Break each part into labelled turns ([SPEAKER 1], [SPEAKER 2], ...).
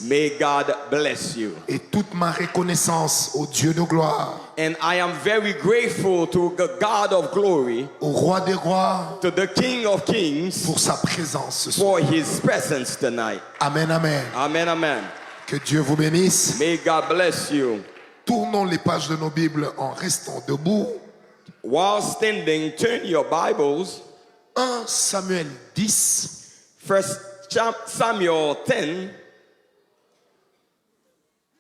[SPEAKER 1] May God bless you.
[SPEAKER 2] Et toute ma reconnaissance au Dieu de gloire,
[SPEAKER 1] And I am very grateful to the God of glory,
[SPEAKER 2] au roi des rois,
[SPEAKER 1] to the King of kings,
[SPEAKER 2] pour sa présence ce soir.
[SPEAKER 1] for his presence tonight.
[SPEAKER 2] Amen, amen.
[SPEAKER 1] Amen, amen.
[SPEAKER 2] Que Dieu vous bénisse.
[SPEAKER 1] May God bless you.
[SPEAKER 2] Tournons les pages de nos Bibles en restant debout.
[SPEAKER 1] While standing, turn your Bibles,
[SPEAKER 2] 1 Samuel 10.
[SPEAKER 1] 1 Samuel 10.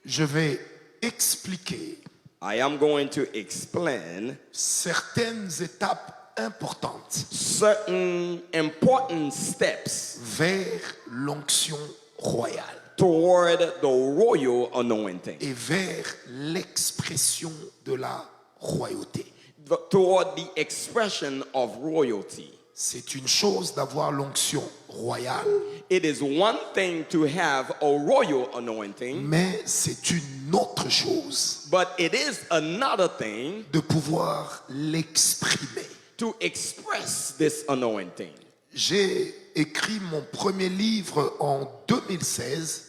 [SPEAKER 2] Je vais expliquer
[SPEAKER 1] I am going to explain
[SPEAKER 2] certaines étapes importantes
[SPEAKER 1] certain important steps
[SPEAKER 2] vers l'onction royale
[SPEAKER 1] toward the royal anointing,
[SPEAKER 2] et vers l'expression de la royauté.
[SPEAKER 1] toward the expression of royalty.
[SPEAKER 2] C'est une chose d'avoir l'onction royale,
[SPEAKER 1] It is one thing to have a royal anointing,
[SPEAKER 2] mais c'est une autre chose
[SPEAKER 1] but it is another thing
[SPEAKER 2] de pouvoir l'exprimer.
[SPEAKER 1] to express this anointing.
[SPEAKER 2] J'ai écrit mon premier livre en 2016.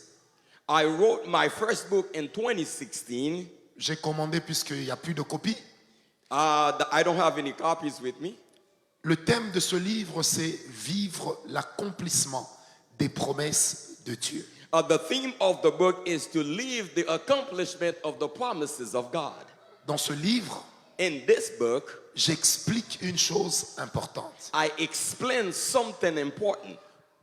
[SPEAKER 1] I wrote my first book in 2016.
[SPEAKER 2] J'ai commandé puisqu'il n'y a plus de copies.
[SPEAKER 1] I don't have any copies with me.
[SPEAKER 2] Le thème de ce livre, c'est vivre l'accomplissement des promesses de Dieu.
[SPEAKER 1] The theme of the book is to live the accomplishment of the promises of God.
[SPEAKER 2] Dans ce livre,
[SPEAKER 1] In this book,
[SPEAKER 2] j'explique une chose importante.
[SPEAKER 1] I explain something important.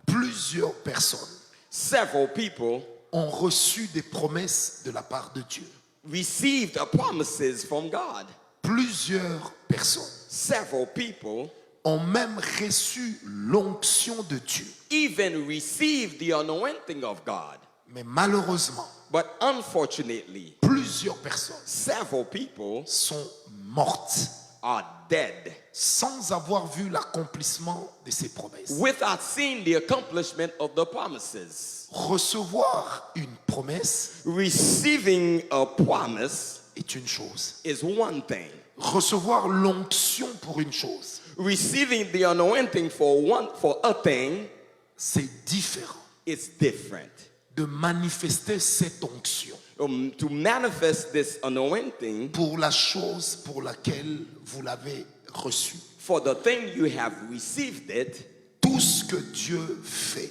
[SPEAKER 2] Plusieurs personnes
[SPEAKER 1] Several people
[SPEAKER 2] ont reçu des promesses de la part de Dieu.
[SPEAKER 1] received promises from God.
[SPEAKER 2] Plusieurs personnes
[SPEAKER 1] Several people
[SPEAKER 2] ont même reçu l'onction de Dieu.
[SPEAKER 1] even received the anointing of God.
[SPEAKER 2] Mais malheureusement,
[SPEAKER 1] But unfortunately,
[SPEAKER 2] plusieurs personnes
[SPEAKER 1] several people
[SPEAKER 2] sont mortes
[SPEAKER 1] are dead
[SPEAKER 2] sans avoir vu l'accomplissement de ces promesses.
[SPEAKER 1] without seeing the accomplishment of the promises.
[SPEAKER 2] Recevoir une promesse
[SPEAKER 1] Receiving a promise
[SPEAKER 2] est une chose.
[SPEAKER 1] is one thing.
[SPEAKER 2] Recevoir l'onction pour une chose,
[SPEAKER 1] Receiving the anointing for a thing
[SPEAKER 2] c'est différent
[SPEAKER 1] is different.
[SPEAKER 2] de manifester cette onction
[SPEAKER 1] To manifest this anointing
[SPEAKER 2] pour la chose pour laquelle vous l'avez reçue.
[SPEAKER 1] for the thing you have received it,
[SPEAKER 2] Tout ce que Dieu fait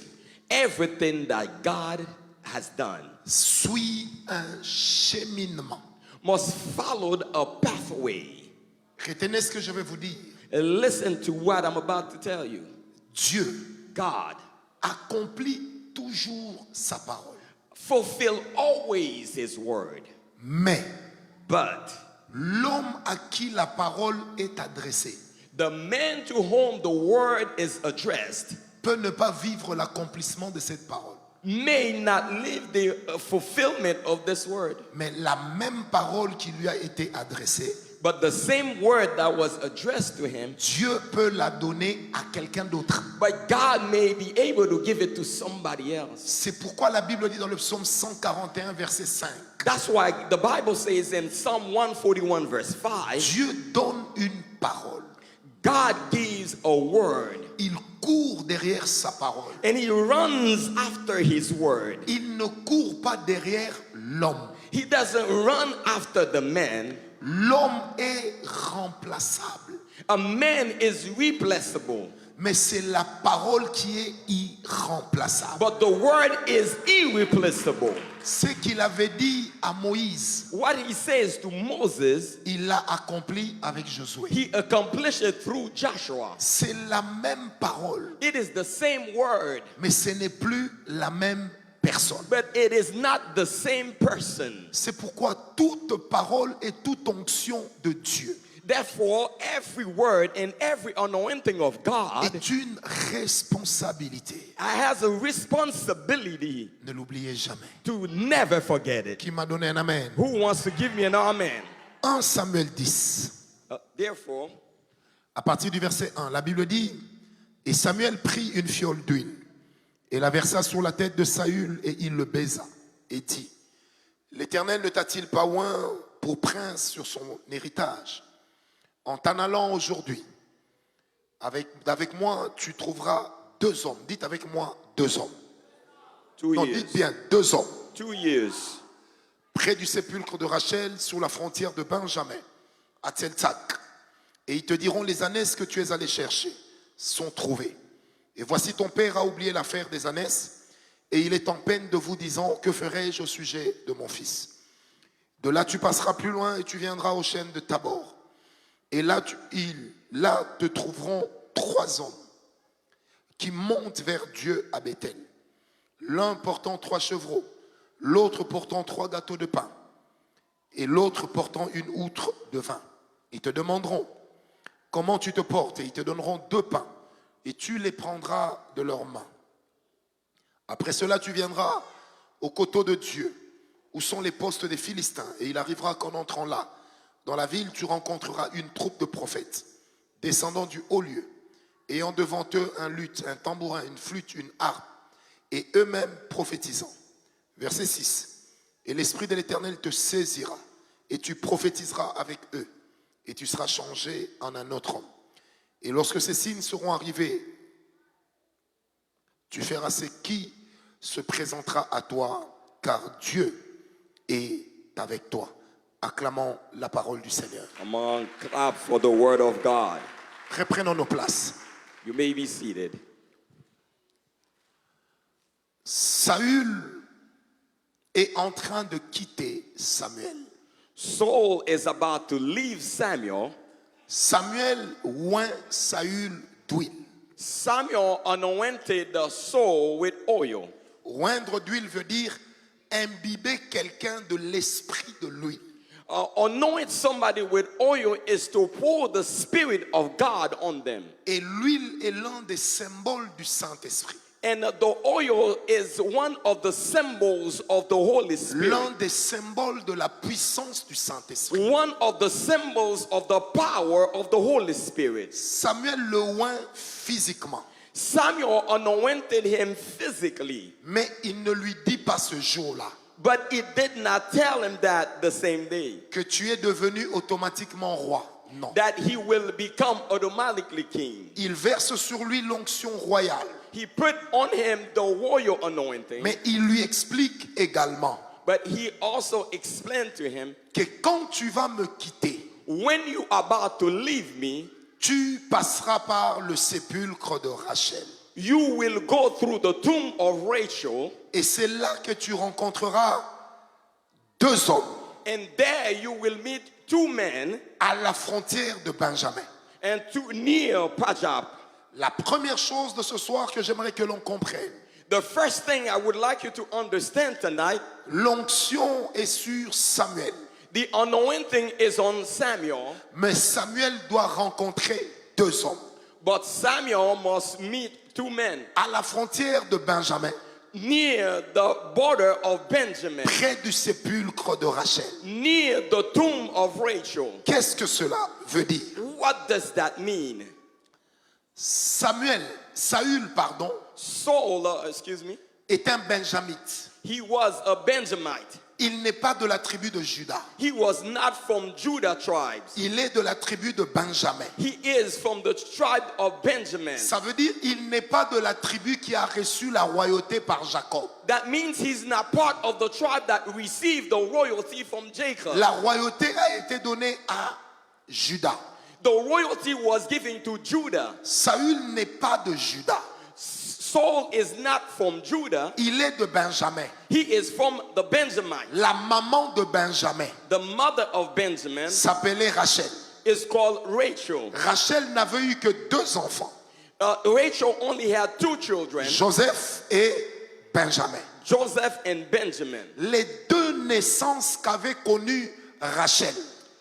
[SPEAKER 1] everything that God has done
[SPEAKER 2] suit un cheminement.
[SPEAKER 1] must follow a pathway.
[SPEAKER 2] Retenez ce que je vais vous dire.
[SPEAKER 1] And listen to what I'm about to tell you.
[SPEAKER 2] Dieu
[SPEAKER 1] God
[SPEAKER 2] accomplit toujours sa parole.
[SPEAKER 1] fulfill always his word.
[SPEAKER 2] Mais
[SPEAKER 1] But
[SPEAKER 2] l'homme à qui la parole est adressée
[SPEAKER 1] the man to whom the word is addressed
[SPEAKER 2] peut ne pas vivre l'accomplissement de cette parole.
[SPEAKER 1] may not live the fulfillment of this word.
[SPEAKER 2] Mais la même parole qui lui a été adressée,
[SPEAKER 1] But the same word that was addressed to him,
[SPEAKER 2] Dieu peut la donner à quelqu'un d'autre.
[SPEAKER 1] but God may be able to give it to somebody else.
[SPEAKER 2] C'est pourquoi la Bible dit dans le psaume 141, verset 5,
[SPEAKER 1] That's why the Bible says in Psalm 141 verse 5,
[SPEAKER 2] Dieu donne une parole.
[SPEAKER 1] God gives a word
[SPEAKER 2] Il court derrière sa parole.
[SPEAKER 1] and he runs after his word.
[SPEAKER 2] Il ne court pas derrière l'homme.
[SPEAKER 1] He doesn't run after the man.
[SPEAKER 2] L'homme est remplaçable.
[SPEAKER 1] A man is replaceable,
[SPEAKER 2] Mais c'est la parole qui est irremplaçable.
[SPEAKER 1] but the word is irreplaceable.
[SPEAKER 2] Ce qu'il avait dit à Moïse,
[SPEAKER 1] What he says to Moses,
[SPEAKER 2] il l'a accompli avec Josué.
[SPEAKER 1] he accomplished it through Joshua.
[SPEAKER 2] C'est la même parole,
[SPEAKER 1] It is the same word,
[SPEAKER 2] mais ce n'est plus la même personne.
[SPEAKER 1] but it is not the same person.
[SPEAKER 2] C'est pourquoi toute parole et toute onction de Dieu
[SPEAKER 1] Therefore, every word and every anointing of God
[SPEAKER 2] est une responsabilité.
[SPEAKER 1] has a responsibility
[SPEAKER 2] Ne l'oubliez jamais.
[SPEAKER 1] to never forget it.
[SPEAKER 2] Qui m'a donné un amen?
[SPEAKER 1] Who wants to give me an amen?
[SPEAKER 2] 1 Samuel 10,
[SPEAKER 1] Therefore,
[SPEAKER 2] à partir du verset 1, la Bible dit, « Et Samuel prit une fiole d'huile et la versa sur la tête de Saül et il le baisa et dit, « L'Éternel ne t'a-t-il pas oint pour prince sur son héritage? En t'en allant aujourd'hui, avec moi, tu trouveras 2 hommes. » Dites avec moi 2 hommes.
[SPEAKER 1] two
[SPEAKER 2] Non,
[SPEAKER 1] years.
[SPEAKER 2] dites bien 2 hommes.
[SPEAKER 1] 2 years
[SPEAKER 2] près du sépulcre de Rachel, sur la frontière de Benjamin, à Tzeltsak. Et ils te diront, les ânesses que tu es allé chercher sont trouvées. Et voici ton père a oublié l'affaire des ânesses, et il est en peine de vous disant, que ferai-je au sujet de mon fils? De là tu passeras plus loin et tu viendras aux chênes de Tabor. Et là te trouveront 3 hommes qui montent vers Dieu à Bethel. L'un portant 3 chevreaux, l'autre portant 3 gâteaux de pain, et l'autre portant une outre de vin. Ils te demanderont comment tu te portes, et ils te donneront 2 pains, et tu les prendras de leurs mains. Après cela, tu viendras au coteau de Dieu, où sont les postes des Philistins, et il arrivera qu'en entrant là, dans la ville, tu rencontreras une troupe de prophètes, descendant du haut lieu, ayant devant eux un luth, un tambourin, une flûte, une harpe, et eux-mêmes prophétisant. Verset 6. Et l'Esprit de l'Éternel te saisira, et tu prophétiseras avec eux, et tu seras changé en un autre homme. Et lorsque ces signes seront arrivés, tu feras ce qui se présentera à toi, car Dieu est avec toi. Acclamons la parole du Seigneur.
[SPEAKER 1] Come on, clap for the word of God.
[SPEAKER 2] Reprenons nos places.
[SPEAKER 1] You may be seated.
[SPEAKER 2] Saül est en train de quitter Samuel.
[SPEAKER 1] Saul is about to leave Samuel.
[SPEAKER 2] Samuel oint Saül d'huile.
[SPEAKER 1] Samuel anointed Saul with oil.
[SPEAKER 2] Oindre d'huile veut dire imbiber quelqu'un de l'esprit de l'huile.
[SPEAKER 1] Anoint somebody with oil is to pour the Spirit of God on them.
[SPEAKER 2] Et l'huile est l'un des symboles du Saint-Esprit.
[SPEAKER 1] And the oil is one of the symbols of the Holy Spirit.
[SPEAKER 2] L'un des symboles de la puissance du Saint-Esprit.
[SPEAKER 1] One of the symbols of the power of the Holy Spirit.
[SPEAKER 2] Samuel le oint physiquement.
[SPEAKER 1] Samuel anointed him physically,
[SPEAKER 2] Mais il ne lui dit pas ce jour-là
[SPEAKER 1] but he did not tell him that the same day,
[SPEAKER 2] que tu es devenu automatiquement roi. Non.
[SPEAKER 1] that he will become automatically king.
[SPEAKER 2] Il verse sur lui l'onction royale.
[SPEAKER 1] He put on him the royal anointing,
[SPEAKER 2] Mais il lui explique également
[SPEAKER 1] but he also explained to him,
[SPEAKER 2] que quand tu vas me quitter,
[SPEAKER 1] when you are about to leave me,
[SPEAKER 2] tu passeras par le sépulcre de Rachel.
[SPEAKER 1] you will go through the tomb of Rachel,
[SPEAKER 2] Et c'est là que tu rencontreras 2 hommes
[SPEAKER 1] and there you will meet 2 men
[SPEAKER 2] à la frontière de Benjamin.
[SPEAKER 1] and 2 near Pajab.
[SPEAKER 2] La première chose de ce soir que j'aimerais que l'on comprenne,
[SPEAKER 1] The first thing I would like you to understand tonight,
[SPEAKER 2] l'onction est sur Samuel.
[SPEAKER 1] the anointing is on Samuel,
[SPEAKER 2] Mais Samuel doit rencontrer 2 hommes
[SPEAKER 1] but Samuel must meet 2 men
[SPEAKER 2] à la frontière de Benjamin,
[SPEAKER 1] near the border of Benjamin,
[SPEAKER 2] près du sépulcre de Rachel.
[SPEAKER 1] near the tomb of Rachel.
[SPEAKER 2] Qu'est-ce que cela veut dire?
[SPEAKER 1] What does that mean?
[SPEAKER 2] Saül,
[SPEAKER 1] Saul,
[SPEAKER 2] est un benjamite.
[SPEAKER 1] he was a Benjamite.
[SPEAKER 2] Il n'est pas de la tribu de Juda.
[SPEAKER 1] He was not from Judah tribes.
[SPEAKER 2] Il est de la tribu de Benjamin.
[SPEAKER 1] He is from the tribe of Benjamin.
[SPEAKER 2] Ça veut dire il n'est pas de la tribu qui a reçu la royauté par Jacob.
[SPEAKER 1] That means he's not part of the tribe that received the royalty from Jacob.
[SPEAKER 2] La royauté a été donnée à Juda.
[SPEAKER 1] The royalty was given to Judah.
[SPEAKER 2] Saül n'est pas de Juda.
[SPEAKER 1] Saul is not from Judah.
[SPEAKER 2] Il est de Benjamin.
[SPEAKER 1] He is from the Benjamite.
[SPEAKER 2] La maman de Benjamin
[SPEAKER 1] The mother of Benjamin
[SPEAKER 2] s'appelait Rachel.
[SPEAKER 1] is called Rachel.
[SPEAKER 2] Rachel n'avait eu que 2 enfants,
[SPEAKER 1] Rachel only had 2 children,
[SPEAKER 2] Joseph et Benjamin.
[SPEAKER 1] Joseph and Benjamin.
[SPEAKER 2] Les 2 naissances qu'avait connues Rachel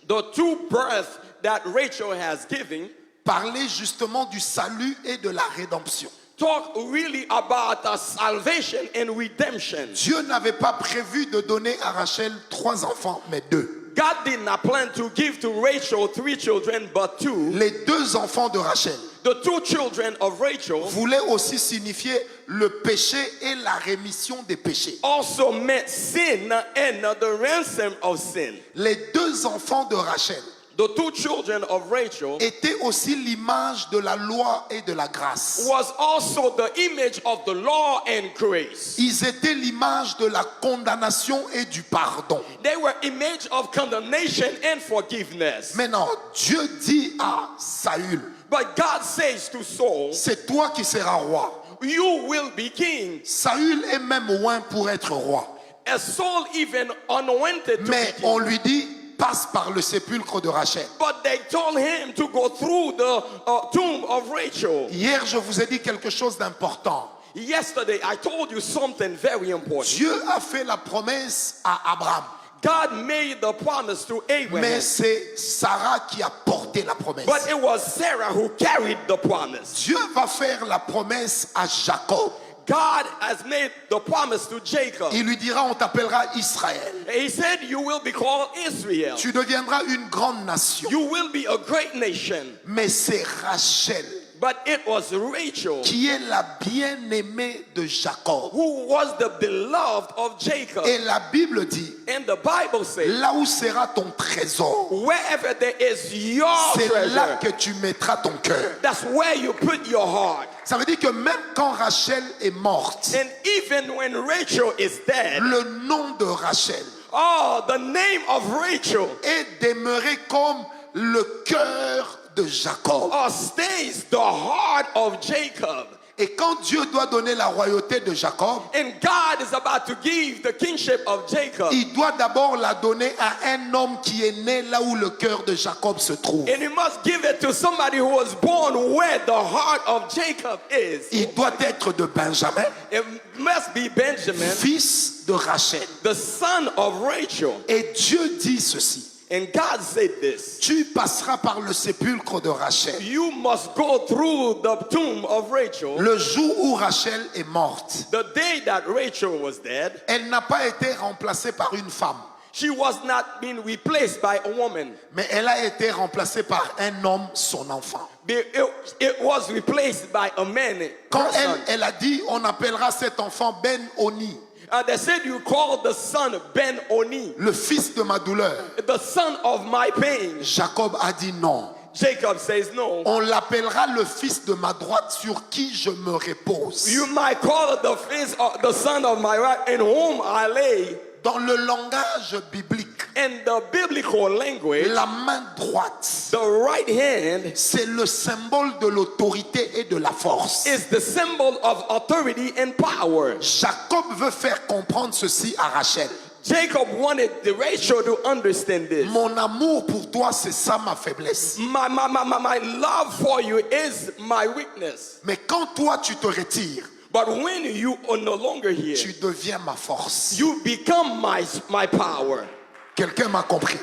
[SPEAKER 1] The 2 births that Rachel has given
[SPEAKER 2] parlaient justement du salut et de la rédemption.
[SPEAKER 1] talk really about salvation and redemption.
[SPEAKER 2] Dieu n'avait pas prévu de donner à Rachel 3 enfants, mais 2.
[SPEAKER 1] God did not plan to give to Rachel 3 children, but 2.
[SPEAKER 2] Les 2 enfants de Rachel
[SPEAKER 1] The 2 children of Rachel
[SPEAKER 2] voulaient aussi signifier le péché et la rémission des péchés.
[SPEAKER 1] also meant sin and the ransom of sin.
[SPEAKER 2] Les 2 enfants de Rachel
[SPEAKER 1] the two children of Rachel,
[SPEAKER 2] étaient aussi l'image de la loi et de la grâce.
[SPEAKER 1] was also the image of the law and grace.
[SPEAKER 2] Ils étaient l'image de la condamnation et du pardon.
[SPEAKER 1] They were image of condemnation and forgiveness.
[SPEAKER 2] Maintenant, Dieu dit à Saül,
[SPEAKER 1] But God says to Saul,
[SPEAKER 2] c'est toi qui seras roi.
[SPEAKER 1] you will be king.
[SPEAKER 2] Saül est même loin pour être roi.
[SPEAKER 1] As Saul even anointed to
[SPEAKER 2] Mais
[SPEAKER 1] be king.
[SPEAKER 2] on lui dit, passe par le sépulcre de Rachel.
[SPEAKER 1] But they told him to go through the tomb of Rachel.
[SPEAKER 2] Hier, je vous ai dit quelque chose d'important.
[SPEAKER 1] Yesterday, I told you something very important.
[SPEAKER 2] Dieu a fait la promesse à Abraham.
[SPEAKER 1] God made the promise to Abraham.
[SPEAKER 2] Mais c'est Sarah qui a porté la promesse.
[SPEAKER 1] But it was Sarah who carried the promise.
[SPEAKER 2] Dieu va faire la promesse à Jacob.
[SPEAKER 1] God has made the promise to Jacob.
[SPEAKER 2] Il lui dira, on t'appellera Israël.
[SPEAKER 1] He said, you will be called Israel.
[SPEAKER 2] Tu deviendras une grande nation.
[SPEAKER 1] You will be a great nation.
[SPEAKER 2] Mais c'est Rachel
[SPEAKER 1] But it was Rachel
[SPEAKER 2] qui est la bien-aimée de Jacob.
[SPEAKER 1] who was the beloved of Jacob.
[SPEAKER 2] Et la Bible dit,
[SPEAKER 1] And the Bible says,
[SPEAKER 2] là où sera ton trésor,
[SPEAKER 1] wherever there is your
[SPEAKER 2] c'est là
[SPEAKER 1] treasure,
[SPEAKER 2] que tu mettras ton cœur.
[SPEAKER 1] that's where you put your heart.
[SPEAKER 2] Ça veut dire que même quand Rachel est morte,
[SPEAKER 1] And even when Rachel is dead,
[SPEAKER 2] le nom de Rachel
[SPEAKER 1] the name of Rachel
[SPEAKER 2] est demeuré comme le cœur de Jacob.
[SPEAKER 1] stays the heart of Jacob.
[SPEAKER 2] Et quand Dieu doit donner la royauté de Jacob,
[SPEAKER 1] And God is about to give the kingship of Jacob.
[SPEAKER 2] il doit d'abord la donner à un homme qui est né là où le cœur de Jacob se trouve.
[SPEAKER 1] And he must give it to somebody who was born where the heart of Jacob is.
[SPEAKER 2] Il doit être de Benjamin,
[SPEAKER 1] It must be Benjamin,
[SPEAKER 2] fils de Rachel.
[SPEAKER 1] the son of Rachel.
[SPEAKER 2] Et Dieu dit ceci,
[SPEAKER 1] And God said this:
[SPEAKER 2] tu passeras par le sépulcre de Rachel.
[SPEAKER 1] you must go through the tomb of Rachel.
[SPEAKER 2] Le jour où Rachel est morte,
[SPEAKER 1] The day that Rachel was dead,
[SPEAKER 2] elle n'a pas été remplacée par une femme,
[SPEAKER 1] she was not being replaced by a woman.
[SPEAKER 2] mais elle a été remplacée par un homme, son enfant.
[SPEAKER 1] It was replaced by a man.
[SPEAKER 2] Quand
[SPEAKER 1] her son.
[SPEAKER 2] elle a dit, on appellera cet enfant Ben-Oni,
[SPEAKER 1] They said you call the son Ben-Oni,
[SPEAKER 2] le fils de ma douleur.
[SPEAKER 1] the son of my pain.
[SPEAKER 2] Jacob a dit non.
[SPEAKER 1] Jacob says no.
[SPEAKER 2] On l'appellera le fils de ma droite sur qui je me repose.
[SPEAKER 1] You might call it the son of my right in whom I lay.
[SPEAKER 2] Dans le langage biblique,
[SPEAKER 1] In the biblical language,
[SPEAKER 2] la main droite,
[SPEAKER 1] the right hand
[SPEAKER 2] c'est le symbole de l'autorité et de la force.
[SPEAKER 1] is the symbol of authority and power.
[SPEAKER 2] Jacob veut faire comprendre ceci à Rachel.
[SPEAKER 1] Jacob wanted the Rachel to understand this.
[SPEAKER 2] Mon amour pour toi, c'est ça ma faiblesse.
[SPEAKER 1] My love for you is my weakness.
[SPEAKER 2] Mais quand toi tu te retires,
[SPEAKER 1] But when you are no longer here,
[SPEAKER 2] tu deviens ma force.
[SPEAKER 1] you become my power.
[SPEAKER 2] Quelqu'un m'a compris.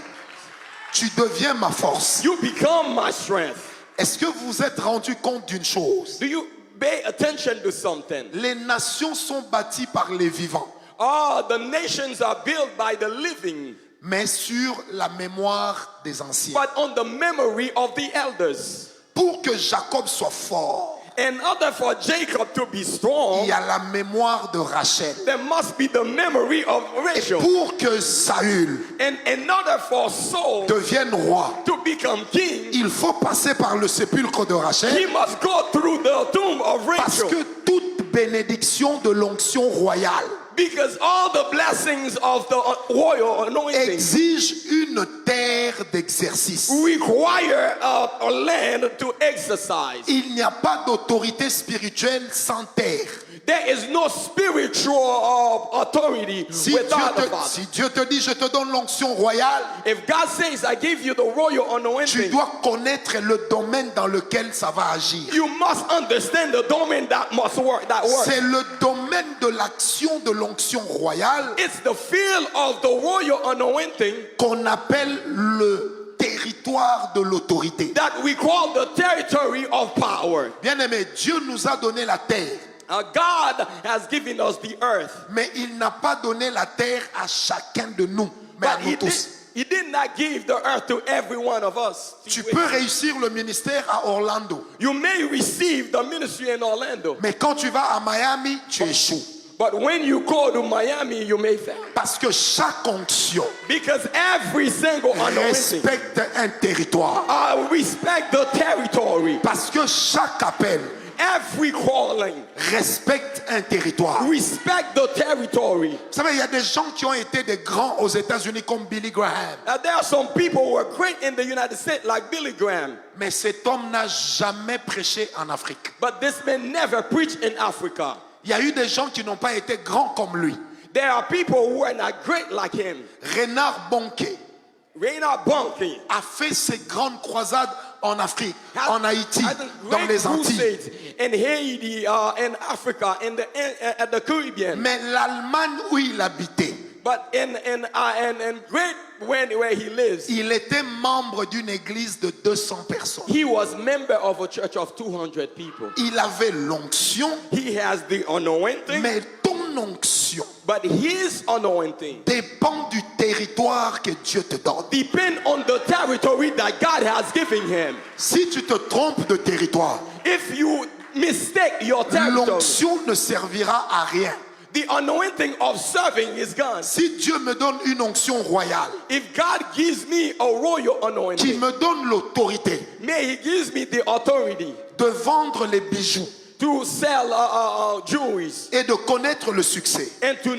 [SPEAKER 2] Tu deviens ma force.
[SPEAKER 1] You become my strength.
[SPEAKER 2] Est-ce que vous vous êtes rendu compte d'une chose?
[SPEAKER 1] Do you pay attention to something?
[SPEAKER 2] Les nations sont bâties par les vivants,
[SPEAKER 1] The nations are built by the living,
[SPEAKER 2] mais sur la mémoire des anciens.
[SPEAKER 1] but on the memory of the elders.
[SPEAKER 2] Pour que Jacob soit fort,
[SPEAKER 1] In order for Jacob to be
[SPEAKER 2] il
[SPEAKER 1] strong,
[SPEAKER 2] y a la mémoire de Rachel.
[SPEAKER 1] there must be the memory of
[SPEAKER 2] Et
[SPEAKER 1] Rachel.
[SPEAKER 2] pour que Saül
[SPEAKER 1] And in order for Saul
[SPEAKER 2] devienne roi,
[SPEAKER 1] to become king,
[SPEAKER 2] il faut passer par le sépulcre de
[SPEAKER 1] he
[SPEAKER 2] Rachel,
[SPEAKER 1] must go through the tomb of
[SPEAKER 2] parce
[SPEAKER 1] Rachel.
[SPEAKER 2] que toute bénédiction de l'onction royale
[SPEAKER 1] Because all the blessings of the royal anointing
[SPEAKER 2] exige une terre d'exercice.
[SPEAKER 1] require a land to exercise.
[SPEAKER 2] Il n'y a pas d'autorité spirituelle sans terre.
[SPEAKER 1] There is no spiritual authority without the Father.
[SPEAKER 2] Si Dieu te dit, je te donne l'onction royale,
[SPEAKER 1] If God says, I give you the royal
[SPEAKER 2] tu
[SPEAKER 1] anointing,
[SPEAKER 2] dois connaître le domaine dans lequel ça va agir.
[SPEAKER 1] you must understand the domain that must work.
[SPEAKER 2] C'est le domaine de l'action de l'onction royale
[SPEAKER 1] It's the field of the royal anointing
[SPEAKER 2] qu'on appelle le territoire de l'autorité.
[SPEAKER 1] that we call the territory of power.
[SPEAKER 2] Bien-aimé, Dieu nous a donné la terre,
[SPEAKER 1] God has given us the earth,
[SPEAKER 2] mais il n'a pas donné la terre à chacun de nous, mais à
[SPEAKER 1] but
[SPEAKER 2] nous tous.
[SPEAKER 1] He did not give the earth to every one of us.
[SPEAKER 2] Tu peux réussir le ministère à Orlando,
[SPEAKER 1] You may receive the ministry in Orlando,
[SPEAKER 2] mais quand tu vas à Miami, tu échoues.
[SPEAKER 1] But when you go to Miami, you may fail.
[SPEAKER 2] Parce que chaque onction
[SPEAKER 1] Because every single anointing
[SPEAKER 2] respecte un territoire.
[SPEAKER 1] respect the territory.
[SPEAKER 2] Parce que chaque appel
[SPEAKER 1] Every calling
[SPEAKER 2] respecte un territoire.
[SPEAKER 1] respect the territory.
[SPEAKER 2] Vous savez, il y a des gens qui ont été des grands aux États-Unis comme Billy Graham.
[SPEAKER 1] There are some people who are great in the United States like Billy Graham.
[SPEAKER 2] Mais cet homme n'a jamais prêché en Afrique.
[SPEAKER 1] But this man never preached in Africa.
[SPEAKER 2] Il y a eu des gens qui n'ont pas été grands comme lui.
[SPEAKER 1] There are people who are not great like him.
[SPEAKER 2] Renard Bonke
[SPEAKER 1] Reinhard Bonnke
[SPEAKER 2] a fait ses grandes croisades en Afrique, en Haïti,
[SPEAKER 1] had
[SPEAKER 2] dans
[SPEAKER 1] great
[SPEAKER 2] les Antilles.
[SPEAKER 1] crusades in Haiti, in Africa, at the Caribbean.
[SPEAKER 2] Mais l'Allemagne où il habitait,
[SPEAKER 1] But in great where he lives,
[SPEAKER 2] il était membre d'une église de 200 personnes.
[SPEAKER 1] he was member of a church of 200 people.
[SPEAKER 2] Il avait l'onction,
[SPEAKER 1] He has the anointing,
[SPEAKER 2] mais ton onction
[SPEAKER 1] but his anointing
[SPEAKER 2] dépend du territoire que Dieu te donne.
[SPEAKER 1] depend on the territory that God has given him.
[SPEAKER 2] Si tu te trompes de territoire,
[SPEAKER 1] If you mistake your territory,
[SPEAKER 2] l'onction ne servira à rien.
[SPEAKER 1] the anointing of serving is gone.
[SPEAKER 2] Si Dieu me donne une onction royale,
[SPEAKER 1] If God gives me a royal
[SPEAKER 2] qui
[SPEAKER 1] anointing,
[SPEAKER 2] me donne l'autorité
[SPEAKER 1] may He gives me the authority
[SPEAKER 2] de vendre les bijoux
[SPEAKER 1] to sell jewelries
[SPEAKER 2] et de connaître le succès.
[SPEAKER 1] and to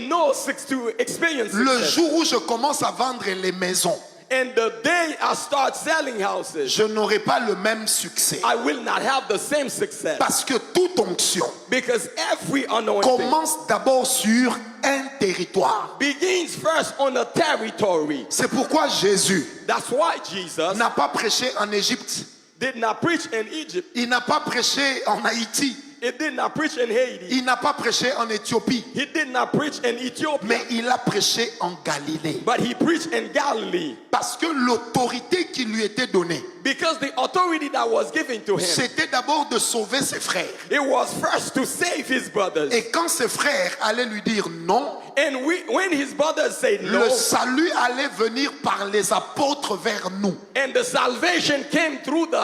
[SPEAKER 1] experience
[SPEAKER 2] Le
[SPEAKER 1] success.
[SPEAKER 2] jour où je commence à vendre les maisons,
[SPEAKER 1] And the day I start selling houses,
[SPEAKER 2] je n'aurai pas le même succès.
[SPEAKER 1] I will not have the same success.
[SPEAKER 2] Parce que toute onction
[SPEAKER 1] Because every anointing
[SPEAKER 2] commence d'abord sur un territoire.
[SPEAKER 1] begins first on a territory.
[SPEAKER 2] C'est pourquoi Jésus
[SPEAKER 1] That's why Jesus
[SPEAKER 2] n'a pas prêché en Égypte.
[SPEAKER 1] did not preach in Egypt.
[SPEAKER 2] Il n'a pas prêché en Haïti.
[SPEAKER 1] He did not preach in Haiti.
[SPEAKER 2] Il n'a pas prêché en Éthiopie.
[SPEAKER 1] He did not preach in Ethiopia.
[SPEAKER 2] Mais il a prêché en Galilée.
[SPEAKER 1] But he preached in Galilee.
[SPEAKER 2] Parce que l'autorité qui lui était donnée,
[SPEAKER 1] Because the authority that was given to him,
[SPEAKER 2] c'était d'abord de sauver ses frères.
[SPEAKER 1] it was first to save his brothers.
[SPEAKER 2] Et quand ses frères allaient lui dire non,
[SPEAKER 1] And when his brothers said no,
[SPEAKER 2] le salut allait venir par les apôtres vers nous.
[SPEAKER 1] and the salvation came through the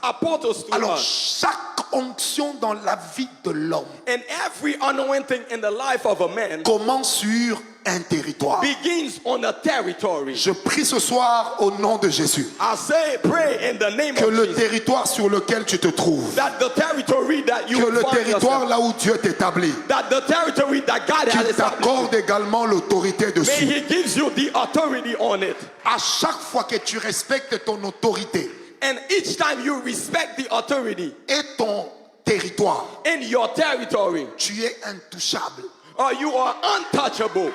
[SPEAKER 1] apostles to
[SPEAKER 2] Alors
[SPEAKER 1] us.
[SPEAKER 2] chaque onction dans la vie de l'homme
[SPEAKER 1] And every anointing in the life of a man
[SPEAKER 2] commence sur un territoire.
[SPEAKER 1] begins on a territory.
[SPEAKER 2] Je prie ce soir au nom de Jésus
[SPEAKER 1] I say, pray in the name
[SPEAKER 2] que
[SPEAKER 1] of
[SPEAKER 2] le
[SPEAKER 1] Jesus,
[SPEAKER 2] territoire sur lequel tu te trouves,
[SPEAKER 1] that the territory that you
[SPEAKER 2] que le
[SPEAKER 1] find
[SPEAKER 2] territoire
[SPEAKER 1] yourself,
[SPEAKER 2] là où Dieu t'établit,
[SPEAKER 1] that the territory that God has
[SPEAKER 2] qu'il
[SPEAKER 1] established,
[SPEAKER 2] t'accorde également l'autorité
[SPEAKER 1] may
[SPEAKER 2] dessus.
[SPEAKER 1] He gives you the authority on it.
[SPEAKER 2] À chaque fois que tu respectes ton autorité
[SPEAKER 1] And each time you respect the authority
[SPEAKER 2] et ton territoire,
[SPEAKER 1] in your territory,
[SPEAKER 2] tu es intouchable.
[SPEAKER 1] you are untouchable.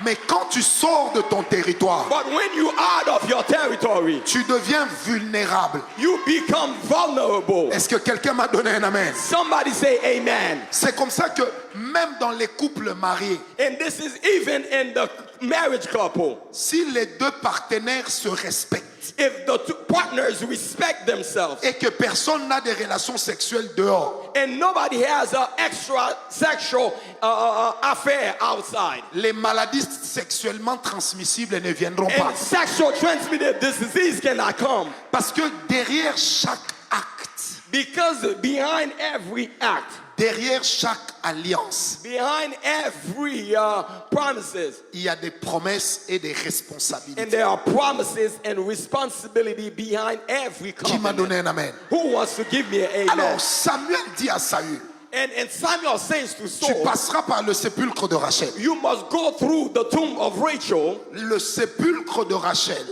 [SPEAKER 2] Mais quand tu sors de ton territoire,
[SPEAKER 1] But when you are out of your territory,
[SPEAKER 2] tu deviens vulnérable.
[SPEAKER 1] you become vulnerable.
[SPEAKER 2] Est-ce que quelqu'un m'a donné un amen?
[SPEAKER 1] Somebody say amen.
[SPEAKER 2] C'est comme ça que même dans les couples mariés,
[SPEAKER 1] And this is even in the marriage couple.
[SPEAKER 2] si les deux partenaires se respectent
[SPEAKER 1] If the two partners respect themselves
[SPEAKER 2] et que personne n'a des relations sexuelles dehors,
[SPEAKER 1] and nobody has an extra sexual affair outside,
[SPEAKER 2] les maladies sexuellement transmissibles ne viendront pas.
[SPEAKER 1] and sexual transmitted disease cannot come,
[SPEAKER 2] Parce que derrière chaque acte,
[SPEAKER 1] because behind every act,
[SPEAKER 2] derrière chaque alliance,
[SPEAKER 1] behind every promises,
[SPEAKER 2] il y a des promesses et des
[SPEAKER 1] and
[SPEAKER 2] responsabilités.
[SPEAKER 1] there are promises and responsibility behind every
[SPEAKER 2] Qui m'a
[SPEAKER 1] covenant.
[SPEAKER 2] donné un amen?
[SPEAKER 1] Who wants to give me an amen?
[SPEAKER 2] Alors Samuel dit à Saül,
[SPEAKER 1] And Samuel says to
[SPEAKER 2] tu
[SPEAKER 1] Saul,
[SPEAKER 2] passeras par le sépulcre de Rachel.
[SPEAKER 1] you must go through the tomb of Rachel,
[SPEAKER 2] Le sépulcre de Rachel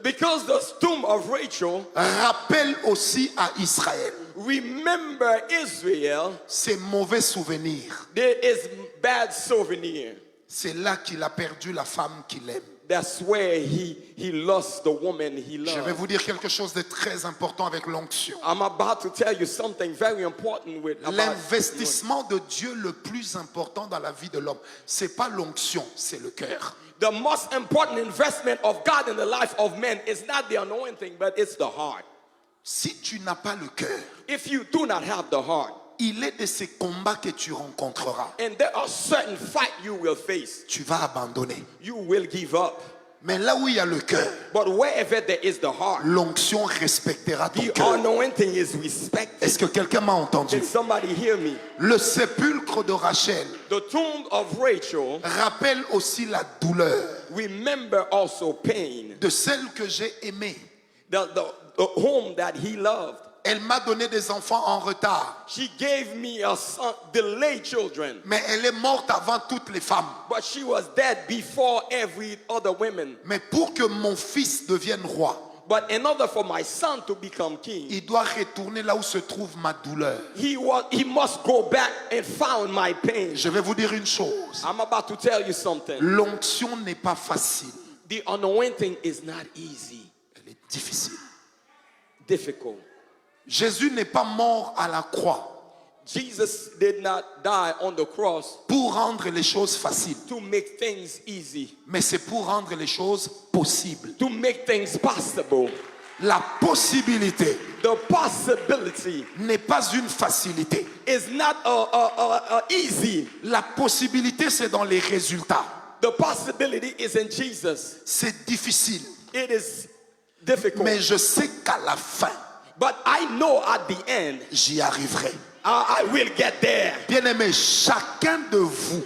[SPEAKER 1] because the tomb of Rachel
[SPEAKER 2] rappelle aussi à Israël
[SPEAKER 1] remember Israel.
[SPEAKER 2] ses mauvais souvenirs.
[SPEAKER 1] There is bad souvenir.
[SPEAKER 2] C'est là qu'il a perdu la femme qu'il aime.
[SPEAKER 1] That's where he lost the woman he
[SPEAKER 2] Je vais
[SPEAKER 1] loved.
[SPEAKER 2] vous dire quelque chose de très important avec l'onction.
[SPEAKER 1] I'm about to tell you something very important about
[SPEAKER 2] L'investissement de Dieu le plus important dans la vie de l'homme, c'est pas l'onction, c'est le cœur.
[SPEAKER 1] the most important investment of God in the life of man is not the anointing, but it's the heart.
[SPEAKER 2] Si tu n'as pas le cœur,
[SPEAKER 1] If you do not have the heart,
[SPEAKER 2] il est de ces combats que tu rencontreras.
[SPEAKER 1] and there are certain fights you will face,
[SPEAKER 2] Tu vas abandonner.
[SPEAKER 1] you will give up.
[SPEAKER 2] Mais là où il y a le cœur,
[SPEAKER 1] But wherever there is the heart,
[SPEAKER 2] l'onction respectera ton
[SPEAKER 1] the
[SPEAKER 2] cœur.
[SPEAKER 1] anointing is respected.
[SPEAKER 2] Est-ce que quelqu'un m'a entendu?
[SPEAKER 1] Did somebody hear me?
[SPEAKER 2] Le sépulcre de Rachel
[SPEAKER 1] The tomb of Rachel
[SPEAKER 2] rappelle aussi la douleur
[SPEAKER 1] remember also pain.
[SPEAKER 2] de celle que j'ai aimée.
[SPEAKER 1] The home that he loved.
[SPEAKER 2] Elle m'a donné des enfants en retard,
[SPEAKER 1] She gave me a son, delayed children,
[SPEAKER 2] mais elle est morte avant toutes les femmes.
[SPEAKER 1] but she was dead before every other woman.
[SPEAKER 2] Mais pour que mon fils devienne roi,
[SPEAKER 1] But in order for my son to become king,
[SPEAKER 2] il doit retourner là où se trouve ma douleur.
[SPEAKER 1] he must go back and found my pain.
[SPEAKER 2] Je vais vous dire une chose.
[SPEAKER 1] I'm about to tell you something.
[SPEAKER 2] L'onction n'est pas facile.
[SPEAKER 1] The anointing is not easy,
[SPEAKER 2] Elle est difficile.
[SPEAKER 1] difficult.
[SPEAKER 2] Jésus n'est pas mort à la croix
[SPEAKER 1] Jesus did not die on the cross
[SPEAKER 2] pour rendre les choses faciles,
[SPEAKER 1] to make things easy,
[SPEAKER 2] mais c'est pour rendre les choses possibles.
[SPEAKER 1] to make things possible.
[SPEAKER 2] La possibilité
[SPEAKER 1] The possibility
[SPEAKER 2] n'est pas une facilité.
[SPEAKER 1] is not easy.
[SPEAKER 2] La possibilité, c'est dans les résultats.
[SPEAKER 1] The possibility is in Jesus.
[SPEAKER 2] C'est difficile,
[SPEAKER 1] It is difficult.
[SPEAKER 2] mais je sais qu'à la fin,
[SPEAKER 1] But I know at the end,
[SPEAKER 2] j'y arriverai.
[SPEAKER 1] I will get there.
[SPEAKER 2] Bien-aimés, chacun de vous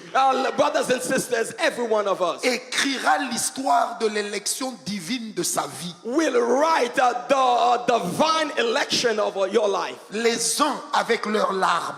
[SPEAKER 1] Brothers and sisters, every one of us
[SPEAKER 2] écrira l'histoire de l'élection divine de sa vie.
[SPEAKER 1] will write the divine election of your life.
[SPEAKER 2] Les uns avec leurs larmes,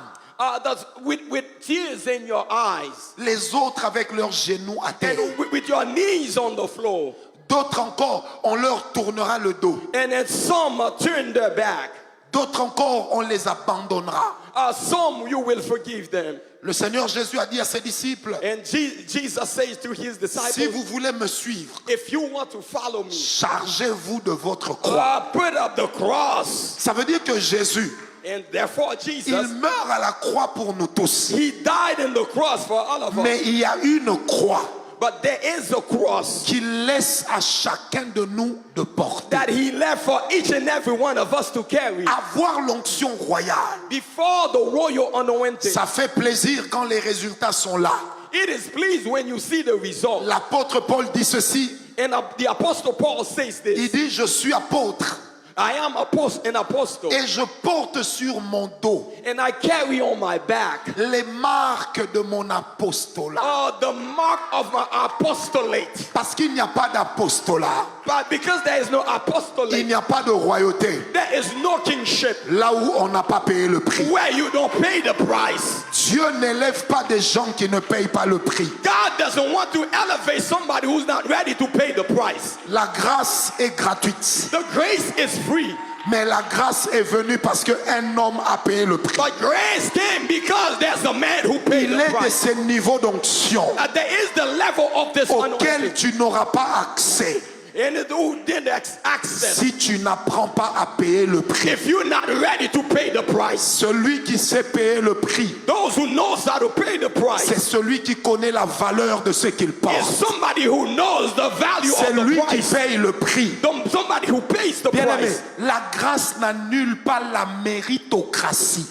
[SPEAKER 1] With tears in your eyes
[SPEAKER 2] les autres avec leurs genoux à terre.
[SPEAKER 1] and with your knees on the floor.
[SPEAKER 2] D'autres encore, on leur tournera le dos.
[SPEAKER 1] And then some turn their back.
[SPEAKER 2] D'autres encore, on les abandonnera.
[SPEAKER 1] Some you will forgive them.
[SPEAKER 2] Le Seigneur Jésus a dit à ses disciples,
[SPEAKER 1] And Jesus says to his disciples,
[SPEAKER 2] si vous voulez me suivre,
[SPEAKER 1] if you want to follow me,
[SPEAKER 2] chargez-vous de votre croix.
[SPEAKER 1] put up the cross.
[SPEAKER 2] Ça veut dire que Jésus,
[SPEAKER 1] And therefore
[SPEAKER 2] il
[SPEAKER 1] Jesus,
[SPEAKER 2] meurt à la croix pour nous tous.
[SPEAKER 1] he died in the cross for all of us.
[SPEAKER 2] Mais il y a une croix
[SPEAKER 1] But there is a cross
[SPEAKER 2] qu'il laisse à chacun de nous de porter.
[SPEAKER 1] that he left for each and every one of us to carry.
[SPEAKER 2] Avoir l'onction royale,
[SPEAKER 1] Before the royal anointing,
[SPEAKER 2] ça fait plaisir quand les résultats sont là.
[SPEAKER 1] it is pleased when you see the result.
[SPEAKER 2] L'apôtre Paul dit ceci,
[SPEAKER 1] And the apostle Paul says
[SPEAKER 2] il
[SPEAKER 1] this,
[SPEAKER 2] dit, je suis apôtre
[SPEAKER 1] I am an apostle,
[SPEAKER 2] et je porte sur mon dos
[SPEAKER 1] and I carry on my back
[SPEAKER 2] les marques de mon apostolat.
[SPEAKER 1] the mark of my apostolate.
[SPEAKER 2] Parce qu'il n'y a pas d'apostolat,
[SPEAKER 1] But because there is no
[SPEAKER 2] il
[SPEAKER 1] apostolate,
[SPEAKER 2] n'y a pas de royauté
[SPEAKER 1] there is no kingship
[SPEAKER 2] là où on n'a pas payé le prix.
[SPEAKER 1] where you don't pay the price.
[SPEAKER 2] Dieu n'élève pas des gens qui ne payent pas le prix.
[SPEAKER 1] God doesn't want to elevate somebody who's not ready to pay the price.
[SPEAKER 2] La grâce est gratuite,
[SPEAKER 1] The grace is free,
[SPEAKER 2] mais la grâce est venue parce qu'un homme a payé le prix.
[SPEAKER 1] but grace came because there's a man who paid
[SPEAKER 2] Il
[SPEAKER 1] the
[SPEAKER 2] est de
[SPEAKER 1] price.
[SPEAKER 2] ces niveaux d'onction
[SPEAKER 1] There is the level of this
[SPEAKER 2] auxquels
[SPEAKER 1] anointing,
[SPEAKER 2] tu n'auras pas accès
[SPEAKER 1] and who did access
[SPEAKER 2] si tu n'apprends pas à payer le prix.
[SPEAKER 1] if you're not ready to pay the price.
[SPEAKER 2] Celui qui sait payer le prix,
[SPEAKER 1] Those who knows how to pay the price
[SPEAKER 2] c'est celui qui connaît la valeur de ce qu'il
[SPEAKER 1] is
[SPEAKER 2] porte.
[SPEAKER 1] somebody who knows the value
[SPEAKER 2] C'est
[SPEAKER 1] of the
[SPEAKER 2] lui qui
[SPEAKER 1] price.
[SPEAKER 2] paye le prix.
[SPEAKER 1] Somebody who pays the
[SPEAKER 2] Bien-aimé,
[SPEAKER 1] price.
[SPEAKER 2] la grâce n'annule pas la méritocratie.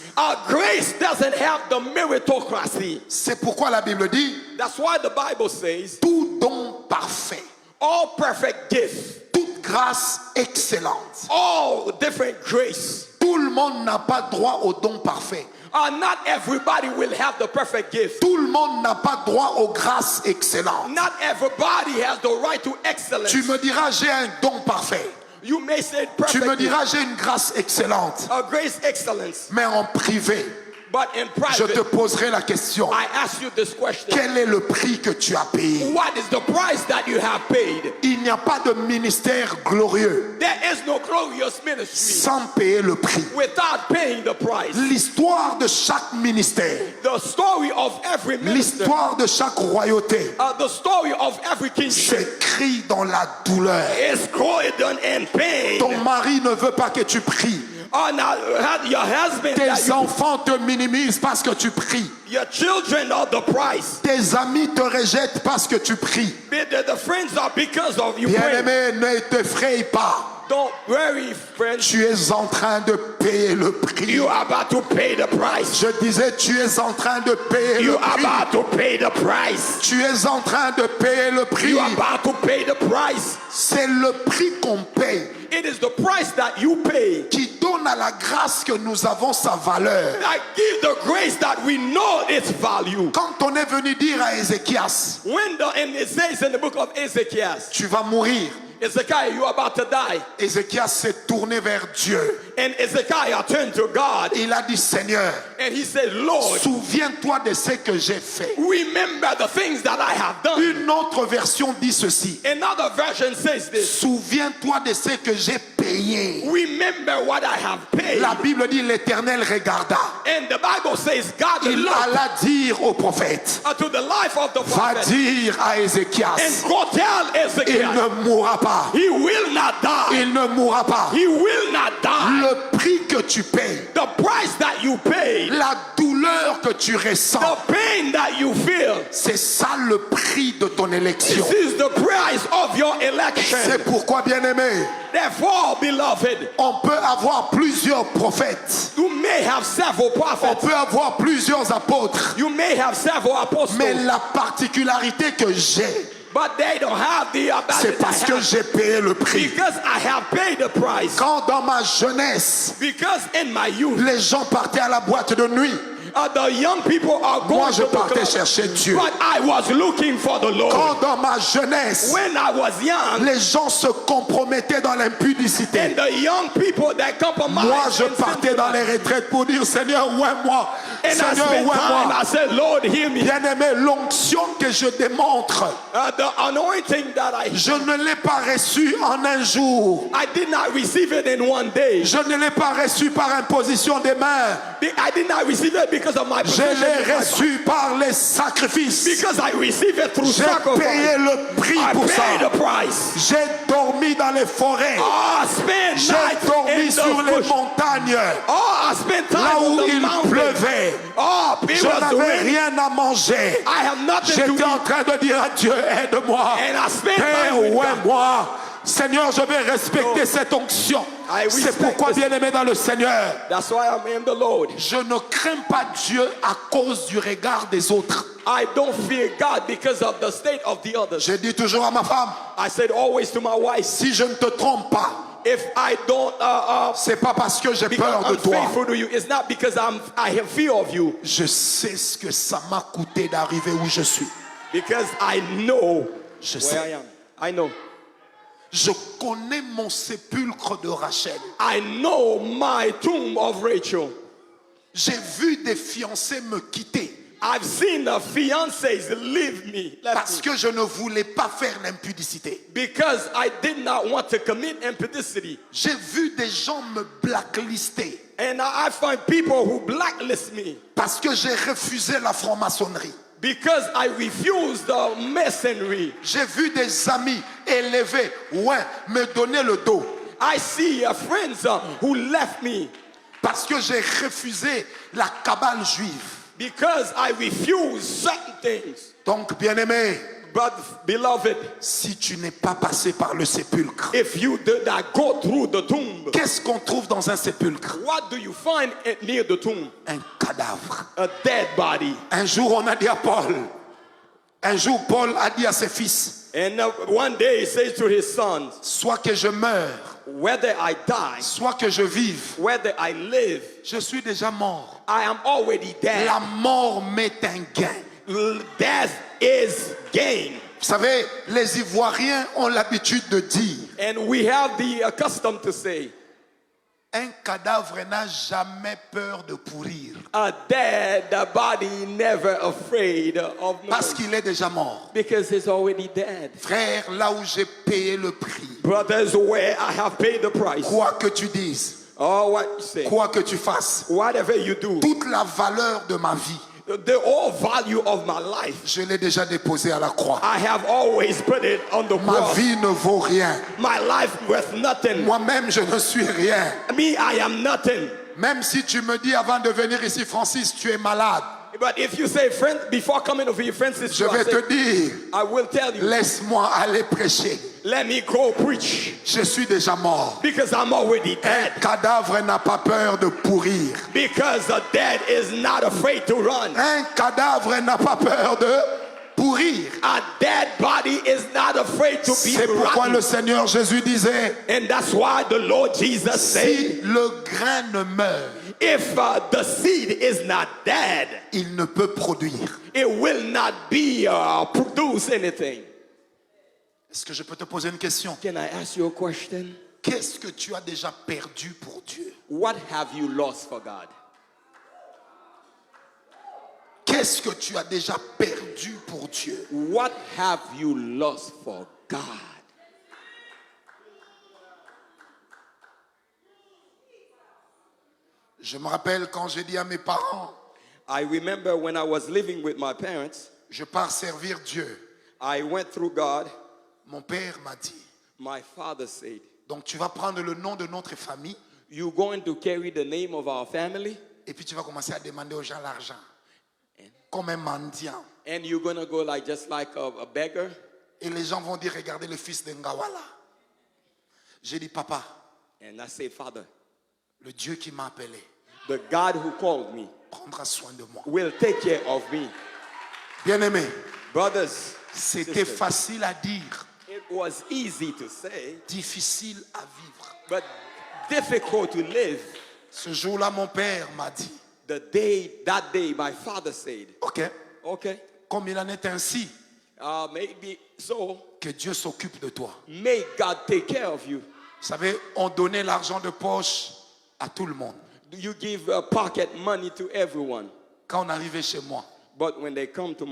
[SPEAKER 1] Grace doesn't have the meritocracy.
[SPEAKER 2] C'est pourquoi la Bible dit,
[SPEAKER 1] That's why the Bible says,
[SPEAKER 2] tout don parfait,
[SPEAKER 1] all perfect gift,
[SPEAKER 2] toute grâce excellente.
[SPEAKER 1] all different grace.
[SPEAKER 2] Tout le monde n'a pas droit au don parfait.
[SPEAKER 1] Not everybody will have the perfect gift.
[SPEAKER 2] Tout le monde n'a pas droit aux grâces excellentes.
[SPEAKER 1] Not everybody has the right to excellence.
[SPEAKER 2] Tu me diras, j'ai un don parfait.
[SPEAKER 1] You may say
[SPEAKER 2] Tu me
[SPEAKER 1] perfect gift,
[SPEAKER 2] diras, j'ai une grâce excellente.
[SPEAKER 1] a grace excellence,
[SPEAKER 2] Mais en privé,
[SPEAKER 1] but in
[SPEAKER 2] je te
[SPEAKER 1] private,
[SPEAKER 2] poserai la question.
[SPEAKER 1] I ask you this question.
[SPEAKER 2] Quel est le prix que tu as payé?
[SPEAKER 1] What is the price that you have paid?
[SPEAKER 2] Il n'y a pas de ministère glorieux
[SPEAKER 1] There is no glorious ministry
[SPEAKER 2] sans payer le prix.
[SPEAKER 1] without paying the price.
[SPEAKER 2] L'histoire de chaque ministère,
[SPEAKER 1] The story of every minister,
[SPEAKER 2] l'histoire de chaque royauté
[SPEAKER 1] the story of every kingship
[SPEAKER 2] s'écrit dans la douleur.
[SPEAKER 1] is done in pain.
[SPEAKER 2] Ton mari ne veut pas que tu pries.
[SPEAKER 1] Now, your husband,
[SPEAKER 2] Tes enfants te minimisent parce que tu pries.
[SPEAKER 1] your children are the price.
[SPEAKER 2] Tes amis te rejettent parce que tu pries.
[SPEAKER 1] The friends are because of you praying.
[SPEAKER 2] Bien-aimé, ne t'effraie pas.
[SPEAKER 1] Don't worry, friends.
[SPEAKER 2] Tu es en train de payer le prix.
[SPEAKER 1] You are about to pay the price.
[SPEAKER 2] Je disais, tu es en train de payer
[SPEAKER 1] You
[SPEAKER 2] le
[SPEAKER 1] are
[SPEAKER 2] prix.
[SPEAKER 1] about to pay the price.
[SPEAKER 2] Tu es en train de payer le prix.
[SPEAKER 1] You are about to pay the price.
[SPEAKER 2] C'est le prix qu'on paye
[SPEAKER 1] It is the price that you pay
[SPEAKER 2] qui donne à la grâce que nous avons sa valeur.
[SPEAKER 1] that give the grace that we know its value.
[SPEAKER 2] Quand on est venu dire à Ézéchias,
[SPEAKER 1] And it says in the book of Ezekiel,
[SPEAKER 2] tu vas mourir,
[SPEAKER 1] Ezekiel, you are about to die.
[SPEAKER 2] Ézéchias s'est tourné vers Dieu.
[SPEAKER 1] And Ezekiel turned to God
[SPEAKER 2] Il a dit, Seigneur,
[SPEAKER 1] and he said, Lord,
[SPEAKER 2] souviens-toi de ce que j'ai fait.
[SPEAKER 1] remember the things that I have done.
[SPEAKER 2] Une autre version dit ceci.
[SPEAKER 1] Another version says this.
[SPEAKER 2] Souviens-toi de ce que j'ai payé.
[SPEAKER 1] Remember what I have paid.
[SPEAKER 2] La Bible dit, l'Éternel regarda.
[SPEAKER 1] And the Bible says God
[SPEAKER 2] Il
[SPEAKER 1] looked
[SPEAKER 2] alla dire au prophète,
[SPEAKER 1] to the life of the
[SPEAKER 2] va
[SPEAKER 1] prophet
[SPEAKER 2] dire à Ézéchias,
[SPEAKER 1] and go tell
[SPEAKER 2] il
[SPEAKER 1] Ezekiel,
[SPEAKER 2] ne mourra pas.
[SPEAKER 1] he will not die.
[SPEAKER 2] Il ne mourra pas.
[SPEAKER 1] He will not die.
[SPEAKER 2] Le prix que tu payes,
[SPEAKER 1] The price that you pay,
[SPEAKER 2] la douleur que tu ressens,
[SPEAKER 1] the pain that you feel,
[SPEAKER 2] c'est ça le prix de ton élection.
[SPEAKER 1] this is the price of your election.
[SPEAKER 2] C'est pourquoi, bien-aimé,
[SPEAKER 1] Therefore, beloved,
[SPEAKER 2] on peut avoir plusieurs prophètes,
[SPEAKER 1] you may have several
[SPEAKER 2] on
[SPEAKER 1] prophets,
[SPEAKER 2] peut avoir plusieurs apôtres,
[SPEAKER 1] you may have several apostles,
[SPEAKER 2] mais la particularité que j'ai,
[SPEAKER 1] but they don't have the ability
[SPEAKER 2] c'est parce que j'ai payé le prix.
[SPEAKER 1] because I have paid the price.
[SPEAKER 2] Quand dans ma jeunesse,
[SPEAKER 1] Because in my youth,
[SPEAKER 2] les gens partaient à la boîte de nuit,
[SPEAKER 1] the young people are
[SPEAKER 2] moi
[SPEAKER 1] going
[SPEAKER 2] je
[SPEAKER 1] to the
[SPEAKER 2] partais
[SPEAKER 1] club,
[SPEAKER 2] chercher Dieu.
[SPEAKER 1] but I was looking for the Lord.
[SPEAKER 2] Quand dans ma jeunesse,
[SPEAKER 1] When I was young,
[SPEAKER 2] les gens se compromettaient dans l'impudicité,
[SPEAKER 1] and the young people that compromised,
[SPEAKER 2] moi je
[SPEAKER 1] and
[SPEAKER 2] partais dans les retraites pour dire, Seigneur, ouais-moi,
[SPEAKER 1] and I
[SPEAKER 2] Seigneur,
[SPEAKER 1] spent time,
[SPEAKER 2] ouais-moi.
[SPEAKER 1] I said, Lord, hear me.
[SPEAKER 2] Bien-aimé, l'onction que je démontre,
[SPEAKER 1] The anointing that
[SPEAKER 2] je ne l'ai pas reçue en un jour.
[SPEAKER 1] I did not receive it in one day.
[SPEAKER 2] Je ne l'ai pas reçue par imposition des mains.
[SPEAKER 1] I did not receive it because of my
[SPEAKER 2] Je
[SPEAKER 1] position in
[SPEAKER 2] l'ai
[SPEAKER 1] my
[SPEAKER 2] reçue par les sacrifices.
[SPEAKER 1] because I received it through
[SPEAKER 2] J'ai
[SPEAKER 1] sacrifice.
[SPEAKER 2] payé le prix
[SPEAKER 1] I
[SPEAKER 2] pour
[SPEAKER 1] paid
[SPEAKER 2] ça.
[SPEAKER 1] the price.
[SPEAKER 2] J'ai dormi dans les forêts.
[SPEAKER 1] Oh, I spent
[SPEAKER 2] J'ai
[SPEAKER 1] nights
[SPEAKER 2] dormi
[SPEAKER 1] in
[SPEAKER 2] sur
[SPEAKER 1] the
[SPEAKER 2] les
[SPEAKER 1] bush.
[SPEAKER 2] montagnes,
[SPEAKER 1] Oh, I spent time
[SPEAKER 2] là
[SPEAKER 1] on
[SPEAKER 2] où
[SPEAKER 1] the
[SPEAKER 2] il
[SPEAKER 1] mountain.
[SPEAKER 2] pleuvait.
[SPEAKER 1] Oh, it
[SPEAKER 2] Je
[SPEAKER 1] was
[SPEAKER 2] n'avais
[SPEAKER 1] raining.
[SPEAKER 2] rien à manger.
[SPEAKER 1] I have nothing to
[SPEAKER 2] J'étais en
[SPEAKER 1] eat.
[SPEAKER 2] train de dire à Dieu, aide-moi.
[SPEAKER 1] And I spent
[SPEAKER 2] Père,
[SPEAKER 1] time with God.
[SPEAKER 2] ouais-moi. Seigneur, je vais respecter cette onction.
[SPEAKER 1] I
[SPEAKER 2] C'est
[SPEAKER 1] respect
[SPEAKER 2] pourquoi,
[SPEAKER 1] this.
[SPEAKER 2] bien-aimé dans le Seigneur,
[SPEAKER 1] That's why I'm in the Lord.
[SPEAKER 2] je ne crains pas Dieu à cause du regard des autres.
[SPEAKER 1] I don't fear God because of the state of the others.
[SPEAKER 2] Je dis toujours à ma femme,
[SPEAKER 1] I said always to my wife,
[SPEAKER 2] si je ne te trompe pas,
[SPEAKER 1] if I don't
[SPEAKER 2] c'est pas parce que j'ai peur
[SPEAKER 1] become
[SPEAKER 2] de toi.
[SPEAKER 1] unfaithful to you, it's not because I have fear of you.
[SPEAKER 2] Je sais ce que ça m'a coûté d'arriver où je suis.
[SPEAKER 1] Because I know
[SPEAKER 2] Je
[SPEAKER 1] where
[SPEAKER 2] sais.
[SPEAKER 1] I am. I know.
[SPEAKER 2] Je connais mon sépulcre de Rachel.
[SPEAKER 1] I know my tomb of Rachel.
[SPEAKER 2] J'ai vu des fiancés me quitter
[SPEAKER 1] I've seen the fiancés leave me, left
[SPEAKER 2] parce
[SPEAKER 1] me,
[SPEAKER 2] que je ne voulais pas faire l'impudicité.
[SPEAKER 1] because I did not want to commit impudicity.
[SPEAKER 2] J'ai vu des gens me blacklister
[SPEAKER 1] And I find people who blacklist me
[SPEAKER 2] parce que j'ai refusé la franc-maçonnerie.
[SPEAKER 1] because I refuse the masonry.
[SPEAKER 2] J'ai vu des amis élevés, ouais, me donner le dos
[SPEAKER 1] I see friends who left me
[SPEAKER 2] parce que j'ai refusé la cabale juive.
[SPEAKER 1] because I refuse certain things.
[SPEAKER 2] Donc, bien-aimé,
[SPEAKER 1] But beloved,
[SPEAKER 2] si tu n'es pas passé par le sépulcre,
[SPEAKER 1] if you did not go through the tomb,
[SPEAKER 2] qu'est-ce qu'on trouve dans un sépulcre?
[SPEAKER 1] what do you find near the tomb?
[SPEAKER 2] Un cadavre.
[SPEAKER 1] A dead body.
[SPEAKER 2] Un jour, on a dit à Paul, un jour, Paul a dit à ses fils,
[SPEAKER 1] And one day he says to his sons,
[SPEAKER 2] soit que je meure,
[SPEAKER 1] whether I die,
[SPEAKER 2] soit que je vive,
[SPEAKER 1] whether I live,
[SPEAKER 2] je suis déjà mort.
[SPEAKER 1] I am already dead.
[SPEAKER 2] La mort m'est un gain.
[SPEAKER 1] Death is gain.
[SPEAKER 2] Vous savez, les Ivoiriens ont l'habitude de dire,
[SPEAKER 1] And we have the custom to say,
[SPEAKER 2] un cadavre n'a jamais peur de pourrir
[SPEAKER 1] a dead body never afraid of
[SPEAKER 2] parce
[SPEAKER 1] noise,
[SPEAKER 2] qu'il est déjà mort.
[SPEAKER 1] because it's already dead.
[SPEAKER 2] Frère, là où j'ai payé le prix,
[SPEAKER 1] Brothers, where I have paid the price.
[SPEAKER 2] quoi que tu dises,
[SPEAKER 1] Oh, what you say,
[SPEAKER 2] quoi que tu fasses,
[SPEAKER 1] whatever you do,
[SPEAKER 2] toute la valeur de ma vie,
[SPEAKER 1] the whole value of my life,
[SPEAKER 2] je l'ai déjà déposée à la croix.
[SPEAKER 1] I have always put it on the
[SPEAKER 2] Ma
[SPEAKER 1] cross.
[SPEAKER 2] vie ne vaut rien.
[SPEAKER 1] My life worth nothing.
[SPEAKER 2] Moi-même, je ne suis rien.
[SPEAKER 1] Me, I am nothing.
[SPEAKER 2] Même si tu me dis avant de venir ici, Francis, tu es malade,
[SPEAKER 1] But if you say, friend, before coming over here, Francis,
[SPEAKER 2] je
[SPEAKER 1] you are
[SPEAKER 2] vais
[SPEAKER 1] sick,
[SPEAKER 2] te dire,
[SPEAKER 1] I will tell you,
[SPEAKER 2] laisse-moi aller prêcher.
[SPEAKER 1] let me go preach
[SPEAKER 2] Je suis déjà mort.
[SPEAKER 1] because I'm already dead.
[SPEAKER 2] Un cadavre n'a pas peur de pourrir.
[SPEAKER 1] Because the dead is not afraid to run.
[SPEAKER 2] Un cadavre n'a pas peur de pourrir.
[SPEAKER 1] A dead body is not afraid to be
[SPEAKER 2] C'est pourquoi
[SPEAKER 1] rotten.
[SPEAKER 2] le Seigneur Jésus disait,
[SPEAKER 1] And that's why the Lord Jesus said,
[SPEAKER 2] si le grain ne meurt,
[SPEAKER 1] if the seed is not dead,
[SPEAKER 2] il ne peut produire.
[SPEAKER 1] it will not be produce anything.
[SPEAKER 2] Est-ce que je peux te poser une question?
[SPEAKER 1] Can I ask you a question?
[SPEAKER 2] Qu'est-ce que tu as déjà perdu pour Dieu?
[SPEAKER 1] What have you lost for God?
[SPEAKER 2] Qu'est-ce que tu as déjà perdu pour Dieu?
[SPEAKER 1] What have you lost for God?
[SPEAKER 2] Je me rappelle quand j'ai dit à mes parents,
[SPEAKER 1] I remember when I was living with my parents,
[SPEAKER 2] je pars servir Dieu.
[SPEAKER 1] I went through God.
[SPEAKER 2] Mon père m'a dit,
[SPEAKER 1] My father said,
[SPEAKER 2] donc tu vas prendre le nom de notre famille
[SPEAKER 1] you're going to carry the name of our family
[SPEAKER 2] et puis tu vas commencer à demander aux gens l'argent. Comme un mendiant.
[SPEAKER 1] and you're going to go like just like a beggar.
[SPEAKER 2] Et les gens vont dire, regardez le fils de Ngawala. J'ai dit, papa,
[SPEAKER 1] And I say, Father,
[SPEAKER 2] le Dieu qui m'a appelé
[SPEAKER 1] the God who called me
[SPEAKER 2] prendra soin de moi.
[SPEAKER 1] will take care of me.
[SPEAKER 2] Bien-aimé,
[SPEAKER 1] Brothers,
[SPEAKER 2] c'était
[SPEAKER 1] sisters,
[SPEAKER 2] facile à dire,
[SPEAKER 1] it was easy to say,
[SPEAKER 2] difficile à vivre.
[SPEAKER 1] but difficult to live.
[SPEAKER 2] Ce jour-là, mon père m'a dit,
[SPEAKER 1] That day, my father said,
[SPEAKER 2] ok,
[SPEAKER 1] okay,
[SPEAKER 2] comme il en est ainsi,
[SPEAKER 1] maybe so,
[SPEAKER 2] que Dieu s'occupe de toi.
[SPEAKER 1] may God take care of you.
[SPEAKER 2] Vous savez, on donnait l'argent de poche à tout le monde.
[SPEAKER 1] You give pocket money to everyone.
[SPEAKER 2] Quand on arrivait chez moi,
[SPEAKER 1] But when it comes to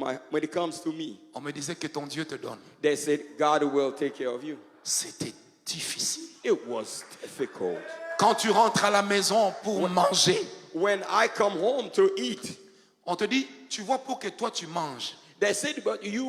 [SPEAKER 1] me,
[SPEAKER 2] on me disait que ton Dieu te donne.
[SPEAKER 1] they said, God will take care of you.
[SPEAKER 2] C'était difficile.
[SPEAKER 1] It was difficult.
[SPEAKER 2] Quand tu rentres à la maison pour manger,
[SPEAKER 1] When I come home to eat,
[SPEAKER 2] on te dit, tu vois, pour que toi tu manges,
[SPEAKER 1] they said, but you,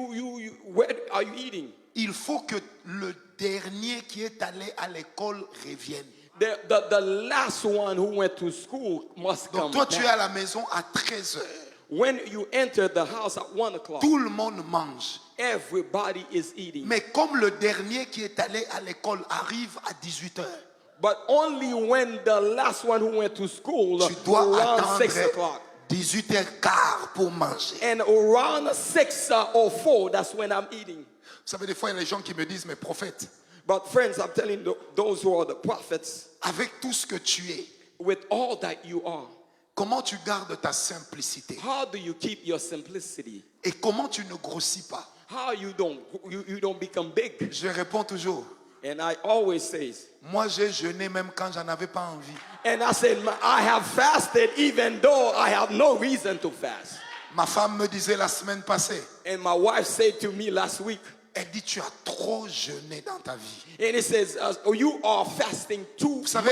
[SPEAKER 1] where are you eating?
[SPEAKER 2] il faut que le dernier qui est allé à l'école revienne.
[SPEAKER 1] The last one who went to school must
[SPEAKER 2] Donc
[SPEAKER 1] come
[SPEAKER 2] toi, tu es
[SPEAKER 1] back.
[SPEAKER 2] à la maison à 13 heures.
[SPEAKER 1] When you enter the house at 1 o'clock,
[SPEAKER 2] Tout le monde mange.
[SPEAKER 1] everybody is eating.
[SPEAKER 2] Mais comme le dernier qui est allé à l'école arrive à 18 heures,
[SPEAKER 1] But only when the last one who went to school
[SPEAKER 2] tu dois
[SPEAKER 1] around 6
[SPEAKER 2] attendre
[SPEAKER 1] o'clock.
[SPEAKER 2] 18h15 pour manger.
[SPEAKER 1] And around 6 or 4, that's when I'm eating.
[SPEAKER 2] Vous savez, des fois, il y a des gens qui me disent, mais prophète,
[SPEAKER 1] But friends, I'm telling those who are the prophets,
[SPEAKER 2] avec tout ce que tu es,
[SPEAKER 1] with all that you are,
[SPEAKER 2] comment tu gardes ta simplicité?
[SPEAKER 1] how do you keep your simplicity?
[SPEAKER 2] Et comment tu ne grossis pas?
[SPEAKER 1] How you don't become big?
[SPEAKER 2] Je réponds toujours,
[SPEAKER 1] And I always say,
[SPEAKER 2] moi j'ai jeûné même quand j'en avais pas envie.
[SPEAKER 1] and I said, I have fasted even though I have no reason to fast.
[SPEAKER 2] Ma femme me disait la semaine passée,
[SPEAKER 1] And my wife said to me last week,
[SPEAKER 2] elle dit, tu as trop jeûné dans ta vie.
[SPEAKER 1] and it says, you are fasting too
[SPEAKER 2] Vous savez,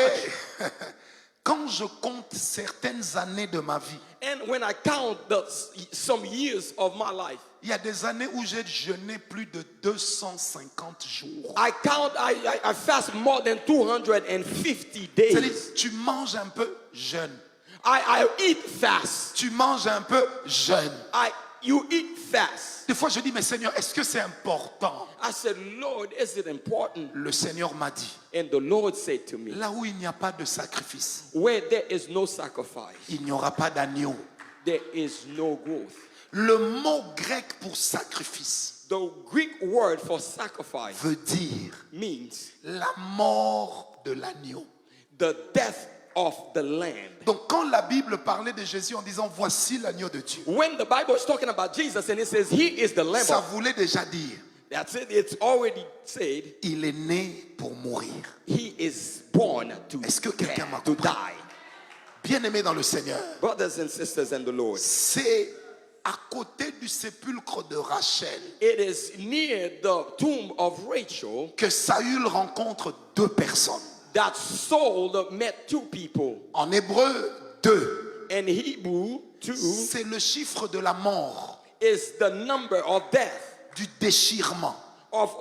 [SPEAKER 1] much.
[SPEAKER 2] quand je compte certaines années de ma vie,
[SPEAKER 1] And when I count some years of my life,
[SPEAKER 2] il y a des années où j'ai jeûné plus de 250 jours.
[SPEAKER 1] I fast more than 250
[SPEAKER 2] C'est-à-dire,
[SPEAKER 1] days.
[SPEAKER 2] tu manges un peu, jeûne.
[SPEAKER 1] I eat fast.
[SPEAKER 2] Tu manges un peu, jeûne.
[SPEAKER 1] You eat fast.
[SPEAKER 2] Des fois, je dis, mais Seigneur, est-ce que c'est important?
[SPEAKER 1] I said, Lord, is it important?
[SPEAKER 2] Le Seigneur m'a dit,
[SPEAKER 1] And the Lord said to me,
[SPEAKER 2] là où il n'y a pas de sacrifice,
[SPEAKER 1] where there is no sacrifice,
[SPEAKER 2] il n'y aura pas d'agneau.
[SPEAKER 1] there is no growth.
[SPEAKER 2] Le mot grec pour sacrifice
[SPEAKER 1] The Greek word for sacrifice
[SPEAKER 2] veut dire
[SPEAKER 1] means
[SPEAKER 2] la mort de l'agneau.
[SPEAKER 1] the death of the lamb.
[SPEAKER 2] Donc quand la Bible parlait de Jésus en disant voici l'agneau de Dieu,
[SPEAKER 1] When the Bible is talking about Jesus and it says he is the lamb,
[SPEAKER 2] ça voulait déjà dire
[SPEAKER 1] that's it. It's already said
[SPEAKER 2] il est né pour mourir.
[SPEAKER 1] he is born to,
[SPEAKER 2] Est-ce que quelqu'un m'a
[SPEAKER 1] to
[SPEAKER 2] compris?
[SPEAKER 1] die.
[SPEAKER 2] Bien-aimé dans le Seigneur,
[SPEAKER 1] Brothers and sisters in the Lord,
[SPEAKER 2] c'est à côté du sépulcre de Rachel
[SPEAKER 1] it is near the tomb of Rachel
[SPEAKER 2] que Saül rencontre deux personnes.
[SPEAKER 1] that Saul met two people.
[SPEAKER 2] En hébreu, deux.
[SPEAKER 1] In Hebrew, two
[SPEAKER 2] C'est le chiffre de la mort,
[SPEAKER 1] is the number of death,
[SPEAKER 2] du déchirement.
[SPEAKER 1] of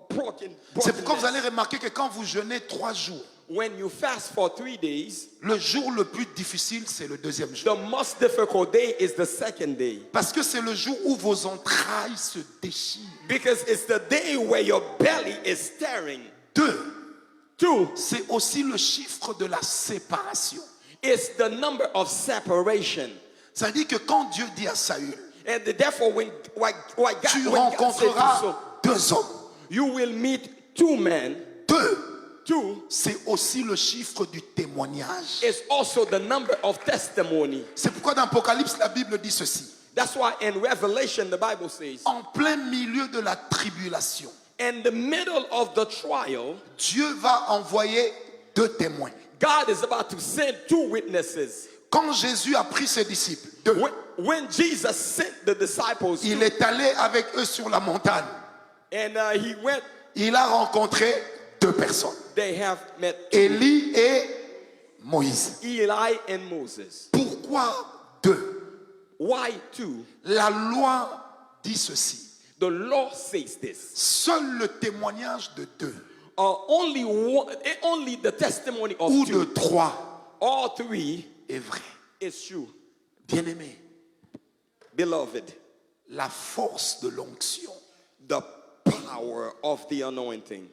[SPEAKER 1] broken.
[SPEAKER 2] C'est pourquoi vous allez
[SPEAKER 1] brokenness.
[SPEAKER 2] remarquer que quand vous jeûnez 3 jours,
[SPEAKER 1] when you fast for 3 days,
[SPEAKER 2] le jour le plus difficile, c'est le deuxième jour.
[SPEAKER 1] the most difficult day is the second day.
[SPEAKER 2] Parce que c'est le jour où vos entrailles se déchirent.
[SPEAKER 1] Because it's the day where your belly is stirring.
[SPEAKER 2] 2,
[SPEAKER 1] 2,
[SPEAKER 2] c'est aussi le chiffre de la séparation.
[SPEAKER 1] it's the number of separation.
[SPEAKER 2] Ça dit que quand Dieu dit à Saül,
[SPEAKER 1] And therefore, when God
[SPEAKER 2] tu
[SPEAKER 1] said to
[SPEAKER 2] rencontreras
[SPEAKER 1] Saul,
[SPEAKER 2] 2 hommes.
[SPEAKER 1] you will meet 2 men.
[SPEAKER 2] 2,
[SPEAKER 1] 2
[SPEAKER 2] c'est aussi le chiffre du témoignage.
[SPEAKER 1] is also the number of testimony.
[SPEAKER 2] C'est pourquoi dans Apocalypse, la Bible dit ceci.
[SPEAKER 1] That's why in Revelation, the Bible says,
[SPEAKER 2] En plein milieu de la tribulation,
[SPEAKER 1] in the middle of the trial,
[SPEAKER 2] Dieu va envoyer 2 témoins.
[SPEAKER 1] God is about to send 2 witnesses.
[SPEAKER 2] Quand Jésus a pris ses disciples, 2,
[SPEAKER 1] When Jesus sent the disciples,
[SPEAKER 2] il est allé avec eux sur la montagne.
[SPEAKER 1] and he went,
[SPEAKER 2] Il a rencontré 2 personnes,
[SPEAKER 1] they have met
[SPEAKER 2] Élie et Moïse.
[SPEAKER 1] Eli and Moses.
[SPEAKER 2] Pourquoi 2?
[SPEAKER 1] Why 2?
[SPEAKER 2] La loi dit ceci.
[SPEAKER 1] The law says this.
[SPEAKER 2] Seul le témoignage de 2
[SPEAKER 1] Only the testimony of
[SPEAKER 2] ou
[SPEAKER 1] 2
[SPEAKER 2] de 3
[SPEAKER 1] or 3
[SPEAKER 2] est vrai.
[SPEAKER 1] is true.
[SPEAKER 2] Bien-aimé,
[SPEAKER 1] Beloved,
[SPEAKER 2] la force de l'onction
[SPEAKER 1] the power of the anointing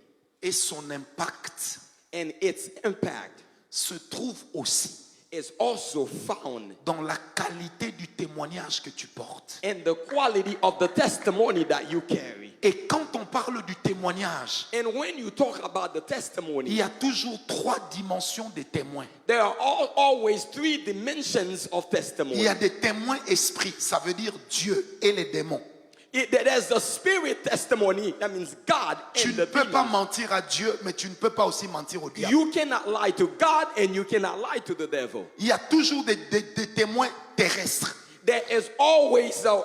[SPEAKER 2] et son impact
[SPEAKER 1] and its impact
[SPEAKER 2] se trouve aussi
[SPEAKER 1] is also found
[SPEAKER 2] dans la qualité du témoignage que tu portes.
[SPEAKER 1] in the quality of the testimony that you carry.
[SPEAKER 2] Et quand on parle du témoignage,
[SPEAKER 1] And when you talk about the
[SPEAKER 2] il
[SPEAKER 1] testimony,
[SPEAKER 2] y a toujours 3 dimensions des témoins.
[SPEAKER 1] there are always 3 dimensions of
[SPEAKER 2] Il
[SPEAKER 1] testimony.
[SPEAKER 2] y a des témoins esprits, ça veut dire Dieu et les démons.
[SPEAKER 1] There's the spirit testimony, that means God
[SPEAKER 2] Tu
[SPEAKER 1] and
[SPEAKER 2] ne
[SPEAKER 1] the
[SPEAKER 2] peux pas
[SPEAKER 1] demons.
[SPEAKER 2] mentir à Dieu, mais tu ne peux pas aussi mentir au diable.
[SPEAKER 1] You cannot lie to God and you cannot lie to the devil.
[SPEAKER 2] Il y a toujours des témoins terrestres.
[SPEAKER 1] There is always a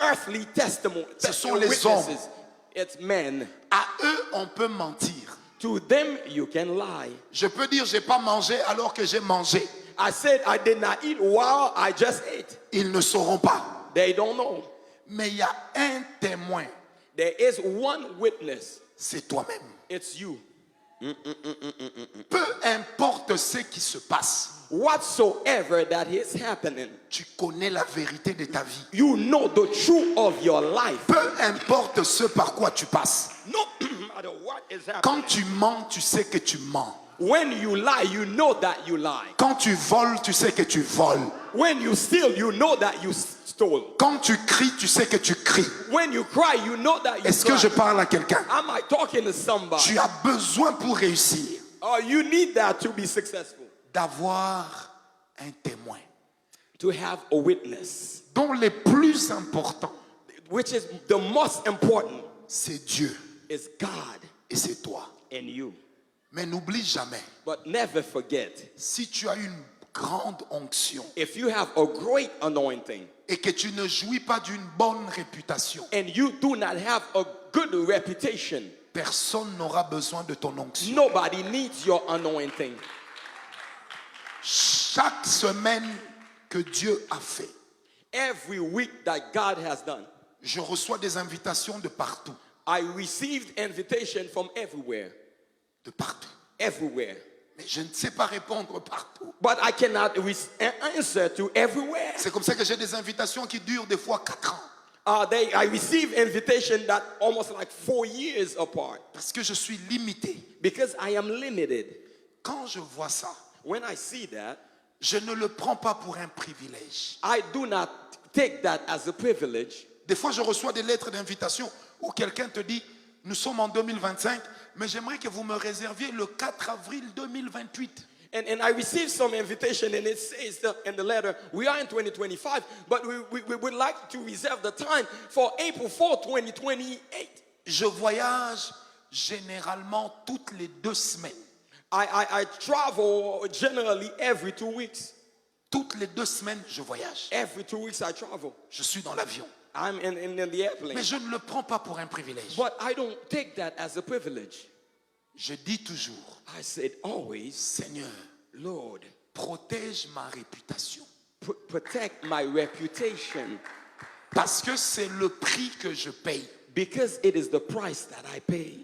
[SPEAKER 1] earthly testimony.
[SPEAKER 2] Ce sont les hommes.
[SPEAKER 1] Witnesses. It's men.
[SPEAKER 2] À eux, on peut mentir.
[SPEAKER 1] To them you can lie.
[SPEAKER 2] Je peux dire, j'ai pas mangé alors que j'ai mangé.
[SPEAKER 1] I said I did not eat while I just ate.
[SPEAKER 2] Ils ne sauront pas.
[SPEAKER 1] They don't know.
[SPEAKER 2] Mais il y a un témoin,
[SPEAKER 1] There is one witness.
[SPEAKER 2] c'est toi-même.
[SPEAKER 1] It's you.
[SPEAKER 2] Peu importe ce qui se passe,
[SPEAKER 1] Whatsoever that is happening,
[SPEAKER 2] tu connais la vérité de ta vie.
[SPEAKER 1] you know the truth of your life.
[SPEAKER 2] Peu importe ce par quoi tu passes.
[SPEAKER 1] No matter what is happening.
[SPEAKER 2] Quand tu mens, tu sais que tu mens.
[SPEAKER 1] When you lie, you know that you lie.
[SPEAKER 2] Quand tu voles, tu sais que tu voles.
[SPEAKER 1] When you steal, you know that you stole.
[SPEAKER 2] Quand tu cries, tu sais que tu cries.
[SPEAKER 1] When you cry, you know that you
[SPEAKER 2] Est-ce que
[SPEAKER 1] cry.
[SPEAKER 2] je parle à quelqu'un?
[SPEAKER 1] Am I talking to somebody?
[SPEAKER 2] Tu as besoin pour réussir
[SPEAKER 1] You need that to be successful.
[SPEAKER 2] d'avoir un témoin
[SPEAKER 1] To have a witness,
[SPEAKER 2] dont les plus importants,
[SPEAKER 1] which is the most important,
[SPEAKER 2] c'est Dieu
[SPEAKER 1] is God
[SPEAKER 2] et c'est toi.
[SPEAKER 1] and you.
[SPEAKER 2] Mais n'oublie jamais,
[SPEAKER 1] But never forget,
[SPEAKER 2] si tu as une grande onction
[SPEAKER 1] if you have a great anointing
[SPEAKER 2] et que tu ne jouis pas d'une bonne réputation,
[SPEAKER 1] and you do not have a good reputation,
[SPEAKER 2] personne n'aura besoin de ton onction.
[SPEAKER 1] nobody needs your anointing.
[SPEAKER 2] Chaque semaine que Dieu a fait,
[SPEAKER 1] Every week that God has done,
[SPEAKER 2] je reçois des invitations de partout.
[SPEAKER 1] I received invitation from everywhere.
[SPEAKER 2] De partout.
[SPEAKER 1] Everywhere.
[SPEAKER 2] Mais je ne sais pas répondre partout.
[SPEAKER 1] But I cannot answer to everywhere.
[SPEAKER 2] C'est comme ça que j'ai des invitations qui durent des fois 4 ans.
[SPEAKER 1] I receive invitation that almost like 4 years apart
[SPEAKER 2] Parce que je suis limité.
[SPEAKER 1] because I am limited.
[SPEAKER 2] Quand je vois ça,
[SPEAKER 1] When I see that,
[SPEAKER 2] je ne le prends pas pour un privilège.
[SPEAKER 1] I do not take that as a privilege.
[SPEAKER 2] Des fois, je reçois des lettres d'invitation où quelqu'un te dit, nous sommes en 2025, mais j'aimerais que vous me réserviez le 4 avril 2028.
[SPEAKER 1] And I received some invitation and it says in the letter, we are in 2025, but we would like to reserve the time for April 4, 2028.
[SPEAKER 2] Je voyage généralement toutes les 2 semaines.
[SPEAKER 1] I travel generally every 2 weeks.
[SPEAKER 2] Toutes les 2 semaines, je voyage.
[SPEAKER 1] Every 2 weeks I travel.
[SPEAKER 2] Je suis dans l'avion.
[SPEAKER 1] I'm in the airplane.
[SPEAKER 2] Mais je ne le prends pas pour un privilège.
[SPEAKER 1] But I don't take that as a privilege.
[SPEAKER 2] Je dis toujours,
[SPEAKER 1] I said always,
[SPEAKER 2] Seigneur,
[SPEAKER 1] Lord,
[SPEAKER 2] protège ma réputation.
[SPEAKER 1] protect my reputation
[SPEAKER 2] Parce que c'est le prix que je paye.
[SPEAKER 1] because it is the price that I pay.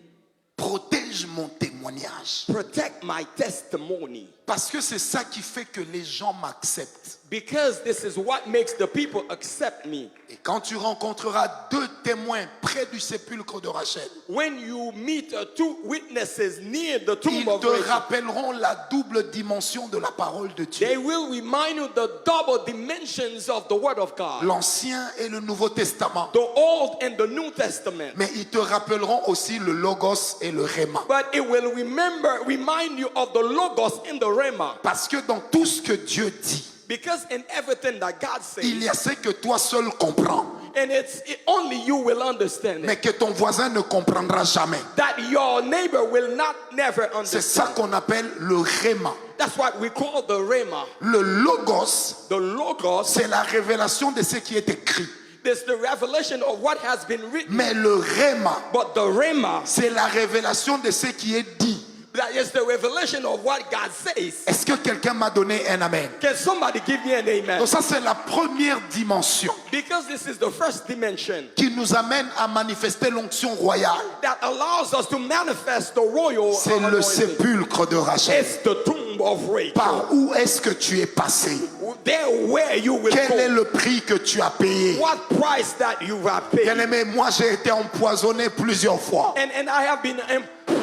[SPEAKER 2] Protège mon témoignage. témoignage.
[SPEAKER 1] Protect my testimony.
[SPEAKER 2] Parce que c'est ça qui fait que les gens m'acceptent.
[SPEAKER 1] Because this is what makes the people accept me.
[SPEAKER 2] Et quand tu rencontreras deux témoins près du sépulcre de Rachel,
[SPEAKER 1] When you meet two witnesses near the tomb
[SPEAKER 2] ils
[SPEAKER 1] of
[SPEAKER 2] te
[SPEAKER 1] Rachel,
[SPEAKER 2] rappelleront la double dimension de la parole de
[SPEAKER 1] they
[SPEAKER 2] Dieu.
[SPEAKER 1] will remind you the double dimensions of the Word of God.
[SPEAKER 2] L'Ancien et le Nouveau Testament.
[SPEAKER 1] The Old and the New Testament.
[SPEAKER 2] Mais ils te rappelleront aussi le Logos et le Réma.
[SPEAKER 1] But it will remind you of the Logos in the Rhema.
[SPEAKER 2] Parce que dans tout ce que Dieu dit,
[SPEAKER 1] Because in everything that God
[SPEAKER 2] il y
[SPEAKER 1] says,
[SPEAKER 2] a ce que toi seul comprends,
[SPEAKER 1] and only you will understand
[SPEAKER 2] mais
[SPEAKER 1] it,
[SPEAKER 2] que ton voisin ne comprendra jamais.
[SPEAKER 1] that your neighbor will never
[SPEAKER 2] C'est ça
[SPEAKER 1] understand.
[SPEAKER 2] qu'on appelle le Réma.
[SPEAKER 1] That's what we call the Rhema.
[SPEAKER 2] Le Logos,
[SPEAKER 1] The Logos
[SPEAKER 2] c'est la révélation de ce qui est écrit.
[SPEAKER 1] is the revelation of what has been written.
[SPEAKER 2] Mais le Réma,
[SPEAKER 1] But the Rhema,
[SPEAKER 2] c'est la révélation de ce qui est dit.
[SPEAKER 1] that is the revelation of what God says.
[SPEAKER 2] Est-ce que quelqu'un m'a donné un amen?
[SPEAKER 1] Can somebody give me an amen?
[SPEAKER 2] Donc ça, c'est la première dimension
[SPEAKER 1] Because this is the first dimension
[SPEAKER 2] qui nous amène à manifester l'onction royale.
[SPEAKER 1] that allows us to manifest the royal
[SPEAKER 2] C'est le
[SPEAKER 1] anointing.
[SPEAKER 2] sépulcre de Rachel.
[SPEAKER 1] It's the tomb of Rachel.
[SPEAKER 2] Par où est-ce que tu es passé?
[SPEAKER 1] There where you will
[SPEAKER 2] Quel est
[SPEAKER 1] go.
[SPEAKER 2] le prix que tu as payé?
[SPEAKER 1] What price that you have paid.
[SPEAKER 2] Bien-aimé, moi j'ai été empoisonné plusieurs fois.
[SPEAKER 1] And I have been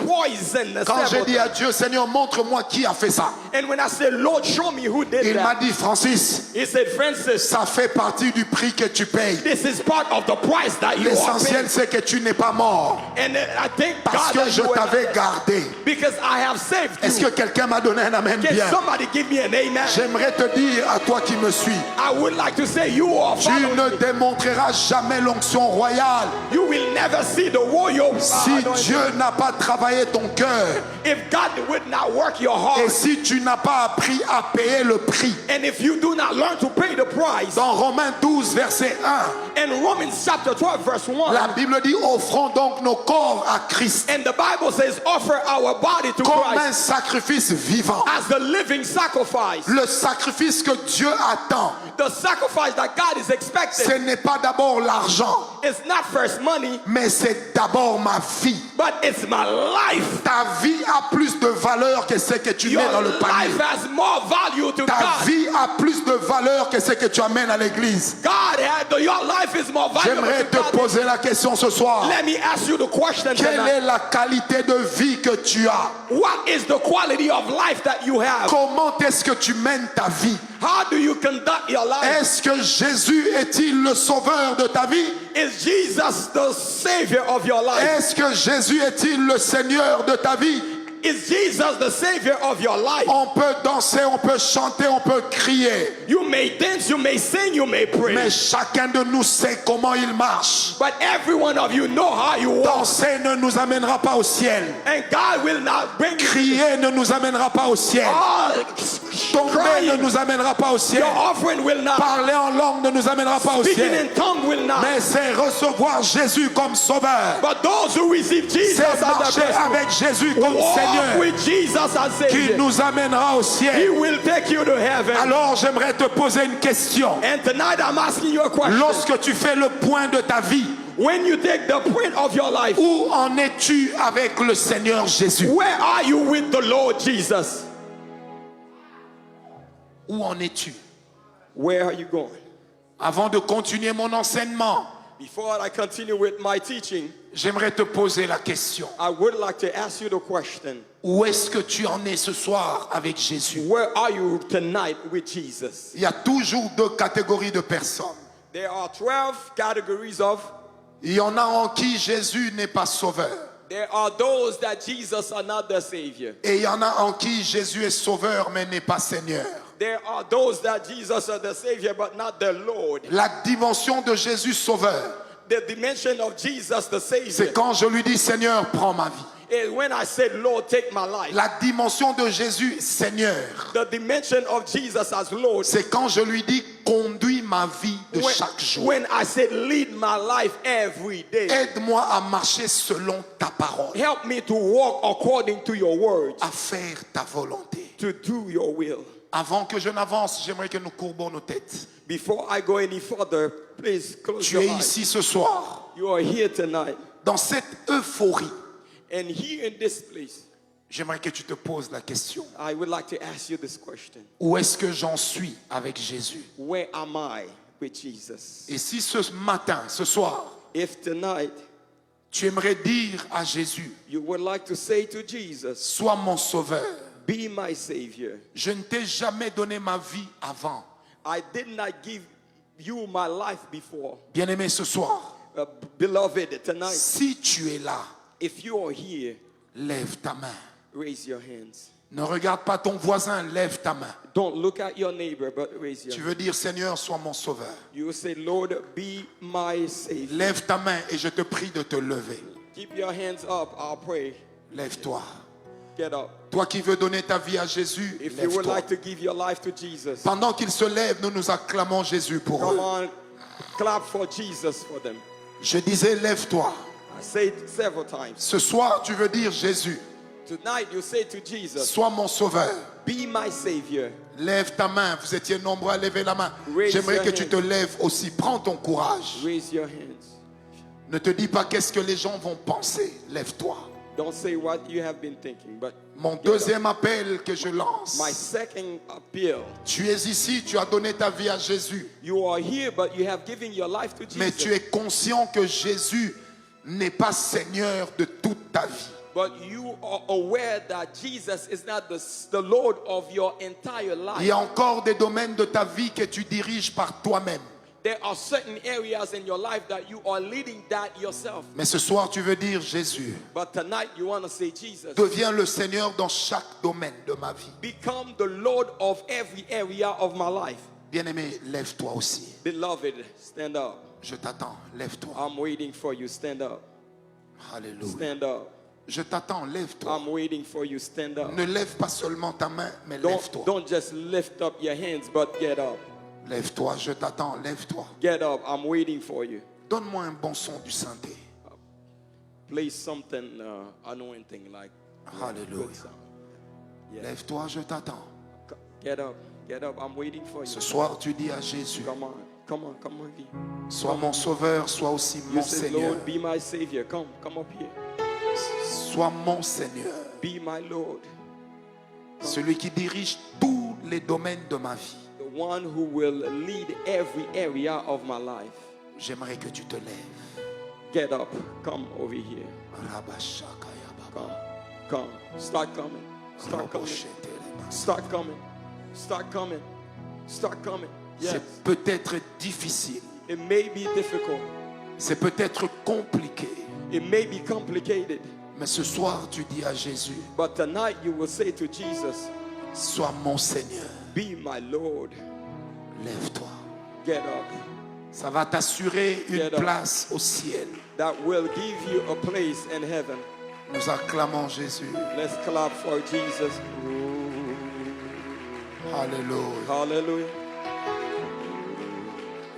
[SPEAKER 1] poisoned
[SPEAKER 2] Quand j'ai
[SPEAKER 1] several
[SPEAKER 2] dit à
[SPEAKER 1] times.
[SPEAKER 2] Dieu, Seigneur, montre-moi qui a fait ça.
[SPEAKER 1] And when I said, Lord, show me who did
[SPEAKER 2] Il m'a
[SPEAKER 1] that,
[SPEAKER 2] dit, Francis,
[SPEAKER 1] he said, Francis,
[SPEAKER 2] ça fait partie du prix que tu payes.
[SPEAKER 1] this is part of the price that you are
[SPEAKER 2] L'essentiel,
[SPEAKER 1] paying.
[SPEAKER 2] c'est que tu n'es pas mort.
[SPEAKER 1] And I thank
[SPEAKER 2] Parce
[SPEAKER 1] God
[SPEAKER 2] que
[SPEAKER 1] that
[SPEAKER 2] je
[SPEAKER 1] you were
[SPEAKER 2] t'avais
[SPEAKER 1] not dead.
[SPEAKER 2] gardé.
[SPEAKER 1] Because I have saved
[SPEAKER 2] Est-ce
[SPEAKER 1] you.
[SPEAKER 2] que quelqu'un m'a donné un amen
[SPEAKER 1] Can
[SPEAKER 2] bien?
[SPEAKER 1] somebody give me an amen?
[SPEAKER 2] J'aimerais te dire à toi qui me suis,
[SPEAKER 1] I would like to say you are
[SPEAKER 2] tu
[SPEAKER 1] following
[SPEAKER 2] ne
[SPEAKER 1] me.
[SPEAKER 2] démontreras jamais l'onction royale
[SPEAKER 1] You will never see the royal
[SPEAKER 2] si
[SPEAKER 1] anointing.
[SPEAKER 2] Dieu n'a pas travaillé ton cœur
[SPEAKER 1] If God would not work your
[SPEAKER 2] et
[SPEAKER 1] heart,
[SPEAKER 2] si tu n'as pas appris à payer le prix.
[SPEAKER 1] and if you do not learn to pay the price,
[SPEAKER 2] Dans Romains 12, verset 1,
[SPEAKER 1] in Romans chapter 12 verse 1,
[SPEAKER 2] la Bible dit, offrons donc nos corps à Christ
[SPEAKER 1] and the Bible says offer our body to
[SPEAKER 2] comme un
[SPEAKER 1] Christ
[SPEAKER 2] sacrifice vivant.
[SPEAKER 1] as the living sacrifice.
[SPEAKER 2] Le sacrifice que Dieu attend,
[SPEAKER 1] The sacrifice that God is
[SPEAKER 2] ce
[SPEAKER 1] expecting
[SPEAKER 2] n'est pas d'abord l'argent,
[SPEAKER 1] is not first money,
[SPEAKER 2] mais c'est d'abord ma vie.
[SPEAKER 1] but it's my life.
[SPEAKER 2] Ta vie a plus de valeur que ce que tu
[SPEAKER 1] Your
[SPEAKER 2] mets dans le panier.
[SPEAKER 1] life has more value to
[SPEAKER 2] Ta
[SPEAKER 1] God.
[SPEAKER 2] vie a plus de valeur que ce que tu amènes à l'église.
[SPEAKER 1] Your life is more valuable
[SPEAKER 2] J'aimerais
[SPEAKER 1] to
[SPEAKER 2] te
[SPEAKER 1] God.
[SPEAKER 2] poser la question ce soir.
[SPEAKER 1] Let me ask you the question
[SPEAKER 2] Quelle
[SPEAKER 1] tonight.
[SPEAKER 2] est la qualité de vie que tu as?
[SPEAKER 1] What is the quality of life that you have?
[SPEAKER 2] Comment est-ce que tu mènes ta vie?
[SPEAKER 1] How do you conduct your life?
[SPEAKER 2] Est-ce que Jésus est-il le sauveur de ta vie?
[SPEAKER 1] Is Jesus the savior of your life?
[SPEAKER 2] Est-ce que Jésus est-il le Seigneur de ta vie?
[SPEAKER 1] Is Jesus the savior of your life?
[SPEAKER 2] On peut danser, on peut chanter, on peut crier.
[SPEAKER 1] You may dance, you may sing, you may pray.
[SPEAKER 2] Mais chacun de nous sait comment il marche.
[SPEAKER 1] But every one of you know how you walk.
[SPEAKER 2] Danser ne nous amènera pas au ciel.
[SPEAKER 1] And God will not bring you.
[SPEAKER 2] Crier ne nous amènera pas au ciel. Tomber ne
[SPEAKER 1] Crying.
[SPEAKER 2] nous amènera pas au ciel.
[SPEAKER 1] Your offering will not.
[SPEAKER 2] Parler en langue ne nous amènera pas au
[SPEAKER 1] Speaking
[SPEAKER 2] ciel.
[SPEAKER 1] in tongue will not.
[SPEAKER 2] Mais c'est recevoir Jésus comme sauveur.
[SPEAKER 1] But those who receive Jesus
[SPEAKER 2] C'est
[SPEAKER 1] as their
[SPEAKER 2] marcher
[SPEAKER 1] personal,
[SPEAKER 2] avec Jésus comme
[SPEAKER 1] walk
[SPEAKER 2] Seigneur
[SPEAKER 1] with Jesus as
[SPEAKER 2] qui
[SPEAKER 1] Savior,
[SPEAKER 2] nous amènera au
[SPEAKER 1] He
[SPEAKER 2] ciel.
[SPEAKER 1] will take you to heaven.
[SPEAKER 2] Alors j'aimerais te poser une question.
[SPEAKER 1] And tonight I'm asking you a question.
[SPEAKER 2] Lorsque tu fais le point de ta vie,
[SPEAKER 1] When you take the print of your life,
[SPEAKER 2] où en es-tu avec le Seigneur Jésus?
[SPEAKER 1] where are you with the Lord Jesus?
[SPEAKER 2] Où en es-tu?
[SPEAKER 1] Where are you going?
[SPEAKER 2] Avant de continuer mon enseignement,
[SPEAKER 1] Before I continue with my teaching,
[SPEAKER 2] j'aimerais te poser la question.
[SPEAKER 1] I would like to ask you the question.
[SPEAKER 2] Où est-ce que tu en es ce soir avec Jésus?
[SPEAKER 1] Where are you tonight with Jesus?
[SPEAKER 2] Il y a toujours deux catégories de personnes.
[SPEAKER 1] There are 12 categories of.
[SPEAKER 2] Il y en a en qui Jésus n'est pas sauveur.
[SPEAKER 1] There are those that Jesus are not the Savior.
[SPEAKER 2] Et il y en a en qui Jésus est sauveur mais n'est pas Seigneur.
[SPEAKER 1] There are those that Jesus are the Savior but not the Lord.
[SPEAKER 2] La dimension de Jésus sauveur,
[SPEAKER 1] The dimension of Jesus the
[SPEAKER 2] c'est
[SPEAKER 1] Savior
[SPEAKER 2] quand je lui dis Seigneur, prends ma vie.
[SPEAKER 1] is when I said, Lord, take my life.
[SPEAKER 2] La dimension de Jésus Seigneur,
[SPEAKER 1] The dimension of Jesus as Lord,
[SPEAKER 2] c'est quand je lui dis conduis ma vie de chaque jour.
[SPEAKER 1] when I said, lead my life every day.
[SPEAKER 2] Aide-moi à marcher selon ta parole,
[SPEAKER 1] Help me to walk according to your words,
[SPEAKER 2] à faire ta volonté.
[SPEAKER 1] to do your will.
[SPEAKER 2] Avant que je n'avance, j'aimerais que nous courbons nos têtes.
[SPEAKER 1] Before I go any further, please close
[SPEAKER 2] Tu
[SPEAKER 1] your
[SPEAKER 2] es
[SPEAKER 1] eyes.
[SPEAKER 2] ici ce soir,
[SPEAKER 1] You are here tonight.
[SPEAKER 2] dans cette euphorie.
[SPEAKER 1] And here in this place,
[SPEAKER 2] J'aimerais que tu te poses la question.
[SPEAKER 1] I would like to ask you this question.
[SPEAKER 2] Où est-ce que j'en suis avec Jésus?
[SPEAKER 1] Where am I with Jesus?
[SPEAKER 2] Et si ce matin, ce soir,
[SPEAKER 1] If tonight
[SPEAKER 2] tu aimerais dire à Jésus,
[SPEAKER 1] you would like to say to Jesus,
[SPEAKER 2] sois mon sauveur.
[SPEAKER 1] be my Savior.
[SPEAKER 2] Je ne t'ai jamais donné ma vie avant.
[SPEAKER 1] I did not give you my life before.
[SPEAKER 2] Bien-aimé, ce soir,
[SPEAKER 1] Beloved, tonight,
[SPEAKER 2] si tu es là,
[SPEAKER 1] if you are here,
[SPEAKER 2] lève ta main.
[SPEAKER 1] raise your hands.
[SPEAKER 2] Ne regarde pas ton voisin, lève ta main.
[SPEAKER 1] Don't look at your neighbor, but raise your
[SPEAKER 2] Tu
[SPEAKER 1] hand.
[SPEAKER 2] veux dire, Seigneur, sois mon sauveur.
[SPEAKER 1] You will say, Lord, be my Savior.
[SPEAKER 2] Lève ta main et je te prie de te lever.
[SPEAKER 1] Keep your hands up, I'll pray.
[SPEAKER 2] Lève-toi.
[SPEAKER 1] Get up.
[SPEAKER 2] Toi qui veux donner ta vie à Jésus,
[SPEAKER 1] If you would
[SPEAKER 2] lève-toi.
[SPEAKER 1] like to give your life to Jesus,
[SPEAKER 2] Pendant qu'il se lève, nous nous acclamons Jésus pour
[SPEAKER 1] come
[SPEAKER 2] eux.
[SPEAKER 1] on, clap for Jesus for them.
[SPEAKER 2] Je disais, lève-toi.
[SPEAKER 1] I say it several times.
[SPEAKER 2] Ce soir, tu veux dire, Jésus,
[SPEAKER 1] Tonight you say to Jesus,
[SPEAKER 2] sois mon sauveur.
[SPEAKER 1] be my Savior.
[SPEAKER 2] Lève ta main. Vous étiez nombreux à lever la main.
[SPEAKER 1] Raise
[SPEAKER 2] J'aimerais
[SPEAKER 1] your
[SPEAKER 2] que tu
[SPEAKER 1] hand.
[SPEAKER 2] te lèves aussi. Prends ton courage.
[SPEAKER 1] Raise your hands.
[SPEAKER 2] Ne te dis pas qu'est-ce que les gens vont penser. Lève-toi.
[SPEAKER 1] Don't say what you have been thinking, but
[SPEAKER 2] Mon deuxième appel que je lance.
[SPEAKER 1] my second appeal.
[SPEAKER 2] Tu es ici, tu as donné ta vie à Jésus.
[SPEAKER 1] You are here, but you have given your life to
[SPEAKER 2] Mais
[SPEAKER 1] Jesus.
[SPEAKER 2] tu es conscient que Jésus n'est pas Seigneur de toute ta vie.
[SPEAKER 1] But you are aware that Jesus is not the Lord of your entire
[SPEAKER 2] Il
[SPEAKER 1] life.
[SPEAKER 2] y a encore des domaines de ta vie que tu diriges par toi-même.
[SPEAKER 1] There are certain areas in your life that you are leading that yourself.
[SPEAKER 2] Mais ce soir, tu veux dire Jésus,
[SPEAKER 1] But tonight you want to say, Jesus,
[SPEAKER 2] deviens le Seigneur dans chaque domaine de ma vie.
[SPEAKER 1] become the Lord of every area of my life.
[SPEAKER 2] Bien-aimé, lève-toi aussi.
[SPEAKER 1] Beloved, stand up.
[SPEAKER 2] Je t'attends, lève-toi.
[SPEAKER 1] I'm waiting for you. Stand up.
[SPEAKER 2] Alléluia.
[SPEAKER 1] Stand up.
[SPEAKER 2] Je t'attends, lève-toi.
[SPEAKER 1] I'm waiting for you. Stand up.
[SPEAKER 2] Ne lève pas seulement ta main, mais lève-toi.
[SPEAKER 1] Don't just lift up your hands, but get up.
[SPEAKER 2] Lève-toi, je t'attends, lève-toi.
[SPEAKER 1] Get up. I'm waiting for you.
[SPEAKER 2] Donne-moi un bon son du synthé.
[SPEAKER 1] Play something anointing like
[SPEAKER 2] Alléluia.
[SPEAKER 1] good sound. Yeah.
[SPEAKER 2] Lève-toi, je t'attends.
[SPEAKER 1] Get up. Get up. I'm waiting for you.
[SPEAKER 2] Ce soir, tu dis à Jésus,
[SPEAKER 1] Come on. Come on. Come on.
[SPEAKER 2] sois mon sauveur, sois aussi
[SPEAKER 1] You
[SPEAKER 2] mon
[SPEAKER 1] say,
[SPEAKER 2] Seigneur.
[SPEAKER 1] Lord, be my Savior. Come up here.
[SPEAKER 2] Sois mon Seigneur.
[SPEAKER 1] Be my Lord.
[SPEAKER 2] Celui qui dirige tous les domaines de ma vie.
[SPEAKER 1] The one who will lead every area of my life.
[SPEAKER 2] J'aimerais que tu te lèves.
[SPEAKER 1] Get up. Come over here. Come. Come. Start coming. Start coming. Start coming. Start coming. Start coming. Yes.
[SPEAKER 2] C'est peut-être difficile.
[SPEAKER 1] It may be difficult.
[SPEAKER 2] C'est peut-être compliqué.
[SPEAKER 1] It may be complicated.
[SPEAKER 2] Mais ce soir, tu dis à Jésus,
[SPEAKER 1] But tonight you will say to Jesus,
[SPEAKER 2] sois mon Seigneur.
[SPEAKER 1] be my Lord.
[SPEAKER 2] Lève-toi.
[SPEAKER 1] Get up.
[SPEAKER 2] Ça va t'assurer une
[SPEAKER 1] Get up.
[SPEAKER 2] place au ciel.
[SPEAKER 1] That will give you a place in heaven.
[SPEAKER 2] Nous acclamons Jésus.
[SPEAKER 1] Let's clap for Jesus.
[SPEAKER 2] Alléluia.
[SPEAKER 1] Hallelujah.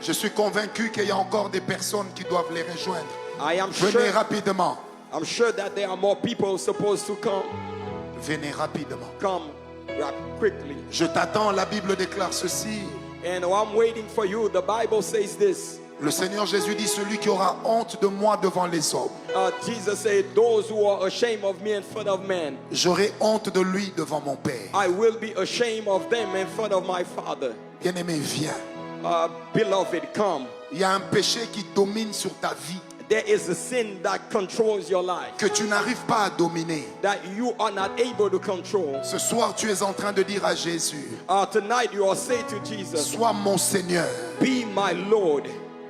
[SPEAKER 2] Je suis convaincu qu'il y a encore des personnes qui doivent les rejoindre.
[SPEAKER 1] I am
[SPEAKER 2] Venez
[SPEAKER 1] sure,
[SPEAKER 2] rapidement.
[SPEAKER 1] I'm sure that there are more people supposed to come.
[SPEAKER 2] Venez rapidement.
[SPEAKER 1] Come quickly.
[SPEAKER 2] Je t'attends, la Bible déclare ceci.
[SPEAKER 1] And I'm waiting for you. The Bible says this.
[SPEAKER 2] Le Seigneur Jésus dit, celui qui aura honte de moi devant les hommes,
[SPEAKER 1] Jesus said, those who are ashamed of me in front of men,
[SPEAKER 2] j'aurai honte de lui devant mon Père.
[SPEAKER 1] I will be ashamed of them in front of my Father.
[SPEAKER 2] Bien-aimé, viens.
[SPEAKER 1] Beloved, come.
[SPEAKER 2] Il y a un péché qui domine sur ta vie,
[SPEAKER 1] There is a sin that controls your life,
[SPEAKER 2] que tu n'arrives pas à dominer.
[SPEAKER 1] that you are not able to control.
[SPEAKER 2] Ce soir, tu es en train de dire à Jésus,
[SPEAKER 1] Tonight you are saying to Jesus,
[SPEAKER 2] sois mon Seigneur.
[SPEAKER 1] be my Lord.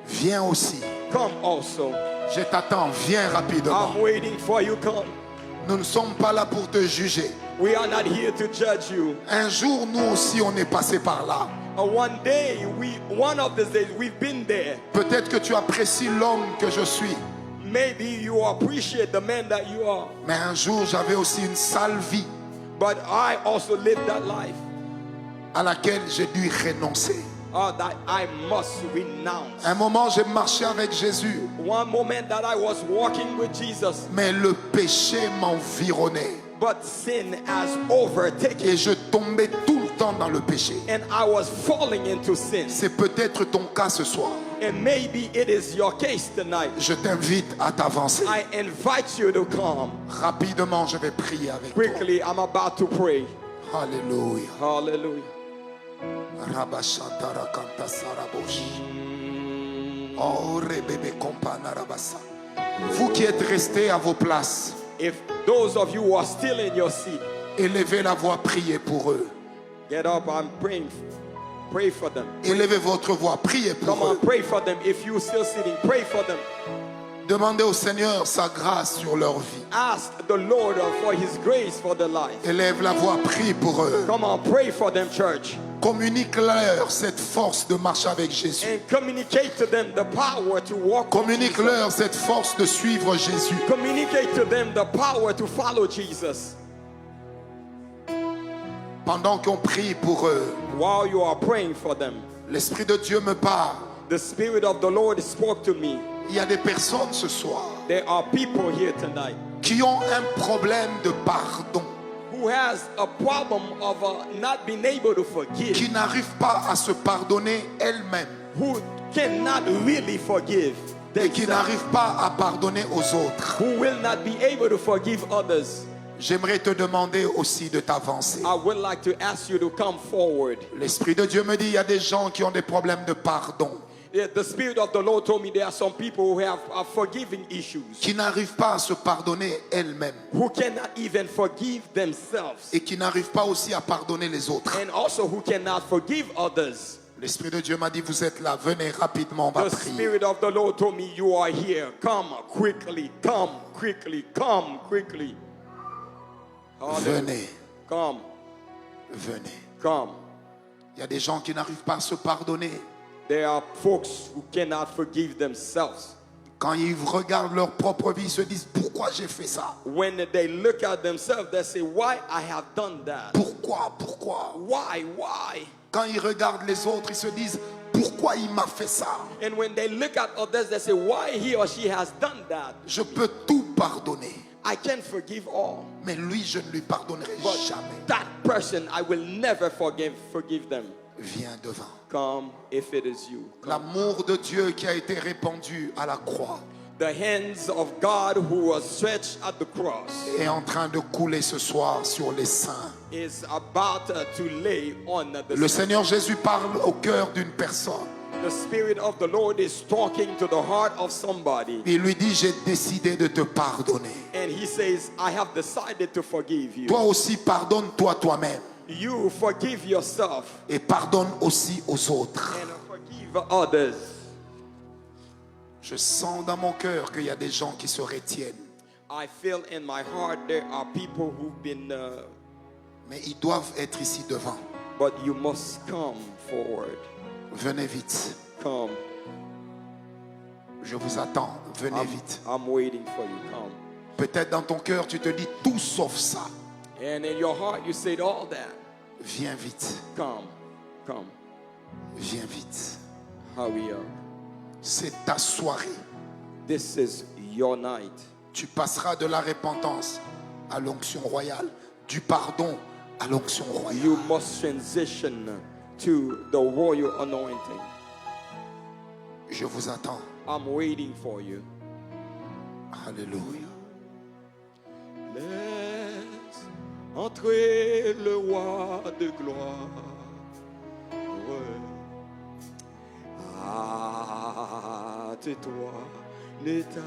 [SPEAKER 2] Viens aussi.
[SPEAKER 1] Come also.
[SPEAKER 2] Je t'attends, viens rapidement.
[SPEAKER 1] I'm waiting for you. Come.
[SPEAKER 2] Nous ne sommes pas là pour te juger.
[SPEAKER 1] We are not here to judge you.
[SPEAKER 2] Un jour, nous aussi, on est passé par là.
[SPEAKER 1] One day, one of these days, we've been there.
[SPEAKER 2] Peut-être que tu apprécies l'homme que je suis.
[SPEAKER 1] Maybe you appreciate the man that you are.
[SPEAKER 2] Mais un jour, j'avais aussi une sale vie
[SPEAKER 1] But I also lived that life
[SPEAKER 2] à laquelle j'ai dû renoncer.
[SPEAKER 1] that I must renounce.
[SPEAKER 2] Un moment, j'ai marché avec Jésus,
[SPEAKER 1] One moment that I was walking with Jesus,
[SPEAKER 2] mais le péché m'environnait.
[SPEAKER 1] but sin has overtaken,
[SPEAKER 2] Et je tombais tout le temps dans le péché.
[SPEAKER 1] and I was falling into sin.
[SPEAKER 2] C'est peut-être ton cas ce soir.
[SPEAKER 1] And maybe it is your case tonight.
[SPEAKER 2] Je t'invite à t'avancer.
[SPEAKER 1] I invite you to come.
[SPEAKER 2] Rapidement, je vais prier avec toi.
[SPEAKER 1] Quickly, I'm about to pray.
[SPEAKER 2] Alléluia.
[SPEAKER 1] Hallelujah.
[SPEAKER 2] Rabashantara kanta sarabosh. Oh, rebebe kompana rabasa. Vous qui êtes restés à vos places,
[SPEAKER 1] If those of you who are still in your seat,
[SPEAKER 2] élevez la voix, priez pour eux.
[SPEAKER 1] get up, I'm praying. Pray for them.
[SPEAKER 2] Élevez votre voix, priez
[SPEAKER 1] Come
[SPEAKER 2] pour
[SPEAKER 1] on,
[SPEAKER 2] eux.
[SPEAKER 1] pray for them. If you're still sitting, pray for them.
[SPEAKER 2] Demandez au Seigneur sa grâce sur leur vie.
[SPEAKER 1] Ask the Lord for His grace for their life.
[SPEAKER 2] Élève la voix, prie pour eux.
[SPEAKER 1] Come on, pray for them, church.
[SPEAKER 2] Communique-leur cette force de marcher avec Jésus.
[SPEAKER 1] And communicate to them the power to walk with Jesus.
[SPEAKER 2] Communique-leur cette force de suivre Jésus.
[SPEAKER 1] Communicate to them the power to follow Jesus.
[SPEAKER 2] Pendant qu'on prie pour eux,
[SPEAKER 1] While you are praying for them,
[SPEAKER 2] l'Esprit de Dieu me parle.
[SPEAKER 1] the Spirit of the Lord spoke to me.
[SPEAKER 2] Il y a des personnes ce soir
[SPEAKER 1] There are people here tonight
[SPEAKER 2] qui ont un problème de pardon,
[SPEAKER 1] who has a problem of not being able to forgive,
[SPEAKER 2] qui n'arrivent pas à se pardonner elles-mêmes
[SPEAKER 1] who cannot really forgive
[SPEAKER 2] et qui
[SPEAKER 1] themselves,
[SPEAKER 2] n'arrivent pas à pardonner aux autres.
[SPEAKER 1] who will not be able to forgive others.
[SPEAKER 2] J'aimerais te demander aussi de t'avancer.
[SPEAKER 1] I would like to ask you to come forward.
[SPEAKER 2] L'Esprit de Dieu me dit, il y a des gens qui ont des problèmes de pardon,
[SPEAKER 1] Yeah, the Spirit of the Lord told me there are some people who have forgiving issues,
[SPEAKER 2] qui n'arrivent pas à se pardonner elles-mêmes
[SPEAKER 1] who cannot even forgive themselves,
[SPEAKER 2] et qui n'arrivent pas aussi à pardonner les autres.
[SPEAKER 1] and also who cannot forgive others.
[SPEAKER 2] L'Esprit de Dieu m'a dit, vous êtes là, venez rapidement, on va
[SPEAKER 1] The
[SPEAKER 2] prier.
[SPEAKER 1] Spirit of the Lord told me, you are here. Come quickly, come quickly, come quickly. Hallelujah.
[SPEAKER 2] Venez,
[SPEAKER 1] Come,
[SPEAKER 2] venez.
[SPEAKER 1] come.
[SPEAKER 2] Il y a des gens qui n'arrivent pas à se pardonner.
[SPEAKER 1] There are folks who cannot forgive themselves.
[SPEAKER 2] Quand ils regardent leur propre vie, ils se disent, pourquoi j'ai fait ça?
[SPEAKER 1] When they look at themselves, they say, why I have done that?
[SPEAKER 2] Pourquoi?
[SPEAKER 1] Why?
[SPEAKER 2] Quand ils regardent les autres, ils se disent, pourquoi il m'a fait ça?
[SPEAKER 1] And when they look at others, they say, why he or she has done that?
[SPEAKER 2] Je peux tout pardonner,
[SPEAKER 1] I can forgive all,
[SPEAKER 2] mais lui, je ne lui pardonnerai
[SPEAKER 1] but
[SPEAKER 2] jamais.
[SPEAKER 1] that person, I will never forgive them.
[SPEAKER 2] Viens devant.
[SPEAKER 1] Come if it is you. Come.
[SPEAKER 2] L'amour de Dieu qui a été répandu à la croix
[SPEAKER 1] The hands of God who was stretched at the cross
[SPEAKER 2] est en train de couler ce soir sur les saints.
[SPEAKER 1] is about to lay on the
[SPEAKER 2] Le
[SPEAKER 1] saints.
[SPEAKER 2] Seigneur Jésus parle au cœur d'une personne.
[SPEAKER 1] The Spirit of the Lord is talking to the heart of somebody,
[SPEAKER 2] Il lui dit, j'ai décidé de te pardonner.
[SPEAKER 1] and He says, I have decided to forgive you.
[SPEAKER 2] Toi aussi, pardonne-toi toi-même
[SPEAKER 1] You forgive yourself
[SPEAKER 2] et pardonne aussi aux autres.
[SPEAKER 1] and forgive others.
[SPEAKER 2] Je sens dans mon cœur qu'il y a des gens qui se retiennent,
[SPEAKER 1] I feel in my heart there are people who've been,
[SPEAKER 2] mais ils doivent être ici devant.
[SPEAKER 1] but you must come forward.
[SPEAKER 2] Venez vite.
[SPEAKER 1] Come.
[SPEAKER 2] Je vous attends. Venez vite.
[SPEAKER 1] I'm waiting for you. Come.
[SPEAKER 2] Peut-être dans ton cœur, tu te dis tout sauf ça.
[SPEAKER 1] And in your heart, you said all that.
[SPEAKER 2] Viens vite.
[SPEAKER 1] Come. Come.
[SPEAKER 2] Viens vite.
[SPEAKER 1] Hurry up.
[SPEAKER 2] C'est ta soirée.
[SPEAKER 1] This is your night.
[SPEAKER 2] Tu passeras de la repentance à l'onction royale, du pardon à l'onction royale.
[SPEAKER 1] You must transition to the royal anointing.
[SPEAKER 2] Je vous attends.
[SPEAKER 1] I'm waiting for you.
[SPEAKER 2] Alléluia.
[SPEAKER 1] Laisse entrer le roi de gloire. Hâte-toi, l'état.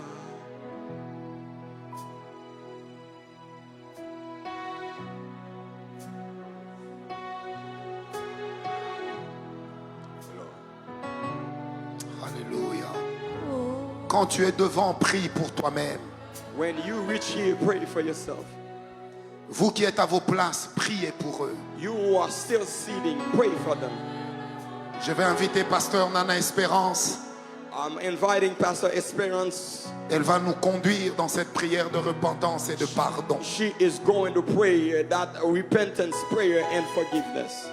[SPEAKER 2] Alléluia. Quand tu es devant, prie pour toi-même.
[SPEAKER 1] When you reach here, pray for yourself.
[SPEAKER 2] Vous qui êtes à vos places, priez pour eux.
[SPEAKER 1] You who are still sitting, pray for them.
[SPEAKER 2] Je vais inviter Pasteur Nana Espérance.
[SPEAKER 1] I'm inviting Pastor Esperance.
[SPEAKER 2] Elle va nous conduire dans cette prière de repentance et de pardon.
[SPEAKER 1] She is going to pray that repentance prayer and forgiveness.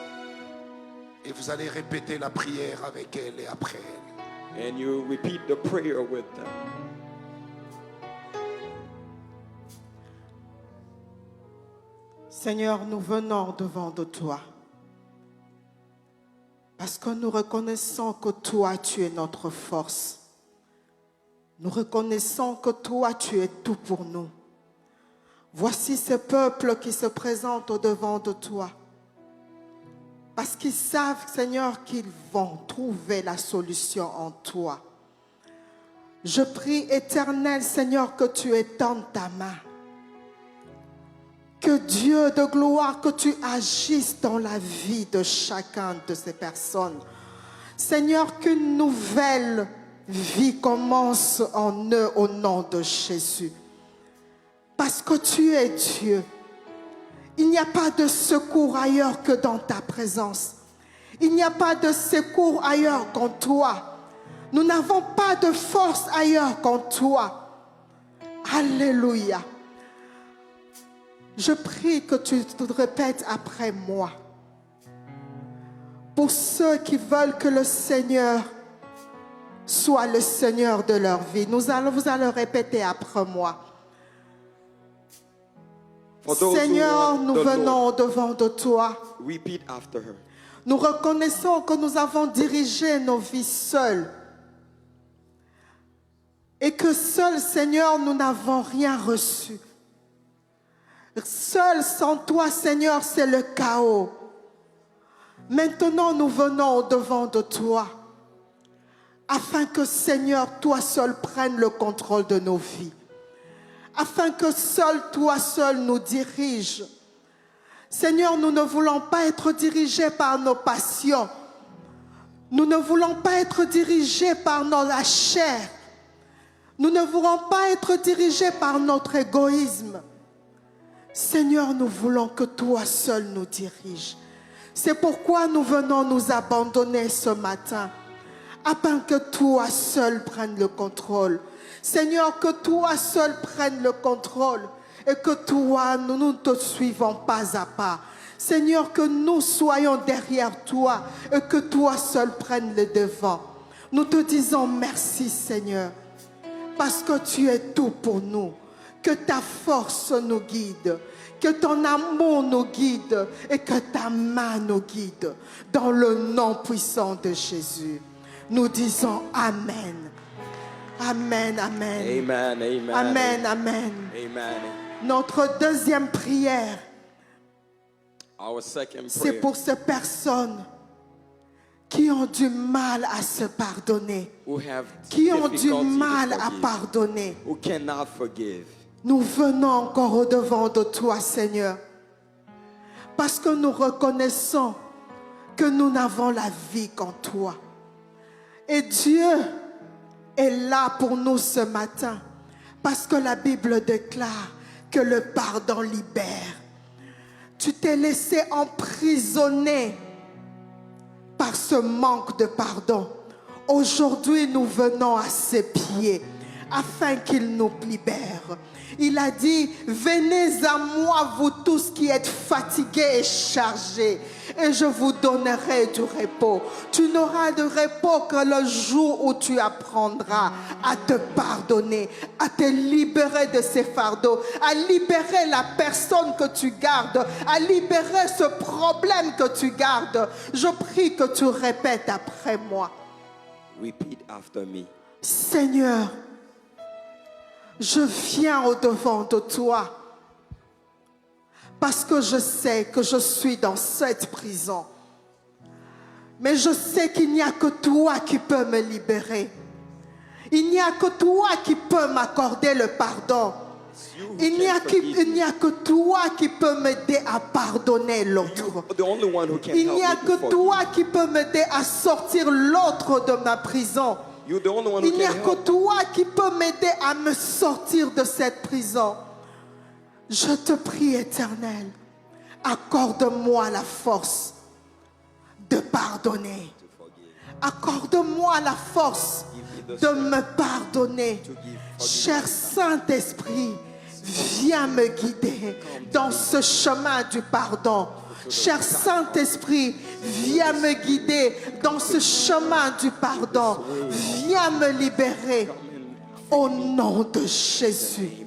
[SPEAKER 2] Et vous allez répéter la prière avec elle et après elle.
[SPEAKER 1] And you repeat the prayer with them.
[SPEAKER 3] Seigneur, nous venons devant de toi. Parce que nous reconnaissons que toi, tu es notre force. Nous reconnaissons que toi, tu es tout pour nous. Voici ce peuple qui se présente au-devant de toi. Parce qu'ils savent, Seigneur, qu'ils vont trouver la solution en toi. Je prie, Éternel, Seigneur, que tu étendes ta main. Que Dieu de gloire, que tu agisses dans la vie de chacun de ces personnes. Seigneur, qu'une nouvelle vie commence en eux au nom de Jésus. Parce que tu es Dieu. Il n'y a pas de secours ailleurs que dans ta présence. Il n'y a pas de secours ailleurs qu'en toi. Nous n'avons pas de force ailleurs qu'en toi. Alléluia. Je prie que tu te répètes après moi. Pour ceux qui veulent que le Seigneur soit le Seigneur de leur vie, vous allez répéter après moi. Seigneur, nous venons devant de toi.
[SPEAKER 1] Repeat after her.
[SPEAKER 3] Nous reconnaissons que nous avons dirigé nos vies seuls. Et que seul, Seigneur, nous n'avons rien reçu. Seul sans toi, Seigneur, c'est le chaos. Maintenant, nous venons devant de toi. Afin que, Seigneur, toi seul prenne le contrôle de nos vies. Afin que seul, toi seul nous dirige. Seigneur, nous ne voulons pas être dirigés par nos passions. Nous ne voulons pas être dirigés par la chair. Nous ne voulons pas être dirigés par notre égoïsme. Seigneur, nous voulons que toi seul nous diriges. C'est pourquoi nous venons nous abandonner ce matin. Afin que toi seul prenne le contrôle. Seigneur, que toi seul prenne le contrôle. Et que toi, nous ne te suivons pas à pas. Seigneur, que nous soyons derrière toi. Et que toi seul prenne le devant. Nous te disons merci, Seigneur. Parce que tu es tout pour nous. Que ta force nous guide. Que ton amour nous guide. Et que ta main nous guide. Dans le nom puissant de Jésus. Nous disons Amen. Amen, amen.
[SPEAKER 1] Amen, amen.
[SPEAKER 3] Amen, amen.
[SPEAKER 1] Amen.
[SPEAKER 3] Notre deuxième prière,
[SPEAKER 1] Our second
[SPEAKER 3] c'est
[SPEAKER 1] prayer.
[SPEAKER 3] pour ces personnes qui ont du mal à se pardonner,
[SPEAKER 1] Who have
[SPEAKER 3] qui ont du
[SPEAKER 1] difficulty to
[SPEAKER 3] mal à
[SPEAKER 1] forgive,
[SPEAKER 3] pardonner.
[SPEAKER 1] who cannot forgive.
[SPEAKER 3] Nous venons encore au-devant de toi, Seigneur, parce que nous reconnaissons que nous n'avons la vie qu'en toi. Et Dieu est là pour nous ce matin, parce que la Bible déclare que le pardon libère. Tu t'es laissé emprisonner par ce manque de pardon. Aujourd'hui, nous venons à ses pieds afin qu'il nous libère. Il a dit, venez à moi, vous tous qui êtes fatigués et chargés, et je vous donnerai du repos. Tu n'auras de repos que le jour où tu apprendras à te pardonner, à te libérer de ces fardeaux, à libérer la personne que tu gardes, à libérer ce problème que tu gardes. Je prie que tu répètes après moi.
[SPEAKER 1] Repeat after me.
[SPEAKER 3] Seigneur, je viens au-devant de toi parce que je sais que je suis dans cette prison. Mais je sais qu'il n'y a que toi qui peux me libérer. Il n'y a que toi qui peux m'accorder le pardon. Il n'y a que toi qui peux m'aider à pardonner l'autre. Il n'y a que toi qui peux m'aider à sortir l'autre de ma prison. Il n'y a que toi qui peux m'aider à me sortir de cette prison. Je te prie, Éternel, accorde-moi la force de pardonner. Accorde-moi la force de me pardonner. Cher Saint-Esprit, viens me guider dans ce chemin du pardon. Cher Saint-Esprit, viens me guider dans ce chemin du pardon. Viens me libérer au nom de Jésus.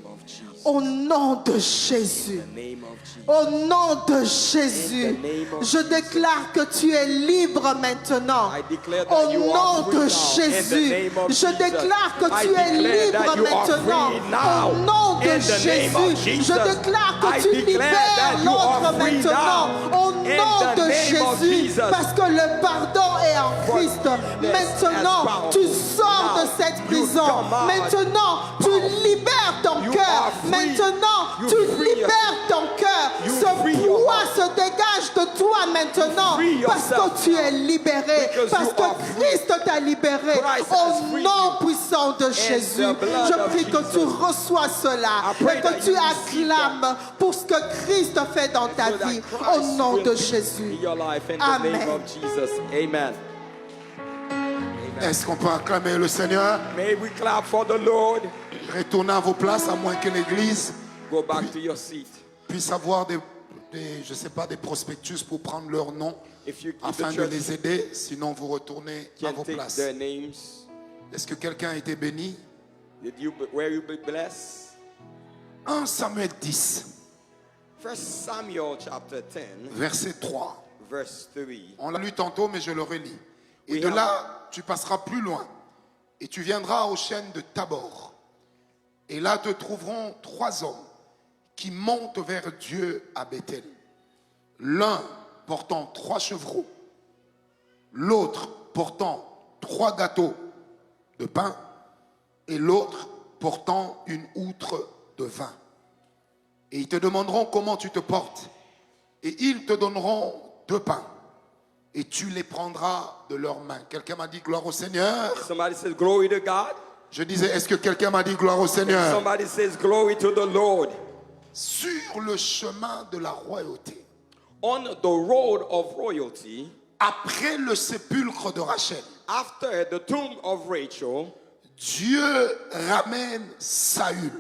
[SPEAKER 1] Jesus.
[SPEAKER 3] Au nom de Jésus.
[SPEAKER 1] In the name of Jesus.
[SPEAKER 3] Au nom de Jésus,
[SPEAKER 1] In the name of
[SPEAKER 3] je déclare que tu es libre maintenant.
[SPEAKER 1] I declare that
[SPEAKER 3] Au
[SPEAKER 1] you are
[SPEAKER 3] nom
[SPEAKER 1] free
[SPEAKER 3] de
[SPEAKER 1] now.
[SPEAKER 3] Jésus,
[SPEAKER 1] In the name of
[SPEAKER 3] je
[SPEAKER 1] Jesus.
[SPEAKER 3] déclare que
[SPEAKER 1] I
[SPEAKER 3] tu es
[SPEAKER 1] declare that
[SPEAKER 3] libre
[SPEAKER 1] you are
[SPEAKER 3] maintenant.
[SPEAKER 1] free now.
[SPEAKER 3] Au nom de
[SPEAKER 1] In the name of
[SPEAKER 3] Jésus,
[SPEAKER 1] Jesus.
[SPEAKER 3] je déclare que
[SPEAKER 1] I
[SPEAKER 3] tu
[SPEAKER 1] declare
[SPEAKER 3] libères
[SPEAKER 1] that you are
[SPEAKER 3] l'autre
[SPEAKER 1] free
[SPEAKER 3] maintenant.
[SPEAKER 1] now.
[SPEAKER 3] Au
[SPEAKER 1] In
[SPEAKER 3] nom
[SPEAKER 1] the
[SPEAKER 3] de
[SPEAKER 1] name of
[SPEAKER 3] Jésus,
[SPEAKER 1] Jesus.
[SPEAKER 3] parce que le pardon est en Christ.
[SPEAKER 1] Forgiveness
[SPEAKER 3] Maintenant,
[SPEAKER 1] has
[SPEAKER 3] tu
[SPEAKER 1] power.
[SPEAKER 3] sors de
[SPEAKER 1] Now,
[SPEAKER 3] cette
[SPEAKER 1] you
[SPEAKER 3] prison.
[SPEAKER 1] come out.
[SPEAKER 3] Maintenant, tu libères ton
[SPEAKER 1] You
[SPEAKER 3] cœur.
[SPEAKER 1] are free.
[SPEAKER 3] Maintenant,
[SPEAKER 1] You
[SPEAKER 3] tu
[SPEAKER 1] free
[SPEAKER 3] libères ton cœur.
[SPEAKER 1] You
[SPEAKER 3] Ce
[SPEAKER 1] free your
[SPEAKER 3] poids
[SPEAKER 1] heart.
[SPEAKER 3] se dégage de toi maintenant
[SPEAKER 1] free
[SPEAKER 3] parce
[SPEAKER 1] yourself
[SPEAKER 3] que tu es libéré,
[SPEAKER 1] because
[SPEAKER 3] parce
[SPEAKER 1] you
[SPEAKER 3] que
[SPEAKER 1] are free.
[SPEAKER 3] Christ t'a libéré.
[SPEAKER 1] Christ has
[SPEAKER 3] Au
[SPEAKER 1] freed
[SPEAKER 3] nom
[SPEAKER 1] you.
[SPEAKER 3] puissant de Jésus,
[SPEAKER 1] the blood
[SPEAKER 3] je
[SPEAKER 1] of
[SPEAKER 3] prie que tu
[SPEAKER 1] Jesus.
[SPEAKER 3] reçois cela
[SPEAKER 1] I pray
[SPEAKER 3] et
[SPEAKER 1] that
[SPEAKER 3] que tu
[SPEAKER 1] you receive
[SPEAKER 3] acclames pour ce que Christ fait dans ta
[SPEAKER 1] So that
[SPEAKER 3] vie.
[SPEAKER 1] Christ
[SPEAKER 3] Au nom
[SPEAKER 1] will
[SPEAKER 3] de
[SPEAKER 1] be
[SPEAKER 3] Jésus.
[SPEAKER 1] in your life in the
[SPEAKER 3] Amen.
[SPEAKER 1] name of Jesus. Amen.
[SPEAKER 2] Est-ce qu'on peut acclamer le Seigneur?
[SPEAKER 1] May we clap for the Lord.
[SPEAKER 2] Retournez à vos places, à moins que l'Église
[SPEAKER 1] Go back to your seat.
[SPEAKER 2] puisse avoir je sais pas, des prospectus pour prendre leur nom
[SPEAKER 1] If you keep
[SPEAKER 2] afin
[SPEAKER 1] the
[SPEAKER 2] de
[SPEAKER 1] church
[SPEAKER 2] les aider. Sinon, vous retournez à
[SPEAKER 1] can
[SPEAKER 2] vos
[SPEAKER 1] take
[SPEAKER 2] places.
[SPEAKER 1] their names.
[SPEAKER 2] Est-ce que quelqu'un a été béni?
[SPEAKER 1] Where you be blessed?
[SPEAKER 2] 1 Samuel 10,
[SPEAKER 1] 1 Samuel chapter 10,
[SPEAKER 2] verset 3.
[SPEAKER 1] verse 3.
[SPEAKER 2] On l'a lu tantôt, mais je le relis. Et
[SPEAKER 1] We
[SPEAKER 2] de
[SPEAKER 1] have-
[SPEAKER 2] là, tu passeras plus loin. Et tu viendras aux chaînes de Tabor. Et là te trouveront 3 hommes qui montent vers Dieu à Bethel. L'un portant 3 chevreaux. L'autre portant 3 gâteaux de pain. Et l'autre portant une outre de vin. Et ils te demanderont comment tu te portes. Et ils te donneront 2 pains. Et tu les prendras de leurs mains. Quelqu'un m'a dit gloire au Seigneur.
[SPEAKER 1] Somebody says glory to God.
[SPEAKER 2] Je disais, est-ce que quelqu'un m'a dit gloire au Seigneur?
[SPEAKER 1] Somebody says glory to the Lord.
[SPEAKER 2] Sur le chemin de la royauté,
[SPEAKER 1] On the road of royalty,
[SPEAKER 2] après le sépulcre de Rachel,
[SPEAKER 1] after the tomb of Rachel,
[SPEAKER 2] Dieu ramène Saül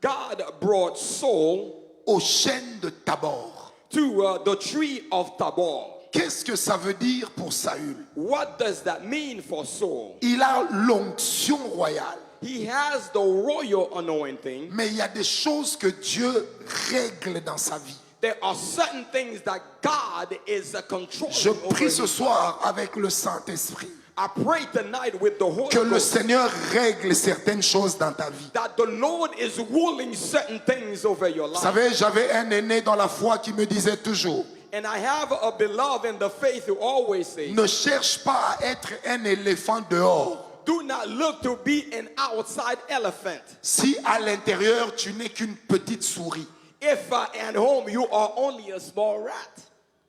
[SPEAKER 1] God brought Saul
[SPEAKER 2] aux chaînes de Tabor.
[SPEAKER 1] to the tree of Tabor.
[SPEAKER 2] Qu'est-ce que ça veut dire pour Saül?
[SPEAKER 1] What does that mean for Saul?
[SPEAKER 2] Il a l'onction royale.
[SPEAKER 1] He has the royal anointing.
[SPEAKER 2] Mais il y a des choses que Dieu règle dans sa vie.
[SPEAKER 1] There are certain things that God is controlling
[SPEAKER 2] Je prie
[SPEAKER 1] over
[SPEAKER 2] ce
[SPEAKER 1] you.
[SPEAKER 2] soir avec le Saint-Esprit
[SPEAKER 1] I pray tonight with the Holy
[SPEAKER 2] que le
[SPEAKER 1] Ghost
[SPEAKER 2] Seigneur règle certaines choses dans ta vie.
[SPEAKER 1] that the Lord is ruling certain things over your
[SPEAKER 2] Vous
[SPEAKER 1] life.
[SPEAKER 2] savez, j'avais un aîné dans la foi qui me disait toujours,
[SPEAKER 1] And I have a beloved in the faith who always says,
[SPEAKER 2] ne cherche pas à être un éléphant dehors
[SPEAKER 1] do not look to be an outside elephant.
[SPEAKER 2] si à l'intérieur tu n'es qu'une petite souris.
[SPEAKER 1] If at home you are only a small rat.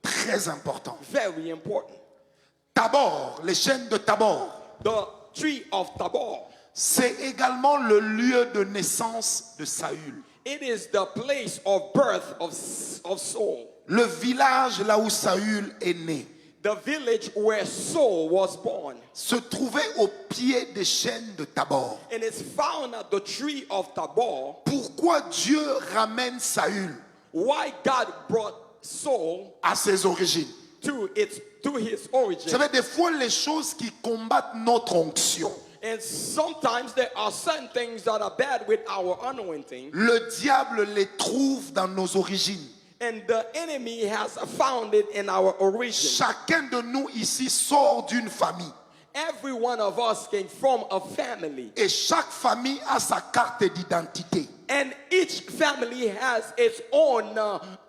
[SPEAKER 2] Très important.
[SPEAKER 1] Very important.
[SPEAKER 2] Tabor, les chaînes de Tabor,
[SPEAKER 1] The tree of Tabor.
[SPEAKER 2] c'est également le lieu de naissance de Saül.
[SPEAKER 1] It is the place of birth of Saul.
[SPEAKER 2] Le village là où Saül est né
[SPEAKER 1] The village where Saul was born.
[SPEAKER 2] se trouvait au pied des chaînes de Tabor.
[SPEAKER 1] And it's found at the tree of Tabor.
[SPEAKER 2] Pourquoi Dieu ramène Saül
[SPEAKER 1] Why God brought Saul
[SPEAKER 2] à ses origines?
[SPEAKER 1] to his
[SPEAKER 2] Vous
[SPEAKER 1] origin.
[SPEAKER 2] savez, des fois, les choses qui combattent notre onction,
[SPEAKER 1] And sometimes there are certain things that are bad with our anointing.
[SPEAKER 2] le diable les trouve dans nos origines.
[SPEAKER 1] And the enemy has found it in our origin.
[SPEAKER 2] Chacun de nous ici sort d'une famille.
[SPEAKER 1] Every one of us came from a family.
[SPEAKER 2] Et chaque famille a sa carte d'identité.
[SPEAKER 1] And each family has its own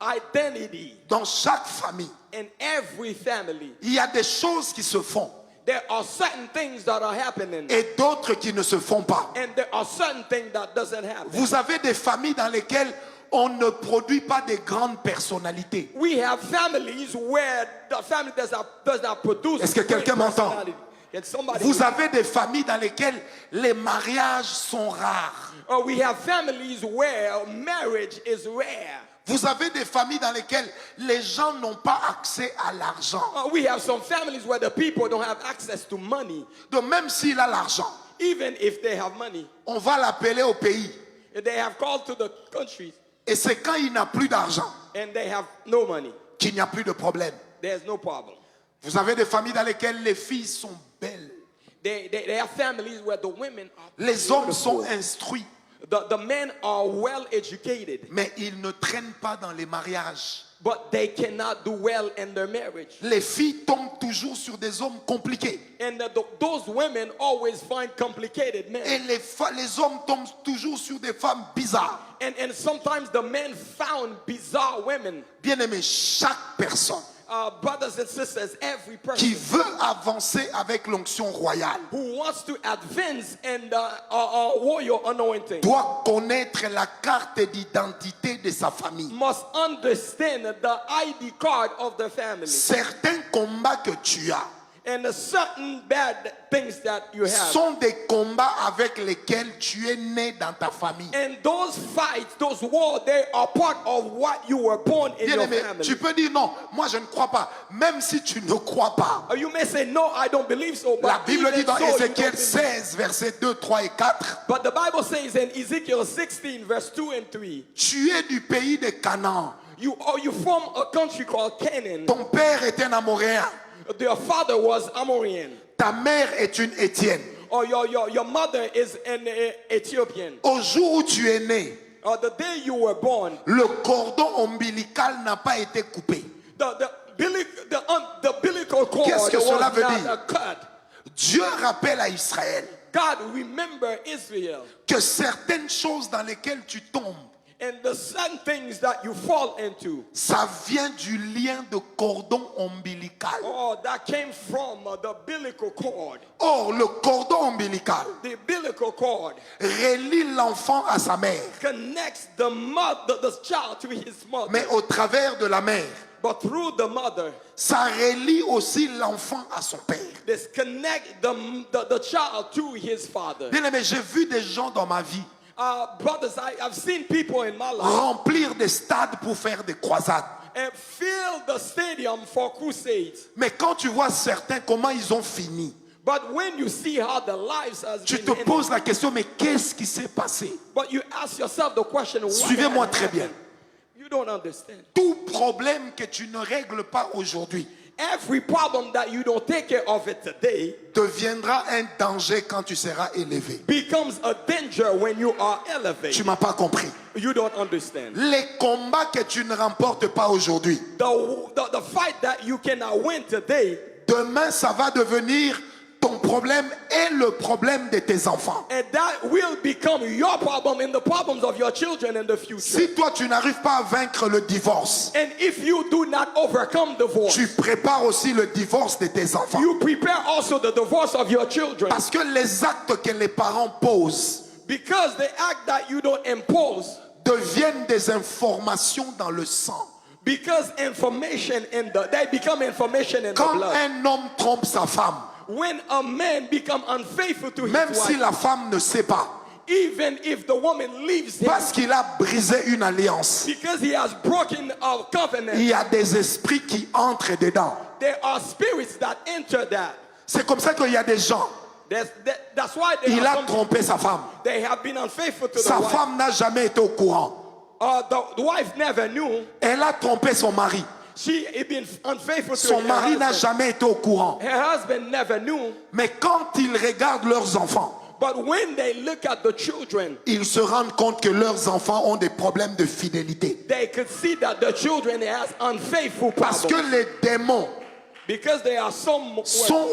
[SPEAKER 1] identity.
[SPEAKER 2] Dans chaque famille,
[SPEAKER 1] In every family,
[SPEAKER 2] il y a des choses qui se font
[SPEAKER 1] there are certain things that are happening.
[SPEAKER 2] et d'autres qui ne se font pas.
[SPEAKER 1] And there are certain things that doesn't happen.
[SPEAKER 2] Vous avez des familles dans lesquelles on ne produit pas de grandes personnalités.
[SPEAKER 1] We have families where the family does not produce.
[SPEAKER 2] Est-ce que quelqu'un
[SPEAKER 1] great
[SPEAKER 2] m'entend?
[SPEAKER 1] personality. Can somebody
[SPEAKER 2] Vous avez des familles dans lesquelles les mariages sont rares.
[SPEAKER 1] we have families where marriage is rare.
[SPEAKER 2] Vous avez des familles dans lesquelles les gens n'ont pas accès à l'argent.
[SPEAKER 1] We have some families where the people don't have access to money.
[SPEAKER 2] Donc même s'il a l'argent,
[SPEAKER 1] Even if they have money,
[SPEAKER 2] on va l'appeler au pays.
[SPEAKER 1] they have called to the countries
[SPEAKER 2] Et c'est quand il n'a plus d'argent
[SPEAKER 1] and they have no money.
[SPEAKER 2] qu'il n'y a plus de problème.
[SPEAKER 1] There's no problem.
[SPEAKER 2] Vous avez des familles dans lesquelles les filles sont belles.
[SPEAKER 1] They have families where the women are
[SPEAKER 2] Les hommes sont
[SPEAKER 1] beautiful.
[SPEAKER 2] instruits.
[SPEAKER 1] The men are well educated,
[SPEAKER 2] mais ils ne traînent pas dans les mariages.
[SPEAKER 1] but they cannot do well in their marriage.
[SPEAKER 2] Les filles tombent toujours sur des hommes compliqués.
[SPEAKER 1] And those women always find complicated men.
[SPEAKER 2] Et les hommes tombent toujours sur des femmes bizarres.
[SPEAKER 1] And sometimes the men found bizarre women.
[SPEAKER 2] Bien-aimé, chaque personne
[SPEAKER 1] Brothers and sisters, every person
[SPEAKER 2] qui veut avancer avec l'onction royale
[SPEAKER 1] who wants to advance in the royal anointing
[SPEAKER 2] doit connaître la carte d'identité de sa famille.
[SPEAKER 1] must understand the ID card of the family.
[SPEAKER 2] Certains combats que tu as
[SPEAKER 1] And the certain bad things that you have.
[SPEAKER 2] sont des combats avec lesquels tu es né dans ta famille.
[SPEAKER 1] And those fights, those wars, they are part of what you were born in your
[SPEAKER 2] Bien-aimé,
[SPEAKER 1] family.
[SPEAKER 2] tu peux dire non, moi je ne crois pas. Même si tu ne crois pas,
[SPEAKER 1] You may say, no, I don't believe so.
[SPEAKER 2] la
[SPEAKER 1] But
[SPEAKER 2] Bible
[SPEAKER 1] even
[SPEAKER 2] dit dans
[SPEAKER 1] so, you don't
[SPEAKER 2] Ézéchiel
[SPEAKER 1] believe.
[SPEAKER 2] 16, versets 2, 3 et 4,
[SPEAKER 1] But the Bible says in Ezekiel 16, verse 2 and 3,
[SPEAKER 2] tu es du pays de Canaan.
[SPEAKER 1] you from a country called Canaan.
[SPEAKER 2] Ton père est un Amoréen.
[SPEAKER 1] Their father was Amorian.
[SPEAKER 2] Ta mère est une Étienne.
[SPEAKER 1] Or your mother is an Ethiopian.
[SPEAKER 2] Au jour où tu es né,
[SPEAKER 1] Or the day you were born,
[SPEAKER 2] le cordon ombilical n'a pas été coupé.
[SPEAKER 1] the umbilical cord
[SPEAKER 2] Qu'est-ce que
[SPEAKER 1] was
[SPEAKER 2] cela veut
[SPEAKER 1] not
[SPEAKER 2] dire?
[SPEAKER 1] cut.
[SPEAKER 2] Dieu rappelle à Israël
[SPEAKER 1] God, remember Israel
[SPEAKER 2] que certaines choses dans lesquelles tu tombes,
[SPEAKER 1] and the certain things that you fall into.
[SPEAKER 2] ça vient du lien de cordon ombilical.
[SPEAKER 1] Oh, that came from the umbilical cord.
[SPEAKER 2] Or, le cordon ombilical
[SPEAKER 1] The umbilical cord
[SPEAKER 2] relie l'enfant à sa mère,
[SPEAKER 1] connects the mother, the child to his mother.
[SPEAKER 2] mais au travers de la mère,
[SPEAKER 1] But through the mother,
[SPEAKER 2] ça relie aussi l'enfant à son père.
[SPEAKER 1] this connect the child to his father.
[SPEAKER 2] Bien aimé, j'ai vu des gens dans ma vie
[SPEAKER 1] Brothers, I've seen people in my life
[SPEAKER 2] remplir des stades pour faire des croisades.
[SPEAKER 1] and fill the stadium for crusades.
[SPEAKER 2] Mais quand tu vois certains comment ils ont fini,
[SPEAKER 1] But when you see how the lives has
[SPEAKER 2] tu
[SPEAKER 1] been
[SPEAKER 2] te
[SPEAKER 1] ended,
[SPEAKER 2] poses la question, mais qu'est-ce qui s'est passé?
[SPEAKER 1] but you ask yourself the question, what
[SPEAKER 2] Suivez-moi
[SPEAKER 1] had
[SPEAKER 2] très bien.
[SPEAKER 1] happened? You don't understand.
[SPEAKER 2] Tout problème que tu ne règles pas aujourd'hui
[SPEAKER 1] Every problem that you don't take care of it today
[SPEAKER 2] deviendra un danger quand tu seras élevé.
[SPEAKER 1] becomes a danger when you are
[SPEAKER 2] Tu
[SPEAKER 1] elevated.
[SPEAKER 2] m'as pas compris.
[SPEAKER 1] You don't understand.
[SPEAKER 2] Les combats que tu ne remportes pas aujourd'hui,
[SPEAKER 1] The fight that you cannot win today,
[SPEAKER 2] demain ça va devenir ton problème et le problème de tes enfants.
[SPEAKER 1] and that will become your problem and the problems of your children in the future.
[SPEAKER 2] Si toi tu n'arrives pas à vaincre le divorce,
[SPEAKER 1] And if you do not overcome divorce,
[SPEAKER 2] tu prépares aussi le divorce de tes enfants.
[SPEAKER 1] you prepare also the divorce of your children.
[SPEAKER 2] Parce que les actes que les parents posent
[SPEAKER 1] Because the act that you don't impose,
[SPEAKER 2] deviennent des informations dans le sang.
[SPEAKER 1] because information they become information in the
[SPEAKER 2] Quand
[SPEAKER 1] blood.
[SPEAKER 2] un homme trompe sa femme,
[SPEAKER 1] When a man become unfaithful to his
[SPEAKER 2] même si
[SPEAKER 1] wife,
[SPEAKER 2] la femme ne sait pas,
[SPEAKER 1] even if the woman leaves him,
[SPEAKER 2] parce qu'il a brisé une alliance,
[SPEAKER 1] because he has broken a covenant,
[SPEAKER 2] il y a des esprits qui entrent dedans.
[SPEAKER 1] there are spirits that enter that.
[SPEAKER 2] C'est comme ça qu'il y a des gens,
[SPEAKER 1] That's why
[SPEAKER 2] il a trompé sa femme.
[SPEAKER 1] they have been unfaithful to
[SPEAKER 2] Sa
[SPEAKER 1] the wife.
[SPEAKER 2] femme n'a jamais été au courant.
[SPEAKER 1] The wife never knew.
[SPEAKER 2] Elle a trompé son mari.
[SPEAKER 1] She had been unfaithful to
[SPEAKER 2] Son
[SPEAKER 1] her
[SPEAKER 2] mari n'a
[SPEAKER 1] husband.
[SPEAKER 2] jamais été au courant.
[SPEAKER 1] Her husband never knew.
[SPEAKER 2] Mais quand ils regardent leurs enfants,
[SPEAKER 1] But when they look at the children,
[SPEAKER 2] ils se rendent compte que leurs enfants ont des problèmes de fidélité.
[SPEAKER 1] they could see that the children has unfaithful
[SPEAKER 2] Parce que
[SPEAKER 1] problems.
[SPEAKER 2] les démons
[SPEAKER 1] Because they are
[SPEAKER 2] sont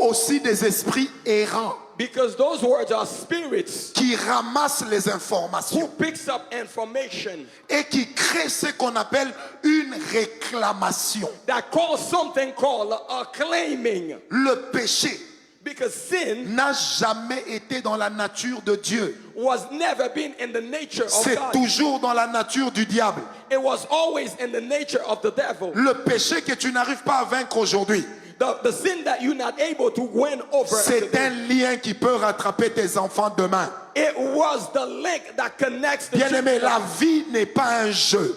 [SPEAKER 2] aussi des esprits errants
[SPEAKER 1] because those words are spirits
[SPEAKER 2] qui ramassent les
[SPEAKER 1] who
[SPEAKER 2] informations
[SPEAKER 1] picks up information
[SPEAKER 2] et qui créent ce qu'on appelle une réclamation.
[SPEAKER 1] that calls something called a claiming.
[SPEAKER 2] Le péché
[SPEAKER 1] Because sin
[SPEAKER 2] n'a jamais été dans la nature de Dieu.
[SPEAKER 1] was never been in the nature of
[SPEAKER 2] C'est
[SPEAKER 1] God.
[SPEAKER 2] toujours dans la nature du diable.
[SPEAKER 1] It was always in the nature of the devil.
[SPEAKER 2] Le péché que tu n'arrives pas à vaincre aujourd'hui,
[SPEAKER 1] The sin that you're not able to win over.
[SPEAKER 2] c'est
[SPEAKER 1] today.
[SPEAKER 2] un lien qui peut rattraper tes enfants demain.
[SPEAKER 1] It was the link that connects the
[SPEAKER 2] Bien-aimé,
[SPEAKER 1] children.
[SPEAKER 2] la vie n'est pas un jeu.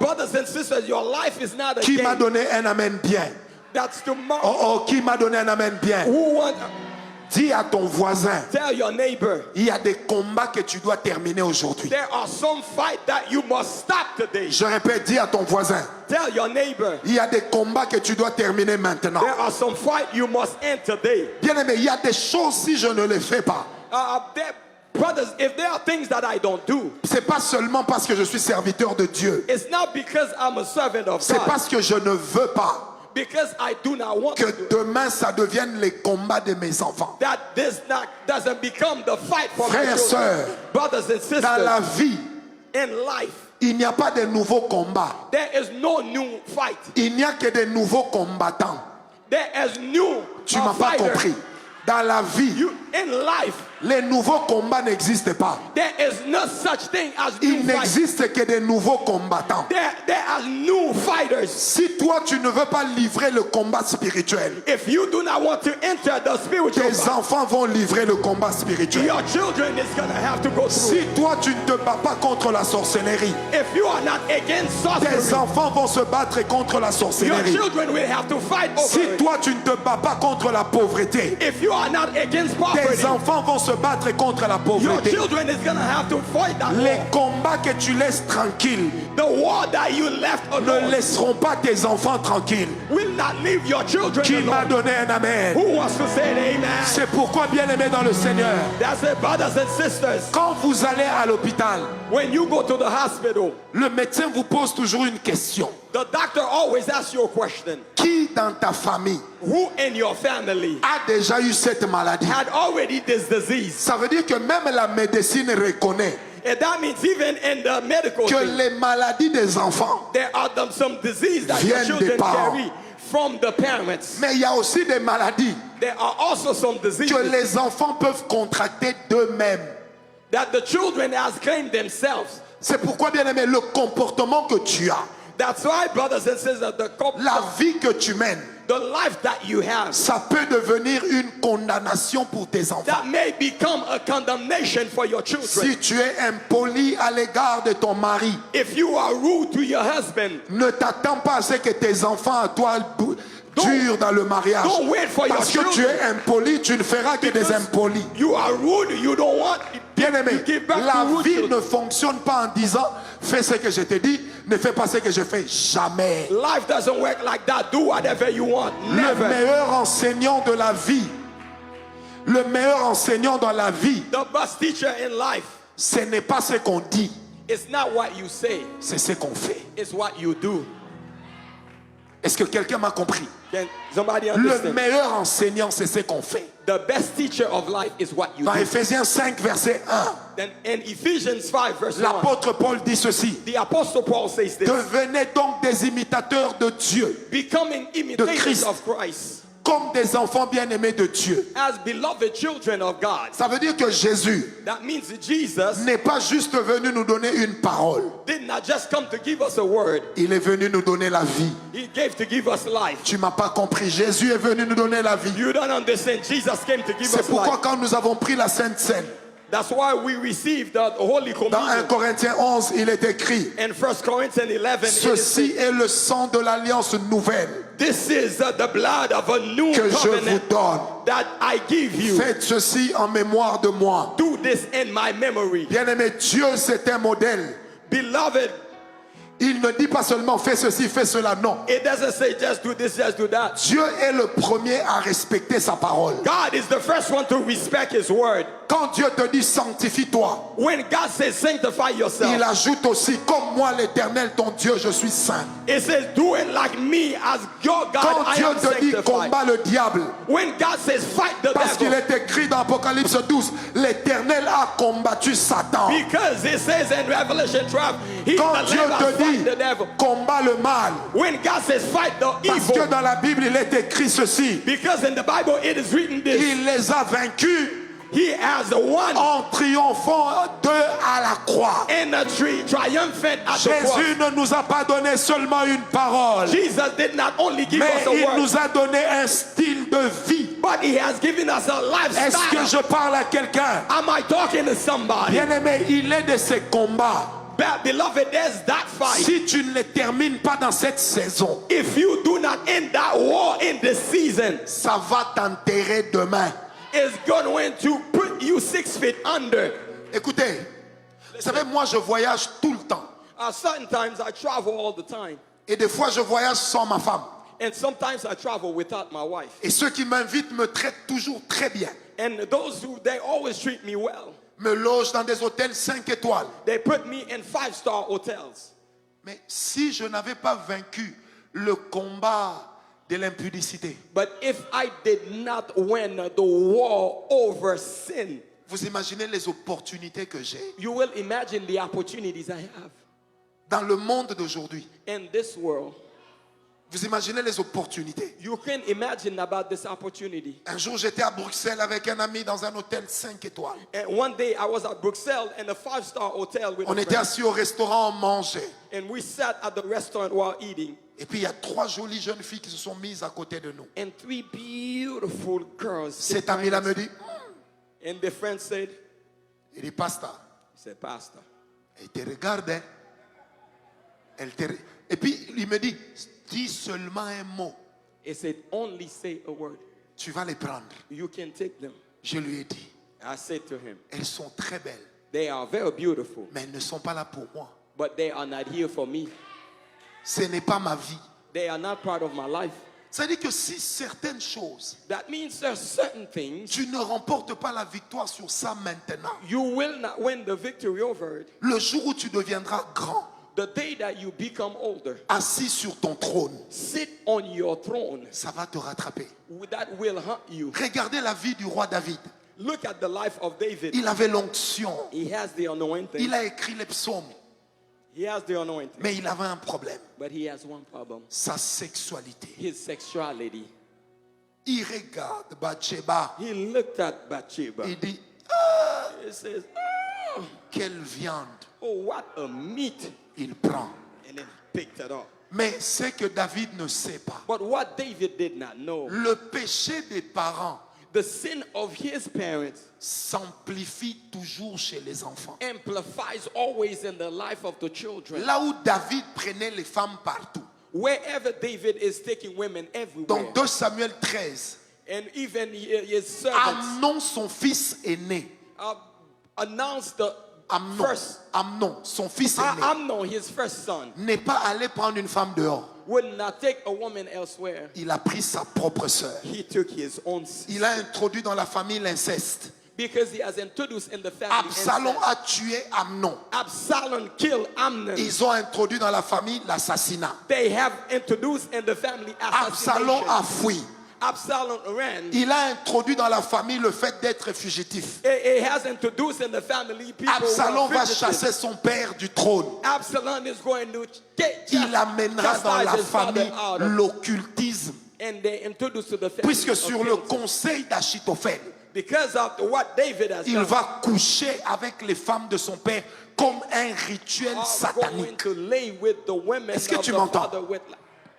[SPEAKER 1] Brothers and sisters, your life is not a
[SPEAKER 2] Qui m'a
[SPEAKER 1] game.
[SPEAKER 2] donné un amen bien?
[SPEAKER 1] That's tomorrow.
[SPEAKER 2] Oh, qui m'a donné un amen bien?
[SPEAKER 1] Who want?
[SPEAKER 2] Dis à ton voisin,
[SPEAKER 1] Tell your neighbor.
[SPEAKER 2] il y a des combats que tu dois terminer aujourd'hui.
[SPEAKER 1] There are some fight that you must stop today.
[SPEAKER 2] Je répète, dis à ton voisin,
[SPEAKER 1] Tell your neighbor.
[SPEAKER 2] il y a des combats que tu dois terminer maintenant.
[SPEAKER 1] There are some fight you must end today.
[SPEAKER 2] Bien-aimé, il y a des choses, si je ne les fais pas,
[SPEAKER 1] Brothers, if there are things that I don't do,
[SPEAKER 2] c'est pas seulement parce que je suis serviteur de Dieu.
[SPEAKER 1] it's not because I'm a servant of
[SPEAKER 2] C'est
[SPEAKER 1] God,
[SPEAKER 2] parce que je ne veux pas
[SPEAKER 1] because I do not want
[SPEAKER 2] que
[SPEAKER 1] to do it,
[SPEAKER 2] demain ça devienne les combats de mes enfants.
[SPEAKER 1] that doesn't become the fight for my
[SPEAKER 2] Frères,
[SPEAKER 1] children.
[SPEAKER 2] sœurs,
[SPEAKER 1] Brothers and
[SPEAKER 2] dans la
[SPEAKER 1] sisters,
[SPEAKER 2] vie,
[SPEAKER 1] in life,
[SPEAKER 2] il n'y a pas de nouveaux combats.
[SPEAKER 1] there is no new fight.
[SPEAKER 2] Il n'y a que de nouveaux combattants.
[SPEAKER 1] There is new
[SPEAKER 2] Tu m'as pas
[SPEAKER 1] fighter.
[SPEAKER 2] compris. Dans la vie,
[SPEAKER 1] In life,
[SPEAKER 2] les nouveaux combats n'existent pas.
[SPEAKER 1] there is no such thing as
[SPEAKER 2] Il
[SPEAKER 1] new fight.
[SPEAKER 2] n'existe que de nouveaux combattants.
[SPEAKER 1] There are new fighters.
[SPEAKER 2] Si toi tu ne veux pas livrer le combat spirituel,
[SPEAKER 1] If you do not want to enter the spiritual
[SPEAKER 2] tes
[SPEAKER 1] fight,
[SPEAKER 2] enfants vont livrer le combat spirituel.
[SPEAKER 1] your children is going to have to go through
[SPEAKER 2] Si
[SPEAKER 1] it.
[SPEAKER 2] toi tu ne te bats pas contre la sorcellerie,
[SPEAKER 1] If you are not against
[SPEAKER 2] tes
[SPEAKER 1] sorcery,
[SPEAKER 2] enfants vont se battre contre la
[SPEAKER 1] your
[SPEAKER 2] sorcellerie.
[SPEAKER 1] children will have to fight over
[SPEAKER 2] Si
[SPEAKER 1] it.
[SPEAKER 2] toi tu ne te bats pas contre la pauvreté,
[SPEAKER 1] If you are not against poverty,
[SPEAKER 2] tes enfants vont se battre contre la
[SPEAKER 1] your
[SPEAKER 2] pauvreté.
[SPEAKER 1] children is going to have to fight that
[SPEAKER 2] Les
[SPEAKER 1] war.
[SPEAKER 2] combats que tu laisses tranquilles
[SPEAKER 1] The war that you left
[SPEAKER 2] ne
[SPEAKER 1] alone
[SPEAKER 2] laisseront pas tes enfants tranquilles.
[SPEAKER 1] will not leave your children
[SPEAKER 2] Qui m'a
[SPEAKER 1] alone.
[SPEAKER 2] donné un amen?
[SPEAKER 1] Who wants to say amen?
[SPEAKER 2] C'est pourquoi, bien-aimés dans le Seigneur,
[SPEAKER 1] That's it, brothers and sisters.
[SPEAKER 2] quand vous allez à l'hôpital,
[SPEAKER 1] When you go to the hospital,
[SPEAKER 2] le médecin vous pose toujours une question.
[SPEAKER 1] the doctor always asks you a question.
[SPEAKER 2] Qui dans ta famille
[SPEAKER 1] Who in your family
[SPEAKER 2] a déjà eu cette maladie?
[SPEAKER 1] had already this disease?
[SPEAKER 2] Ça veut dire que même la médecine reconnaît
[SPEAKER 1] And that means even in the medical
[SPEAKER 2] que
[SPEAKER 1] thing,
[SPEAKER 2] les maladies des enfants,
[SPEAKER 1] there are some disease that your
[SPEAKER 2] viennent des
[SPEAKER 1] children
[SPEAKER 2] parents.
[SPEAKER 1] carry from the parents.
[SPEAKER 2] mais il y a aussi des maladies
[SPEAKER 1] There are also some
[SPEAKER 2] que
[SPEAKER 1] diseases
[SPEAKER 2] les enfants peuvent contracter d'eux-mêmes.
[SPEAKER 1] that the children has claimed themselves.
[SPEAKER 2] C'est pourquoi, bien-aimé, le comportement que tu as,
[SPEAKER 1] That's why, brothers and sisters,
[SPEAKER 2] la vie que tu mènes,
[SPEAKER 1] the life that you have,
[SPEAKER 2] ça peut devenir une condamnation pour tes enfants.
[SPEAKER 1] that may become a condemnation for your children.
[SPEAKER 2] Si tu es impoli à l'égard de ton mari,
[SPEAKER 1] If you are rude to your husband,
[SPEAKER 2] ne t'attends pas à ce que tes enfants à toi durent dans le mariage.
[SPEAKER 1] don't wait for your
[SPEAKER 2] Parce que tu
[SPEAKER 1] children.
[SPEAKER 2] es impoli, tu ne feras que des
[SPEAKER 1] Because
[SPEAKER 2] impolis.
[SPEAKER 1] you are rude, you don't want
[SPEAKER 2] Bien-aimé,
[SPEAKER 1] you give back
[SPEAKER 2] la
[SPEAKER 1] to rude
[SPEAKER 2] vie
[SPEAKER 1] children.
[SPEAKER 2] ne fonctionne pas en disant fais ce que je te dis, ne fais pas ce que je fais. Jamais.
[SPEAKER 1] Life doesn't work like that. Do whatever you want.
[SPEAKER 2] Le
[SPEAKER 1] Never.
[SPEAKER 2] meilleur enseignant de la vie, le meilleur enseignant dans la vie,
[SPEAKER 1] The best teacher in life
[SPEAKER 2] ce n'est pas ce qu'on dit,
[SPEAKER 1] is not what you say,
[SPEAKER 2] c'est ce qu'on fait.
[SPEAKER 1] it's what you do.
[SPEAKER 2] Est-ce que quelqu'un m'a compris?
[SPEAKER 1] Can somebody
[SPEAKER 2] Le
[SPEAKER 1] understand?
[SPEAKER 2] meilleur enseignant, c'est ce qu'on fait.
[SPEAKER 1] The best teacher of life is what you
[SPEAKER 2] Dans
[SPEAKER 1] do.
[SPEAKER 2] Éphésiens 5, verset 1,
[SPEAKER 1] Then in Ephesians 5 verse 1,
[SPEAKER 2] l'apôtre Paul dit ceci.
[SPEAKER 1] the apostle Paul says this:
[SPEAKER 2] Devenez donc des imitateurs de Dieu,
[SPEAKER 1] becoming imitators
[SPEAKER 2] Christ.
[SPEAKER 1] of Christ
[SPEAKER 2] comme des enfants bien-aimés de Dieu.
[SPEAKER 1] as beloved children of God.
[SPEAKER 2] Ça veut dire que Jésus
[SPEAKER 1] That means Jesus
[SPEAKER 2] n'est pas juste venu nous donner une parole.
[SPEAKER 1] did not just come to give us a word,
[SPEAKER 2] Il est venu nous donner la vie.
[SPEAKER 1] he gave to give us life.
[SPEAKER 2] Tu m'as pas compris. Jésus est venu nous donner la vie.
[SPEAKER 1] You don't understand. Jesus came to give
[SPEAKER 2] C'est
[SPEAKER 1] us
[SPEAKER 2] pourquoi
[SPEAKER 1] life.
[SPEAKER 2] quand nous avons pris la Sainte Seine,
[SPEAKER 1] That's why we received the Holy
[SPEAKER 2] dans 1
[SPEAKER 1] Communion.
[SPEAKER 2] Corinthiens 11, il est écrit,
[SPEAKER 1] In 1 Corinthians 11, it is
[SPEAKER 2] ceci
[SPEAKER 1] said,
[SPEAKER 2] est le sang de l'alliance nouvelle
[SPEAKER 1] this is the blood of a new
[SPEAKER 2] que je vous
[SPEAKER 1] covenant
[SPEAKER 2] donne.
[SPEAKER 1] that I give you.
[SPEAKER 2] Faites ceci en mémoire de moi.
[SPEAKER 1] Do this in my memory.
[SPEAKER 2] Bien-aimé, Dieu c'est un modèle.
[SPEAKER 1] Beloved,
[SPEAKER 2] Il ne dit pas seulement fais ceci, fais cela, non.
[SPEAKER 1] it doesn't say just do this, just do that.
[SPEAKER 2] Dieu est le premier à respecter sa parole.
[SPEAKER 1] God is the first one to respect his word.
[SPEAKER 2] Quand Dieu te dit sanctifie-toi,
[SPEAKER 1] When God says sanctify yourself,
[SPEAKER 2] il ajoute aussi comme moi l'Éternel ton Dieu, je suis saint.
[SPEAKER 1] it says do it like me as your God.
[SPEAKER 2] Quand
[SPEAKER 1] I
[SPEAKER 2] Dieu
[SPEAKER 1] am
[SPEAKER 2] te dit
[SPEAKER 1] sanctified.
[SPEAKER 2] combat le diable,
[SPEAKER 1] When God says fight the
[SPEAKER 2] parce qu'il
[SPEAKER 1] devil,
[SPEAKER 2] est écrit dans Apocalypse 12, l'Éternel a combattu Satan.
[SPEAKER 1] because it says in Revelation 12, he
[SPEAKER 2] Quand
[SPEAKER 1] the
[SPEAKER 2] Dieu
[SPEAKER 1] Lamb has
[SPEAKER 2] te
[SPEAKER 1] fight
[SPEAKER 2] dit
[SPEAKER 1] the devil.
[SPEAKER 2] combat le mal,
[SPEAKER 1] When God says fight the
[SPEAKER 2] parce que
[SPEAKER 1] evil,
[SPEAKER 2] dans la Bible il est écrit ceci,
[SPEAKER 1] because in the Bible it is written this,
[SPEAKER 2] il les a vaincus
[SPEAKER 1] he has won
[SPEAKER 2] en triomphant d'eux à la croix.
[SPEAKER 1] in a tree, triumphant at the cross.
[SPEAKER 2] Jésus ne nous a pas donné seulement une parole,
[SPEAKER 1] Jesus did not only give
[SPEAKER 2] mais
[SPEAKER 1] us a
[SPEAKER 2] il
[SPEAKER 1] word,
[SPEAKER 2] nous a donné un style de vie.
[SPEAKER 1] but he has given us a
[SPEAKER 2] Est-ce que
[SPEAKER 1] lifestyle.
[SPEAKER 2] je parle à quelqu'un?
[SPEAKER 1] Am I talking to somebody?
[SPEAKER 2] Bien-aimé, il est de ces combats.
[SPEAKER 1] Beloved, there's that fight.
[SPEAKER 2] Si tu ne les termines pas dans cette saison,
[SPEAKER 1] If you do not end that war in this season,
[SPEAKER 2] ça va t'enterrer demain.
[SPEAKER 1] it's going to put you 6 feet under.
[SPEAKER 2] Écoutez, vous savez, moi je voyage tout le temps.
[SPEAKER 1] Certain times I travel all the time,
[SPEAKER 2] Et des fois je voyage sans ma femme.
[SPEAKER 1] and sometimes I travel without my wife.
[SPEAKER 2] Et ceux qui m'invitent me traitent toujours très bien.
[SPEAKER 1] And those who, they always treat me well.
[SPEAKER 2] me logent dans des hôtels 5 étoiles.
[SPEAKER 1] They put me in 5-star hotels.
[SPEAKER 2] Mais si je n'avais pas vaincu le combat de l'impudicité,
[SPEAKER 1] But if I did not win the war over sin,
[SPEAKER 2] vous imaginez les opportunités que j'ai
[SPEAKER 1] you will imagine the opportunities I have
[SPEAKER 2] dans le monde d'aujourd'hui.
[SPEAKER 1] in this world.
[SPEAKER 2] Vous imaginez les opportunités.
[SPEAKER 1] You can imagine about this opportunity.
[SPEAKER 2] Un jour, j'étais à Bruxelles avec un ami dans un hôtel 5 étoiles.
[SPEAKER 1] And one day I was at Bruxelles in a 5-star hotel with
[SPEAKER 2] On
[SPEAKER 1] a
[SPEAKER 2] était
[SPEAKER 1] friend,
[SPEAKER 2] assis au restaurant, on mangeait.
[SPEAKER 1] and we sat at the restaurant while eating.
[SPEAKER 2] Et puis il y a 3 jolies jeunes filles qui se sont mises à côté de nous.
[SPEAKER 1] And 3 beautiful girls.
[SPEAKER 2] Cet ami-là me dit,
[SPEAKER 1] And the friend said,
[SPEAKER 2] il dit, Pasteur,
[SPEAKER 1] he said, Pastor,
[SPEAKER 2] elle te regarde. Hein. Et puis il me dit, dis seulement un mot,
[SPEAKER 1] he said, only say a word.
[SPEAKER 2] tu vas les prendre.
[SPEAKER 1] You can take them.
[SPEAKER 2] Je lui ai dit,
[SPEAKER 1] I said to him,
[SPEAKER 2] elles sont très belles,
[SPEAKER 1] they are very beautiful,
[SPEAKER 2] mais elles ne sont pas là pour moi.
[SPEAKER 1] but they are not here for me.
[SPEAKER 2] Ce n'est pas ma vie.
[SPEAKER 1] They are not part of my life.
[SPEAKER 2] C'est-à-dire que si certaines choses,
[SPEAKER 1] That means there are certain things
[SPEAKER 2] tu ne remportes pas la victoire sur ça maintenant,
[SPEAKER 1] you will not win the victory over it.
[SPEAKER 2] le jour où tu deviendras grand,
[SPEAKER 1] The day that you become older,
[SPEAKER 2] assis sur ton trône,
[SPEAKER 1] sit on your throne.
[SPEAKER 2] ça va te rattraper.
[SPEAKER 1] That will hunt you.
[SPEAKER 2] Regardez la vie du roi David.
[SPEAKER 1] Look at the life of David.
[SPEAKER 2] Il avait l'onction.
[SPEAKER 1] He has the anointing.
[SPEAKER 2] Il a écrit les psaumes.
[SPEAKER 1] He has the anointing.
[SPEAKER 2] Mais il avait un problème.
[SPEAKER 1] But he has one problem.
[SPEAKER 2] Sa sexualité.
[SPEAKER 1] His sexuality.
[SPEAKER 2] Il regarde Bathsheba.
[SPEAKER 1] He looked at Bathsheba.
[SPEAKER 2] Il dit,
[SPEAKER 1] He says, oh,
[SPEAKER 2] quelle viande
[SPEAKER 1] what a meat.
[SPEAKER 2] il prend.
[SPEAKER 1] And then he picked it up.
[SPEAKER 2] Mais c'est que David ne sait pas.
[SPEAKER 1] But what David did not know,
[SPEAKER 2] Le péché des parents
[SPEAKER 1] the sin of his parents
[SPEAKER 2] s'amplifie toujours chez les enfants.
[SPEAKER 1] amplifies always in the life of the children.
[SPEAKER 2] Là où David prenait les femmes partout.
[SPEAKER 1] Wherever David is taking women everywhere.
[SPEAKER 2] Dans 2 Samuel 13,
[SPEAKER 1] And even his servants
[SPEAKER 2] Amnon, son fils aîné,
[SPEAKER 1] announced the
[SPEAKER 2] Amnon,
[SPEAKER 1] first.
[SPEAKER 2] Amnon, son fils aîné,
[SPEAKER 1] Amnon, his first son,
[SPEAKER 2] n'est pas allé prendre une femme dehors.
[SPEAKER 1] would not take a woman elsewhere.
[SPEAKER 2] Il a pris sa propre sœur.
[SPEAKER 1] He took his own sister.
[SPEAKER 2] Il a introduit dans la famille l'inceste.
[SPEAKER 1] Because he has introduced in the family
[SPEAKER 2] Absalom
[SPEAKER 1] incest.
[SPEAKER 2] a tué Amnon.
[SPEAKER 1] Absalom killed Amnon.
[SPEAKER 2] Ils ont introduit dans la famille l'assassinat.
[SPEAKER 1] They have introduced in the family
[SPEAKER 2] Absalom a
[SPEAKER 1] assassination.
[SPEAKER 2] fui.
[SPEAKER 1] Absalom ran.
[SPEAKER 2] Il a introduit dans la famille le fait d'être fugitif.
[SPEAKER 1] He has introduced in the family people who
[SPEAKER 2] Absalom
[SPEAKER 1] are
[SPEAKER 2] va
[SPEAKER 1] fugitives.
[SPEAKER 2] chasser son père du trône.
[SPEAKER 1] Absalom is going to
[SPEAKER 2] Il amènera dans la
[SPEAKER 1] his father
[SPEAKER 2] famille
[SPEAKER 1] out of-
[SPEAKER 2] l'occultisme.
[SPEAKER 1] and they introduce to the family.
[SPEAKER 2] Puisque sur le
[SPEAKER 1] occultism.
[SPEAKER 2] conseil d'Achitophel,
[SPEAKER 1] Because of what David has
[SPEAKER 2] il
[SPEAKER 1] done,
[SPEAKER 2] va coucher avec les femmes de son père comme un rituel
[SPEAKER 1] are going
[SPEAKER 2] satanique.
[SPEAKER 1] to lay with the women
[SPEAKER 2] Est-ce que
[SPEAKER 1] of
[SPEAKER 2] tu
[SPEAKER 1] the
[SPEAKER 2] m'entends?
[SPEAKER 1] father with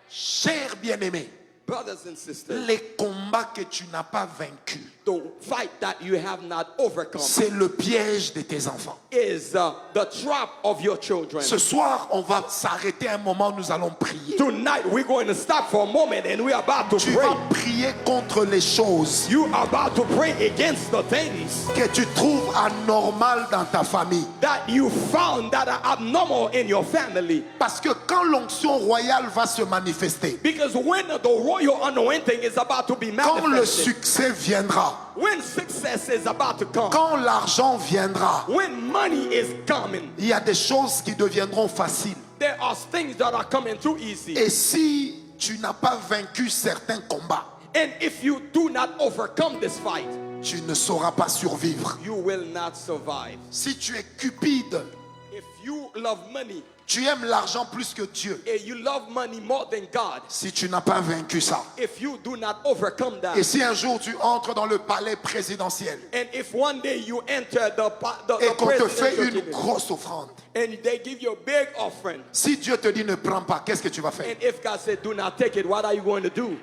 [SPEAKER 2] Chers bien-aimés,
[SPEAKER 1] brothers and sisters.
[SPEAKER 2] les combats que tu n'as pas vaincus,
[SPEAKER 1] The fight that you have not overcome
[SPEAKER 2] c'est le piège de tes enfants.
[SPEAKER 1] is the trap of your children.
[SPEAKER 2] Ce soir, on va s'arrêter un moment, nous allons prier.
[SPEAKER 1] Tonight we're going to stop for a moment and we're about to
[SPEAKER 2] Tu
[SPEAKER 1] pray.
[SPEAKER 2] vas prier contre les choses
[SPEAKER 1] You are about to pray against the things
[SPEAKER 2] que tu trouves anormales dans ta famille.
[SPEAKER 1] that you found that are abnormal in your family.
[SPEAKER 2] Parce que quand l'onction royale va se manifester,
[SPEAKER 1] Because when the royal anointing is about to be
[SPEAKER 2] quand le
[SPEAKER 1] manifested,
[SPEAKER 2] succès viendra,
[SPEAKER 1] when success is about to come,
[SPEAKER 2] quand l'argent viendra,
[SPEAKER 1] when money is coming,
[SPEAKER 2] il y a des choses qui deviendront faciles.
[SPEAKER 1] there are things that are coming too easy.
[SPEAKER 2] Et si tu n'as pas vaincu certains combats,
[SPEAKER 1] And if you do not overcome this fight,
[SPEAKER 2] tu ne sauras pas survivre.
[SPEAKER 1] you will not survive.
[SPEAKER 2] Si tu es cupide,
[SPEAKER 1] If you love money,
[SPEAKER 2] tu aimes l'argent plus que Dieu.
[SPEAKER 1] and you love money more than God,
[SPEAKER 2] Si tu n'as pas vaincu ça.
[SPEAKER 1] if you do not overcome that,
[SPEAKER 2] Et si un jour tu entres dans le palais présidentiel
[SPEAKER 1] and if one day you enter the
[SPEAKER 2] et qu'on te fait
[SPEAKER 1] presidential
[SPEAKER 2] une
[SPEAKER 1] kingdom,
[SPEAKER 2] grosse offrande,
[SPEAKER 1] and they give you a big offering,
[SPEAKER 2] si Dieu te dit ne prends pas, qu'est-ce que tu vas faire?
[SPEAKER 1] and if God said do not take it, what are you going to do?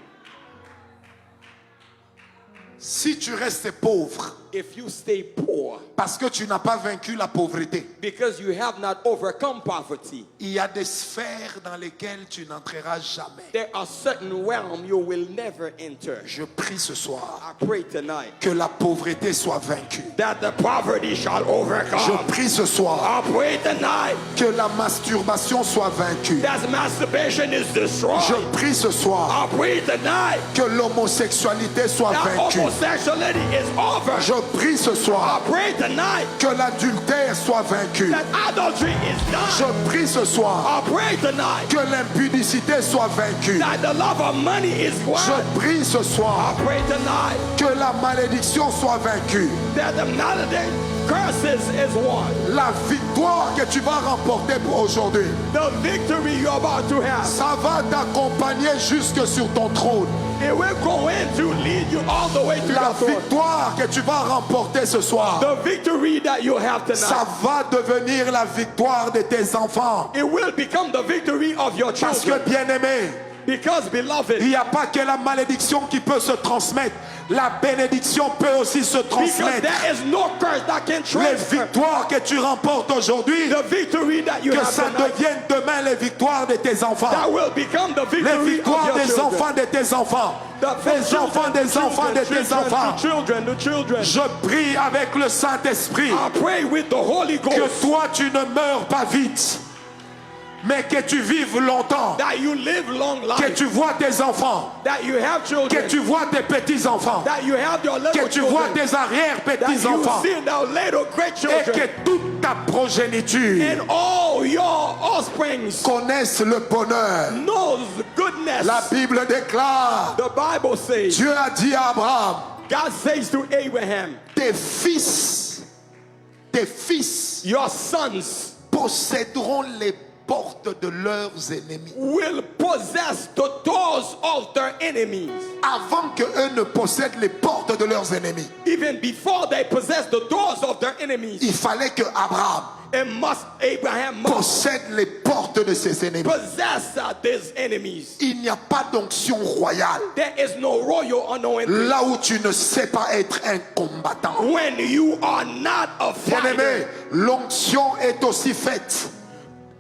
[SPEAKER 2] Si tu restes pauvre
[SPEAKER 1] If you stay poor
[SPEAKER 2] parce que tu n'as pas vaincu la pauvreté,
[SPEAKER 1] because you have not overcome poverty,
[SPEAKER 2] il y a des sphères dans lesquelles tu n'entreras jamais.
[SPEAKER 1] there are certain realms you will never enter.
[SPEAKER 2] Je prie ce soir
[SPEAKER 1] I pray tonight
[SPEAKER 2] que la pauvreté soit vaincue.
[SPEAKER 1] that the poverty shall
[SPEAKER 2] Je
[SPEAKER 1] overcome.
[SPEAKER 2] prie ce soir
[SPEAKER 1] I pray tonight
[SPEAKER 2] que la masturbation soit vaincue.
[SPEAKER 1] that masturbation is destroyed.
[SPEAKER 2] Je prie ce soir
[SPEAKER 1] I pray tonight
[SPEAKER 2] que l'homosexualité soit
[SPEAKER 1] that
[SPEAKER 2] vaincue.
[SPEAKER 1] homosexuality is over.
[SPEAKER 2] Je prie ce
[SPEAKER 1] I
[SPEAKER 2] soir
[SPEAKER 1] pray tonight
[SPEAKER 2] que l'adultère soit vaincu.
[SPEAKER 1] that adultery is
[SPEAKER 2] Je
[SPEAKER 1] done.
[SPEAKER 2] prie ce soir
[SPEAKER 1] I pray tonight
[SPEAKER 2] que l'impudicité soit vaincue.
[SPEAKER 1] that the love of money is
[SPEAKER 2] Je
[SPEAKER 1] gone.
[SPEAKER 2] prie ce soir
[SPEAKER 1] I pray tonight
[SPEAKER 2] que la malédiction soit vaincue.
[SPEAKER 1] that the malady curses is won.
[SPEAKER 2] La victoire que tu vas remporter pour aujourd'hui,
[SPEAKER 1] The victory you're about to have,
[SPEAKER 2] ça va t'accompagner jusque sur ton trône.
[SPEAKER 1] it will go in to lead you all the way to
[SPEAKER 2] La
[SPEAKER 1] your throne.
[SPEAKER 2] victoire que tu vas remporter ce soir,
[SPEAKER 1] The victory that you have
[SPEAKER 2] ça
[SPEAKER 1] tonight,
[SPEAKER 2] va devenir la victoire de tes enfants.
[SPEAKER 1] it will become the victory of your
[SPEAKER 2] Parce que,
[SPEAKER 1] children.
[SPEAKER 2] bien-aimé,
[SPEAKER 1] Because, beloved,
[SPEAKER 2] il n'y a pas que la malédiction qui peut se transmettre. La bénédiction peut aussi se
[SPEAKER 1] because
[SPEAKER 2] transmettre.
[SPEAKER 1] there is no curse that can
[SPEAKER 2] Les
[SPEAKER 1] transfer.
[SPEAKER 2] victoires que tu remportes aujourd'hui,
[SPEAKER 1] The victory that you
[SPEAKER 2] que
[SPEAKER 1] have
[SPEAKER 2] ça
[SPEAKER 1] tonight,
[SPEAKER 2] devienne demain les victoires de tes enfants.
[SPEAKER 1] that will become the
[SPEAKER 2] Les
[SPEAKER 1] victory
[SPEAKER 2] victoires
[SPEAKER 1] of your
[SPEAKER 2] des
[SPEAKER 1] children.
[SPEAKER 2] enfants de tes enfants.
[SPEAKER 1] The
[SPEAKER 2] Des enfants des enfants de tes enfants.
[SPEAKER 1] The children.
[SPEAKER 2] Je prie avec le Saint-Esprit
[SPEAKER 1] I pray with the Holy
[SPEAKER 2] que
[SPEAKER 1] Ghost
[SPEAKER 2] toi tu ne meurs pas vite, mais que tu vives longtemps,
[SPEAKER 1] that you live long
[SPEAKER 2] que
[SPEAKER 1] life,
[SPEAKER 2] tu vois tes enfants,
[SPEAKER 1] that you have
[SPEAKER 2] que
[SPEAKER 1] children,
[SPEAKER 2] tu vois tes petits-enfants,
[SPEAKER 1] that you have your little
[SPEAKER 2] que tu vois
[SPEAKER 1] children,
[SPEAKER 2] tes
[SPEAKER 1] that
[SPEAKER 2] arrière-petits-enfants,
[SPEAKER 1] you see the little great
[SPEAKER 2] et
[SPEAKER 1] children,
[SPEAKER 2] que toute ta progéniture
[SPEAKER 1] and all your offsprings
[SPEAKER 2] connaisse le bonheur.
[SPEAKER 1] knows goodness.
[SPEAKER 2] La Bible déclare,
[SPEAKER 1] The Bible says,
[SPEAKER 2] Dieu a dit à Abraham,
[SPEAKER 1] God says to Abraham,
[SPEAKER 2] tes fils
[SPEAKER 1] your sons
[SPEAKER 2] posséderont les portes de leurs ennemis.
[SPEAKER 1] will possess the doors of their enemies.
[SPEAKER 2] Avant que eux ne possèdent les portes de leurs ennemis,
[SPEAKER 1] Even before they possess the doors of their enemies,
[SPEAKER 2] il fallait que Abraham
[SPEAKER 1] Abraham must
[SPEAKER 2] possède les portes de ses ennemis.
[SPEAKER 1] possess these enemies.
[SPEAKER 2] Il n'y a pas d'onction royale
[SPEAKER 1] There is no royal anointing
[SPEAKER 2] là où tu ne sais pas être un combattant.
[SPEAKER 1] when you are not a
[SPEAKER 2] Bien-aimé,
[SPEAKER 1] fighter.
[SPEAKER 2] l'onction est aussi faite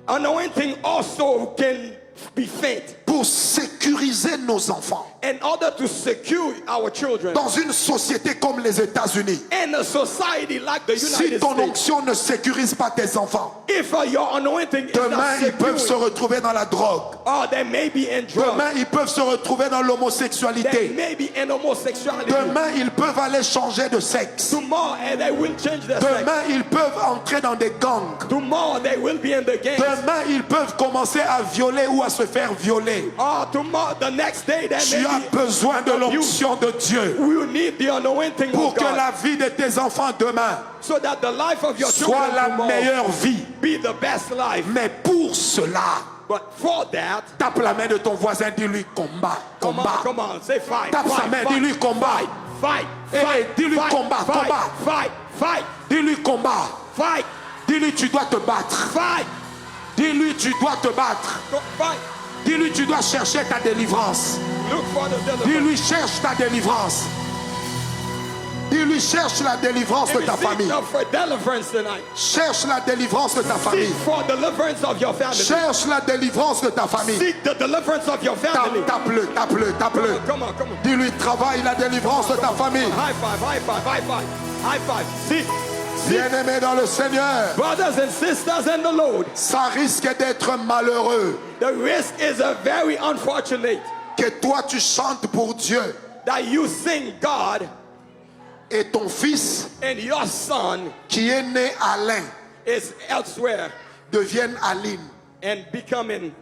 [SPEAKER 1] Anointing also can be faith
[SPEAKER 2] pour sécuriser nos enfants.
[SPEAKER 1] in order to secure our children.
[SPEAKER 2] Dans une société comme les États-Unis,
[SPEAKER 1] In a society like the
[SPEAKER 2] si
[SPEAKER 1] United
[SPEAKER 2] ton
[SPEAKER 1] States,
[SPEAKER 2] onction ne sécurise pas tes enfants,
[SPEAKER 1] if your anointing is
[SPEAKER 2] demain
[SPEAKER 1] not
[SPEAKER 2] ils peuvent se
[SPEAKER 1] securing,
[SPEAKER 2] retrouver dans la drogue.
[SPEAKER 1] or they may be in drugs,
[SPEAKER 2] Demain ils peuvent se retrouver dans
[SPEAKER 1] they
[SPEAKER 2] l'homosexualité.
[SPEAKER 1] may be in homosexuality.
[SPEAKER 2] Demain ils peuvent aller changer de sexe.
[SPEAKER 1] Tomorrow they will change their sex.
[SPEAKER 2] Demain ils peuvent entrer dans des gangs.
[SPEAKER 1] Tomorrow they will be in the gangs.
[SPEAKER 2] Demain ils peuvent commencer à violer ou à se faire violer.
[SPEAKER 1] Or tomorrow, the next day, they
[SPEAKER 2] Tu as
[SPEAKER 1] may be.
[SPEAKER 2] besoin de l'onction de Dieu
[SPEAKER 1] You need the anointing
[SPEAKER 2] pour
[SPEAKER 1] of
[SPEAKER 2] que
[SPEAKER 1] God,
[SPEAKER 2] la vie de tes enfants demain
[SPEAKER 1] so that the life of your
[SPEAKER 2] soit
[SPEAKER 1] children
[SPEAKER 2] la
[SPEAKER 1] tomorrow
[SPEAKER 2] meilleure vie.
[SPEAKER 1] be the best life.
[SPEAKER 2] Mais pour cela,
[SPEAKER 1] But for that,
[SPEAKER 2] tape la main de ton voisin, dis-lui combat,
[SPEAKER 1] come
[SPEAKER 2] combat.
[SPEAKER 1] on, come on, say fight.
[SPEAKER 2] Tape sa
[SPEAKER 1] Fight,
[SPEAKER 2] main,
[SPEAKER 1] fight,
[SPEAKER 2] dis-lui combat.
[SPEAKER 1] fight,
[SPEAKER 2] Eh,
[SPEAKER 1] fight,
[SPEAKER 2] dis-lui
[SPEAKER 1] fight,
[SPEAKER 2] combat,
[SPEAKER 1] fight,
[SPEAKER 2] combat.
[SPEAKER 1] fight, fight,
[SPEAKER 2] Dis-lui combat.
[SPEAKER 1] fight,
[SPEAKER 2] Dis-lui tu dois te battre.
[SPEAKER 1] fight,
[SPEAKER 2] Dis-lui tu dois te battre.
[SPEAKER 1] go, fight.
[SPEAKER 2] Dis-lui tu dois chercher ta délivrance.
[SPEAKER 1] Look for the deliverance.
[SPEAKER 2] Dis-lui cherche ta délivrance. Dis-lui cherche la délivrance de ta famille.
[SPEAKER 1] Seek for deliverance tonight.
[SPEAKER 2] Cherche la délivrance de ta
[SPEAKER 1] Seek
[SPEAKER 2] famille.
[SPEAKER 1] for deliverance of your family.
[SPEAKER 2] Cherche la délivrance de ta famille.
[SPEAKER 1] Seek the deliverance of your family.
[SPEAKER 2] Tape-le, tape-le, tape-le.
[SPEAKER 1] Come on, come on.
[SPEAKER 2] Dis-lui travaille la délivrance de ta famille.
[SPEAKER 1] High five, high five, high five, high five. Seek, seek.
[SPEAKER 2] Bien-aimé dans le Seigneur,
[SPEAKER 1] Brothers and sisters in the Lord,
[SPEAKER 2] ça risque d'être malheureux
[SPEAKER 1] the risk is a very unfortunate
[SPEAKER 2] que toi tu chantes pour Dieu
[SPEAKER 1] that you sing God
[SPEAKER 2] et ton fils
[SPEAKER 1] and your son
[SPEAKER 2] qui est né Alain
[SPEAKER 1] is elsewhere
[SPEAKER 2] devienne Aline.
[SPEAKER 1] and becoming,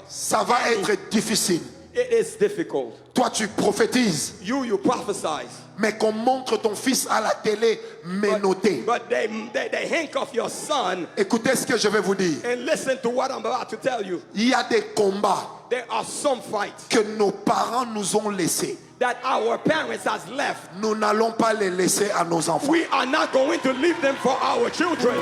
[SPEAKER 2] Ça va être difficile.
[SPEAKER 1] it is difficult.
[SPEAKER 2] Toi tu prophétises,
[SPEAKER 1] You prophesize,
[SPEAKER 2] mais qu'on montre ton fils à la télé menotté.
[SPEAKER 1] but they handcuff your son,
[SPEAKER 2] Écoutez ce que je vais vous dire.
[SPEAKER 1] and listen to what I'm about to tell you.
[SPEAKER 2] Il y a des combats
[SPEAKER 1] There are some fights
[SPEAKER 2] que nos parents nous ont laissés.
[SPEAKER 1] that our parents has left.
[SPEAKER 2] Nous n'allons pas les laisser à nos enfants.
[SPEAKER 1] We are not going to leave them for our children.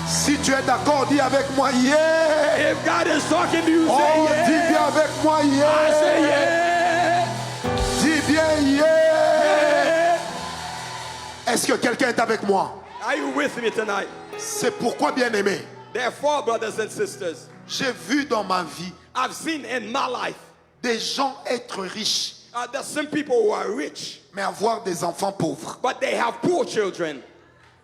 [SPEAKER 2] Si tu es d'accord, dis avec moi, yeah!
[SPEAKER 1] If God is talking to you,
[SPEAKER 2] Oh,
[SPEAKER 1] say
[SPEAKER 2] dis
[SPEAKER 1] yeah.
[SPEAKER 2] bien avec moi,
[SPEAKER 1] I say
[SPEAKER 2] yeah!
[SPEAKER 1] yeah.
[SPEAKER 2] Dis bien, yeah! Est-ce que quelqu'un est avec moi?
[SPEAKER 1] Are you with me tonight?
[SPEAKER 2] C'est pourquoi, bien-aimé,
[SPEAKER 1] Therefore, brothers and sisters,
[SPEAKER 2] j'ai vu dans ma vie
[SPEAKER 1] I've seen in my life
[SPEAKER 2] des gens être riches,
[SPEAKER 1] there's some people who are rich,
[SPEAKER 2] mais avoir des enfants pauvres.
[SPEAKER 1] but they have poor children.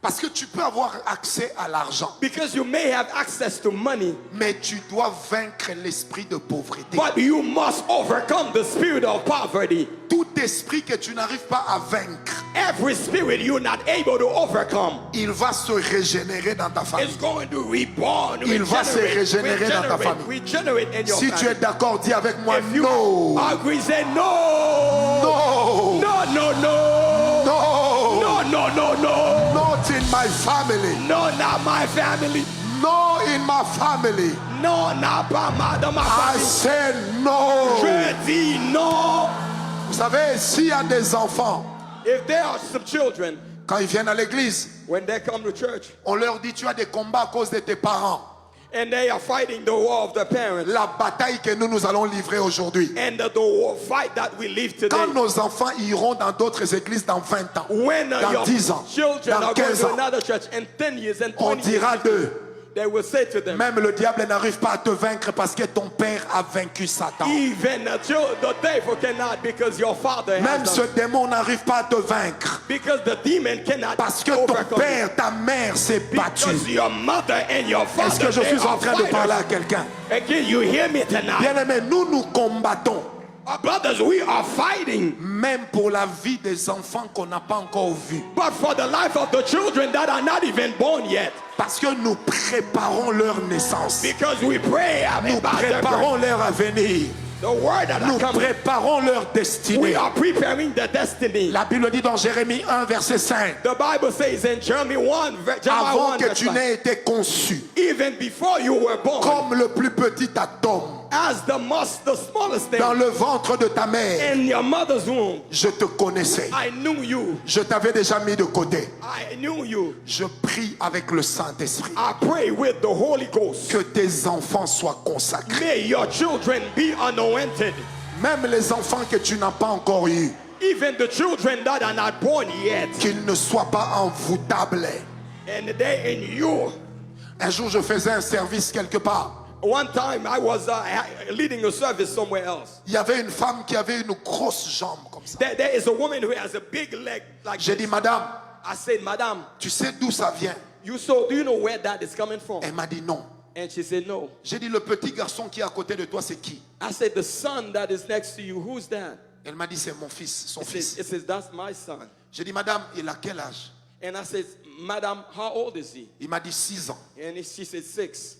[SPEAKER 2] Parce que tu peux avoir accès à l'argent,
[SPEAKER 1] Because you may have access to money,
[SPEAKER 2] mais tu dois vaincre l'esprit de pauvreté.
[SPEAKER 1] but you must overcome the spirit of poverty.
[SPEAKER 2] Tout esprit que tu n'arrives pas à vaincre,
[SPEAKER 1] every spirit you're not able to overcome,
[SPEAKER 2] il va se régénérer dans ta famille.
[SPEAKER 1] is going to reborn,
[SPEAKER 2] Il va se régénérer dans ta famille.
[SPEAKER 1] regenerate in your
[SPEAKER 2] Si tu es
[SPEAKER 1] family.
[SPEAKER 2] d'accord, dis avec moi
[SPEAKER 1] If you
[SPEAKER 2] non.
[SPEAKER 1] agree, say no.
[SPEAKER 2] No.
[SPEAKER 1] No, no, no.
[SPEAKER 2] No.
[SPEAKER 1] No, no, no, no.
[SPEAKER 2] Not in my family.
[SPEAKER 1] No, not my family.
[SPEAKER 2] No in my family.
[SPEAKER 1] No, not dans ma
[SPEAKER 2] I
[SPEAKER 1] famille.
[SPEAKER 2] say no.
[SPEAKER 1] Je dis non.
[SPEAKER 2] Vous savez, s'il y a des enfants,
[SPEAKER 1] If there are some children,
[SPEAKER 2] quand ils viennent à l'église,
[SPEAKER 1] when they come to church,
[SPEAKER 2] on leur dit tu as des combats à cause de tes parents.
[SPEAKER 1] and they are fighting the war of the parents,
[SPEAKER 2] La bataille que nous allons livrer aujourd'hui.
[SPEAKER 1] and the war fight that we live today,
[SPEAKER 2] Quand nos enfants iront dans d'autres églises dans 20 ans,
[SPEAKER 1] when
[SPEAKER 2] dans
[SPEAKER 1] your
[SPEAKER 2] 10 ans,
[SPEAKER 1] children
[SPEAKER 2] dans
[SPEAKER 1] are going
[SPEAKER 2] 15
[SPEAKER 1] to
[SPEAKER 2] ans,
[SPEAKER 1] another church in 10 years and
[SPEAKER 2] on
[SPEAKER 1] 20 years,
[SPEAKER 2] dira d'eux,
[SPEAKER 1] they will say to them,
[SPEAKER 2] même le diable n'arrive pas à te vaincre parce que ton père a vaincu Satan.
[SPEAKER 1] even the devil cannot, because your father
[SPEAKER 2] Même
[SPEAKER 1] has
[SPEAKER 2] ce
[SPEAKER 1] done.
[SPEAKER 2] démon n'arrive pas à te vaincre
[SPEAKER 1] Because the demon cannot
[SPEAKER 2] parce que ton
[SPEAKER 1] overcome you.
[SPEAKER 2] père, ta mère s'est
[SPEAKER 1] Because
[SPEAKER 2] battue.
[SPEAKER 1] your mother and your father,
[SPEAKER 2] Est-ce que je
[SPEAKER 1] they
[SPEAKER 2] suis en
[SPEAKER 1] are
[SPEAKER 2] train de parler à
[SPEAKER 1] fighters.
[SPEAKER 2] quelqu'un?
[SPEAKER 1] Again, you hear me tonight.
[SPEAKER 2] Bien-aimés, nous combattons.
[SPEAKER 1] Our brothers, we are fighting,
[SPEAKER 2] Même pour la vie des enfants qu'on n'a pas encore vus.
[SPEAKER 1] but for the life of the children that are not even born yet.
[SPEAKER 2] Parce que nous préparons leur naissance.
[SPEAKER 1] Because we pray
[SPEAKER 2] Nous
[SPEAKER 1] about their birth.
[SPEAKER 2] préparons leur avenir.
[SPEAKER 1] The word that
[SPEAKER 2] Nous
[SPEAKER 1] are coming.
[SPEAKER 2] préparons leur
[SPEAKER 1] We
[SPEAKER 2] destinée.
[SPEAKER 1] are preparing the destiny.
[SPEAKER 2] La Bible dit dans Jérémie 1, verset 5.
[SPEAKER 1] The Bible says in Jeremiah 1, Jeremiah
[SPEAKER 2] Avant
[SPEAKER 1] 1
[SPEAKER 2] que
[SPEAKER 1] verse
[SPEAKER 2] tu
[SPEAKER 1] 5,
[SPEAKER 2] n'aies été conçu,
[SPEAKER 1] even before you were born,
[SPEAKER 2] comme le plus petit atome
[SPEAKER 1] as the smallest thing
[SPEAKER 2] dans le ventre de ta mère,
[SPEAKER 1] in your mother's womb,
[SPEAKER 2] je te connaissais.
[SPEAKER 1] I knew you.
[SPEAKER 2] Je t'avais déjà mis de côté.
[SPEAKER 1] I knew you.
[SPEAKER 2] Je prie avec le Saint-Esprit
[SPEAKER 1] I pray with the Holy Ghost.
[SPEAKER 2] que tes enfants soient consacrés.
[SPEAKER 1] May your children be anointed.
[SPEAKER 2] Même les enfants que tu n'as pas encore eus,
[SPEAKER 1] Even the children that are not born yet.
[SPEAKER 2] qu'ils ne soient pas envoûtables.
[SPEAKER 1] And they in you.
[SPEAKER 2] Un jour, je faisais un service quelque part.
[SPEAKER 1] One time I was leading a service somewhere else.
[SPEAKER 2] Il y avait une femme qui avait une grosse jambe comme ça.
[SPEAKER 1] There is a woman who has a big leg like
[SPEAKER 2] J'ai
[SPEAKER 1] this.
[SPEAKER 2] dit, madame,
[SPEAKER 1] I said, Madam,
[SPEAKER 2] tu sais d'où ça vient?
[SPEAKER 1] do you know where that is coming from?
[SPEAKER 2] Elle m'a dit non.
[SPEAKER 1] And she said, no.
[SPEAKER 2] J'ai dit, le petit garçon qui est à côté de toi, c'est qui?
[SPEAKER 1] I said, the son that is next to you, who's that?
[SPEAKER 2] Elle m'a dit, c'est mon fils, son fils.
[SPEAKER 1] It says, that's my son.
[SPEAKER 2] J'ai dit, madame, il a quel âge?
[SPEAKER 1] And I said, Madam, how old is he?
[SPEAKER 2] Il m'a dit 6 ans.
[SPEAKER 1] And she said, 6.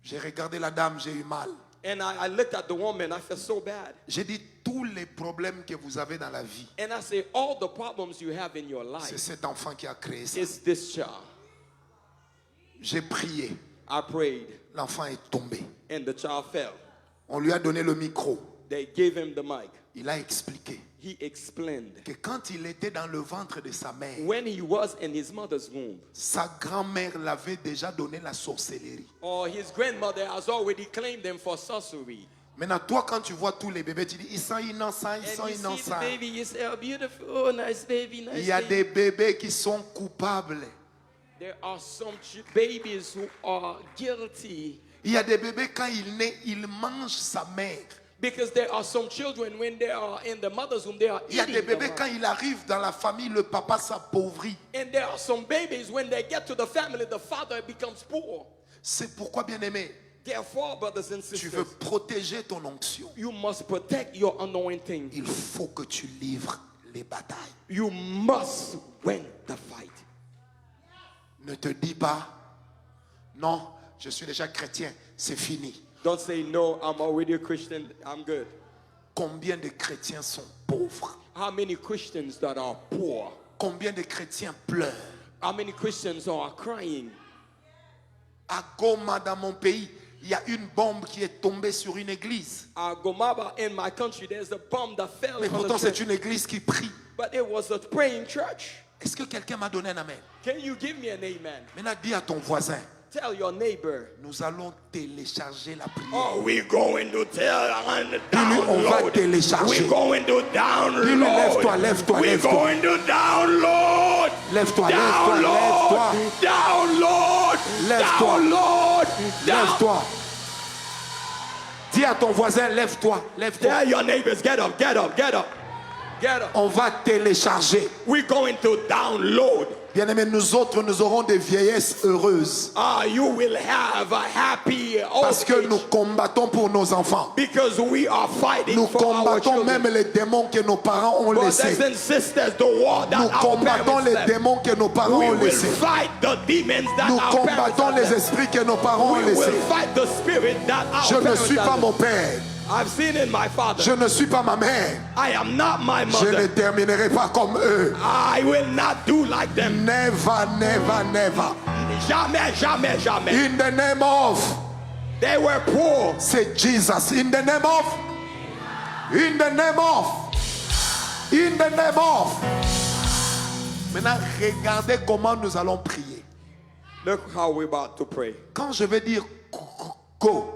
[SPEAKER 2] J'ai regardé la dame, j'ai eu mal.
[SPEAKER 1] And I looked at the woman, I felt so bad.
[SPEAKER 2] J'ai dit, tous les problèmes que vous avez dans la vie,
[SPEAKER 1] And I said, all the problems you have in your
[SPEAKER 2] c'est
[SPEAKER 1] life
[SPEAKER 2] cet enfant qui a créé ça.
[SPEAKER 1] is this child.
[SPEAKER 2] J'ai prié.
[SPEAKER 1] I prayed,
[SPEAKER 2] L'enfant est tombé.
[SPEAKER 1] and the child fell.
[SPEAKER 2] On lui a donné le micro.
[SPEAKER 1] They gave him the mic.
[SPEAKER 2] Il a expliqué
[SPEAKER 1] He explained.
[SPEAKER 2] que quand il était dans le ventre de sa mère,
[SPEAKER 1] When he was in his mother's womb,
[SPEAKER 2] sa grand-mère l'avait déjà donné la sorcellerie.
[SPEAKER 1] or his grandmother has already claimed him for sorcery.
[SPEAKER 2] Maintenant, toi, quand tu vois tous les bébés, tu dis, ils sont innocents, ils
[SPEAKER 1] And
[SPEAKER 2] sont
[SPEAKER 1] you see the
[SPEAKER 2] innocents.
[SPEAKER 1] baby, you say, oh, beautiful, oh, nice baby, nice
[SPEAKER 2] Il y a
[SPEAKER 1] baby.
[SPEAKER 2] des bébés qui sont coupables.
[SPEAKER 1] There are some babies who are guilty.
[SPEAKER 2] Il y a des bébés, quand il naît, il mange sa mère.
[SPEAKER 1] Because there are some children, when they are in the mother's womb, they are
[SPEAKER 2] Il y a
[SPEAKER 1] eating
[SPEAKER 2] des
[SPEAKER 1] the
[SPEAKER 2] bébés,
[SPEAKER 1] mother.
[SPEAKER 2] quand il arrive dans la famille, le papa s'appauvrit.
[SPEAKER 1] And there are some babies, when they get to the family, the father becomes poor.
[SPEAKER 2] C'est pourquoi, bien-aimé,
[SPEAKER 1] Therefore, brothers and
[SPEAKER 2] tu veux
[SPEAKER 1] sisters,
[SPEAKER 2] protéger ton onction.
[SPEAKER 1] you must protect your anointing.
[SPEAKER 2] Il faut que tu livres les batailles.
[SPEAKER 1] You must win the fight.
[SPEAKER 2] Ne te dis pas, non, je suis déjà chrétien, c'est fini.
[SPEAKER 1] Don't say, no, I'm already a Christian, I'm good.
[SPEAKER 2] Combien de chrétiens sont pauvres?
[SPEAKER 1] How many Christians that are poor?
[SPEAKER 2] Combien de chrétiens pleurent?
[SPEAKER 1] How many Christians are crying?
[SPEAKER 2] À Goma, dans mon pays, il y a une bombe qui est tombée sur une église.
[SPEAKER 1] Gomaba, in my country, there's a bomb that fell
[SPEAKER 2] Mais
[SPEAKER 1] on
[SPEAKER 2] pourtant,
[SPEAKER 1] the
[SPEAKER 2] c'est
[SPEAKER 1] church.
[SPEAKER 2] une église qui prie.
[SPEAKER 1] But it was a praying church.
[SPEAKER 2] Est-ce que quelqu'un m'a donné un amen?
[SPEAKER 1] Can you give me an amen?
[SPEAKER 2] Maintenant, dis à ton voisin,
[SPEAKER 1] Tell your neighbor.
[SPEAKER 2] nous allons télécharger la prière.
[SPEAKER 1] Oh, we're going to
[SPEAKER 2] Dis-lui, on va
[SPEAKER 1] download.
[SPEAKER 2] télécharger.
[SPEAKER 1] We're going to download.
[SPEAKER 2] Dis-lui, lève-toi, lève-toi,
[SPEAKER 1] We're
[SPEAKER 2] lève-toi.
[SPEAKER 1] going to download.
[SPEAKER 2] Lève-toi, lève-toi,
[SPEAKER 1] Download.
[SPEAKER 2] lève-toi.
[SPEAKER 1] Download.
[SPEAKER 2] Lève-toi.
[SPEAKER 1] Download.
[SPEAKER 2] Lève-toi. Dis à ton voisin, lève-toi, lève-toi.
[SPEAKER 1] Tell your neighbors, get up, get up, get up. Get up.
[SPEAKER 2] On va télécharger.
[SPEAKER 1] We're going to download.
[SPEAKER 2] Bien-aimés, nous autres, nous aurons des vieillesses heureuses.
[SPEAKER 1] You will have a happy old
[SPEAKER 2] Parce que
[SPEAKER 1] age.
[SPEAKER 2] nous combattons pour nos enfants.
[SPEAKER 1] Because we are fighting
[SPEAKER 2] Nous
[SPEAKER 1] for our
[SPEAKER 2] combattons
[SPEAKER 1] children.
[SPEAKER 2] même les démons que nos parents ont
[SPEAKER 1] Brothers
[SPEAKER 2] laissés.
[SPEAKER 1] and sisters, the war that
[SPEAKER 2] Nous
[SPEAKER 1] our
[SPEAKER 2] combattons
[SPEAKER 1] parents
[SPEAKER 2] les
[SPEAKER 1] left.
[SPEAKER 2] démons que nos parents
[SPEAKER 1] We
[SPEAKER 2] ont
[SPEAKER 1] will
[SPEAKER 2] laissés.
[SPEAKER 1] fight the demons that
[SPEAKER 2] Nous
[SPEAKER 1] our parents
[SPEAKER 2] combattons
[SPEAKER 1] have
[SPEAKER 2] les
[SPEAKER 1] left.
[SPEAKER 2] esprits que nos parents ont
[SPEAKER 1] We will
[SPEAKER 2] laissés.
[SPEAKER 1] fight the spirit that our
[SPEAKER 2] Je ne
[SPEAKER 1] parents
[SPEAKER 2] suis
[SPEAKER 1] have
[SPEAKER 2] pas
[SPEAKER 1] left.
[SPEAKER 2] mon père.
[SPEAKER 1] I've seen in my father.
[SPEAKER 2] Je ne suis pas ma mère.
[SPEAKER 1] I am not my
[SPEAKER 2] Je ne
[SPEAKER 1] mother.
[SPEAKER 2] terminerai pas comme eux.
[SPEAKER 1] I will not do like them.
[SPEAKER 2] Never, never, never.
[SPEAKER 1] Jamais, jamais, jamais.
[SPEAKER 2] In the name of,
[SPEAKER 1] They were poor.
[SPEAKER 2] c'est Jesus. In the name of, in the name of, in the name of. Maintenant, regardez comment nous allons prier.
[SPEAKER 1] Look how we're about to pray.
[SPEAKER 2] Quand je vais dire go,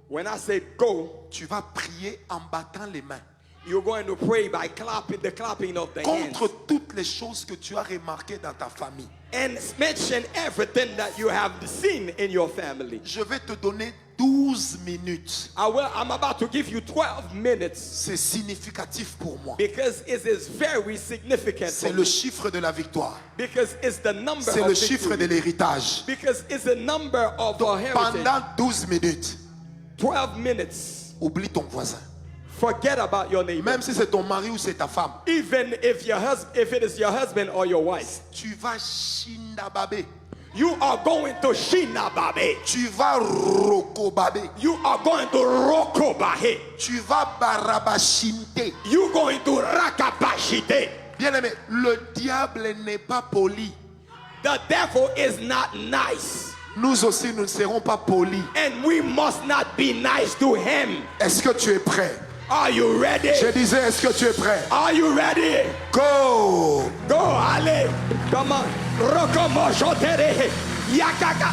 [SPEAKER 1] When I say go,
[SPEAKER 2] tu vas prier en battant les mains
[SPEAKER 1] you're going to pray by clapping the clapping of the hands.
[SPEAKER 2] contre toutes les choses que tu as remarquées dans ta famille.
[SPEAKER 1] And mention everything that you have seen in your family.
[SPEAKER 2] Je vais te donner 12 minutes.
[SPEAKER 1] I'm about to give you 12 minutes
[SPEAKER 2] C'est significatif pour moi.
[SPEAKER 1] because it is very significant.
[SPEAKER 2] C'est
[SPEAKER 1] for
[SPEAKER 2] le
[SPEAKER 1] me.
[SPEAKER 2] chiffre de la victoire.
[SPEAKER 1] Because it's the number
[SPEAKER 2] C'est
[SPEAKER 1] of
[SPEAKER 2] le chiffre de
[SPEAKER 1] victory.
[SPEAKER 2] l'héritage.
[SPEAKER 1] Because it's the number of our heritage.
[SPEAKER 2] Pendant 12 minutes,
[SPEAKER 1] 12 minutes.
[SPEAKER 2] oublie ton voisin.
[SPEAKER 1] Forget about your neighbor.
[SPEAKER 2] Même si c'est ton mari ou c'est ta femme.
[SPEAKER 1] Even if it is your husband or your wife.
[SPEAKER 2] Tu vas shindababe.
[SPEAKER 1] You are going to Shinababe.
[SPEAKER 2] Tu vas rokobabe.
[SPEAKER 1] You are going to Rokobahe.
[SPEAKER 2] Tu vas barabashinte.
[SPEAKER 1] You going to Rakabashite.
[SPEAKER 2] Bien-aimé, le diable n'est pas poli.
[SPEAKER 1] The devil is not nice.
[SPEAKER 2] Nous aussi, nous ne serons pas polis.
[SPEAKER 1] And we must not be nice to him.
[SPEAKER 2] Est-ce que tu es prêt?
[SPEAKER 1] Are you ready?
[SPEAKER 2] Je disais, est-ce que tu es prêt?
[SPEAKER 1] Are you ready?
[SPEAKER 2] Go!
[SPEAKER 1] Go, allez. Come on. Rokomo shotere. Yakaka.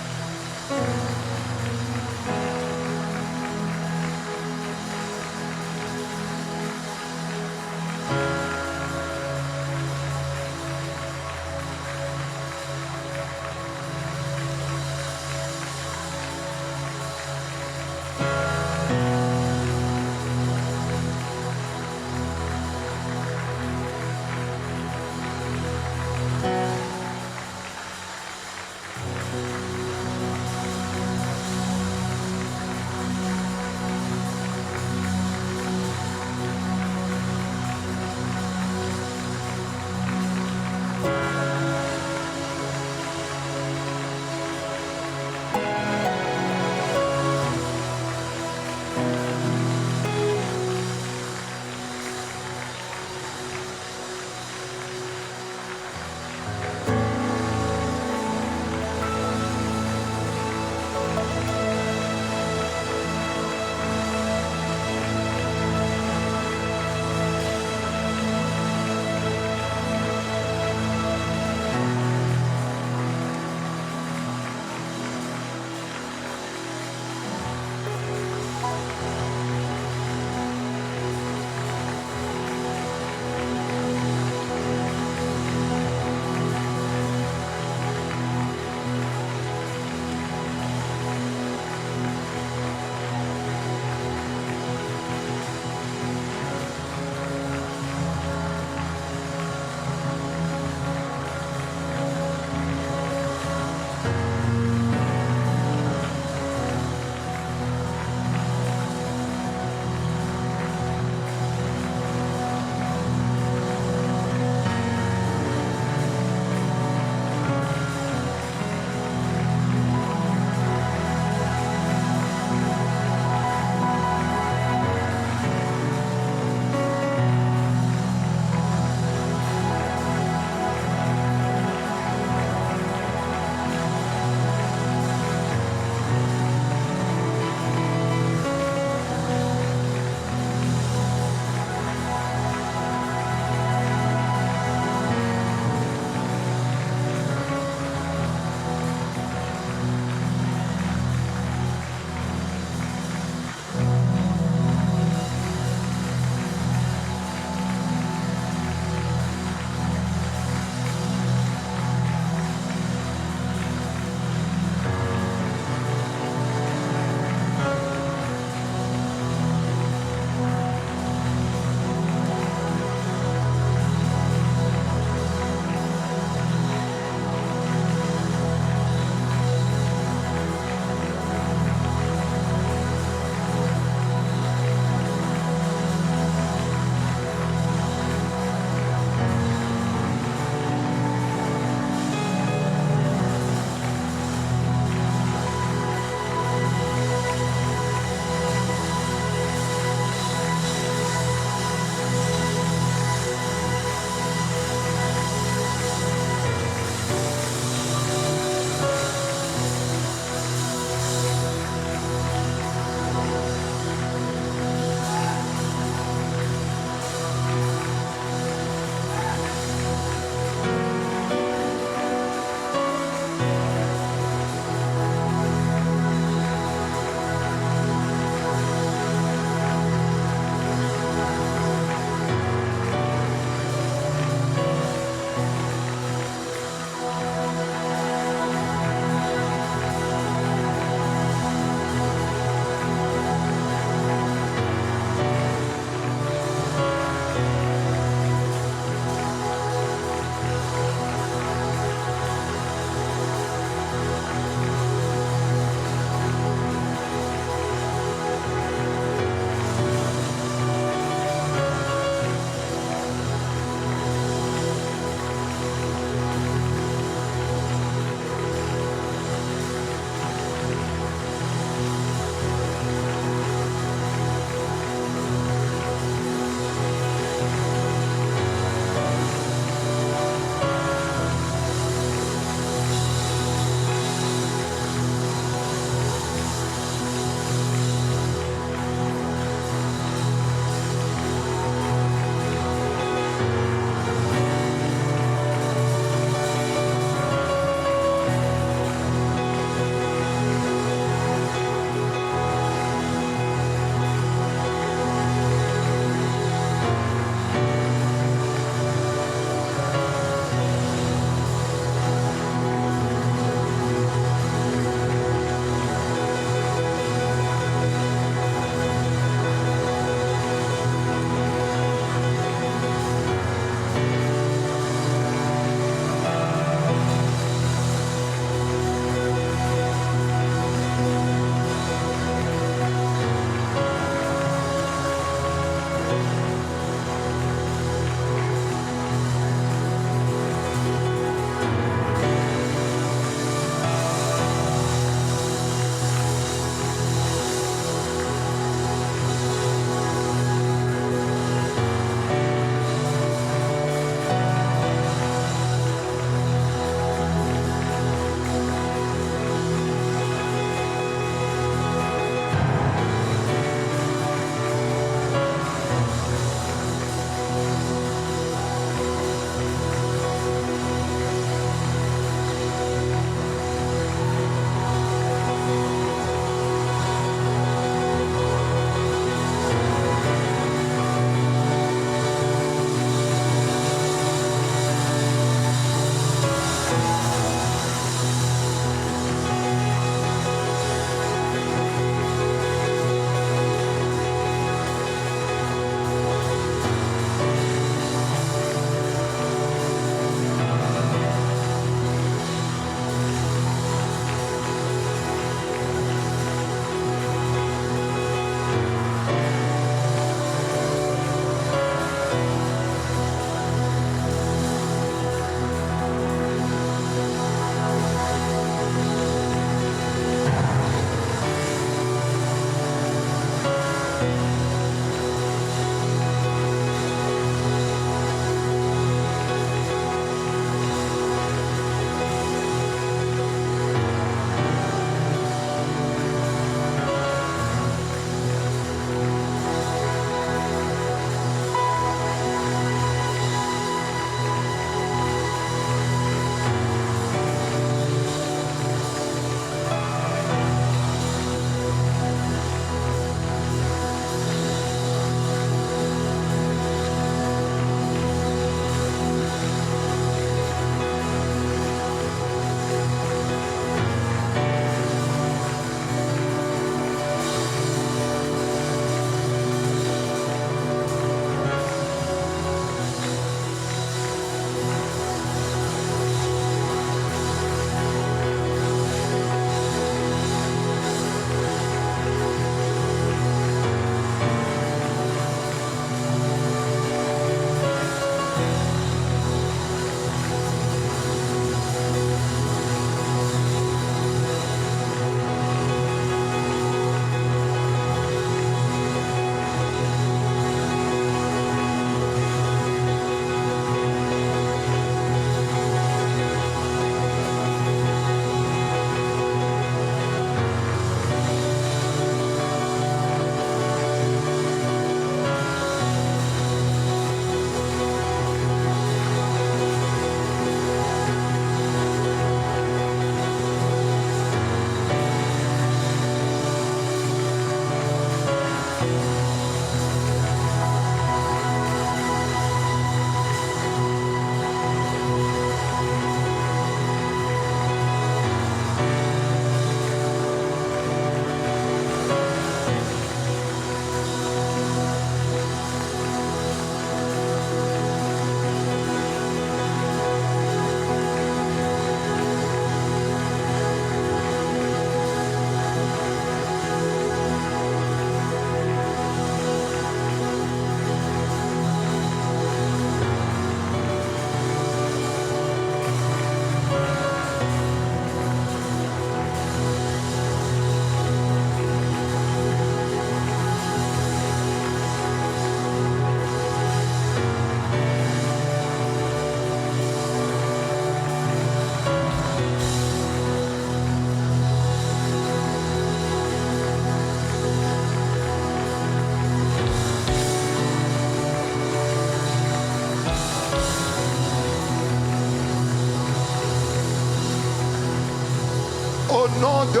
[SPEAKER 2] Au nom de...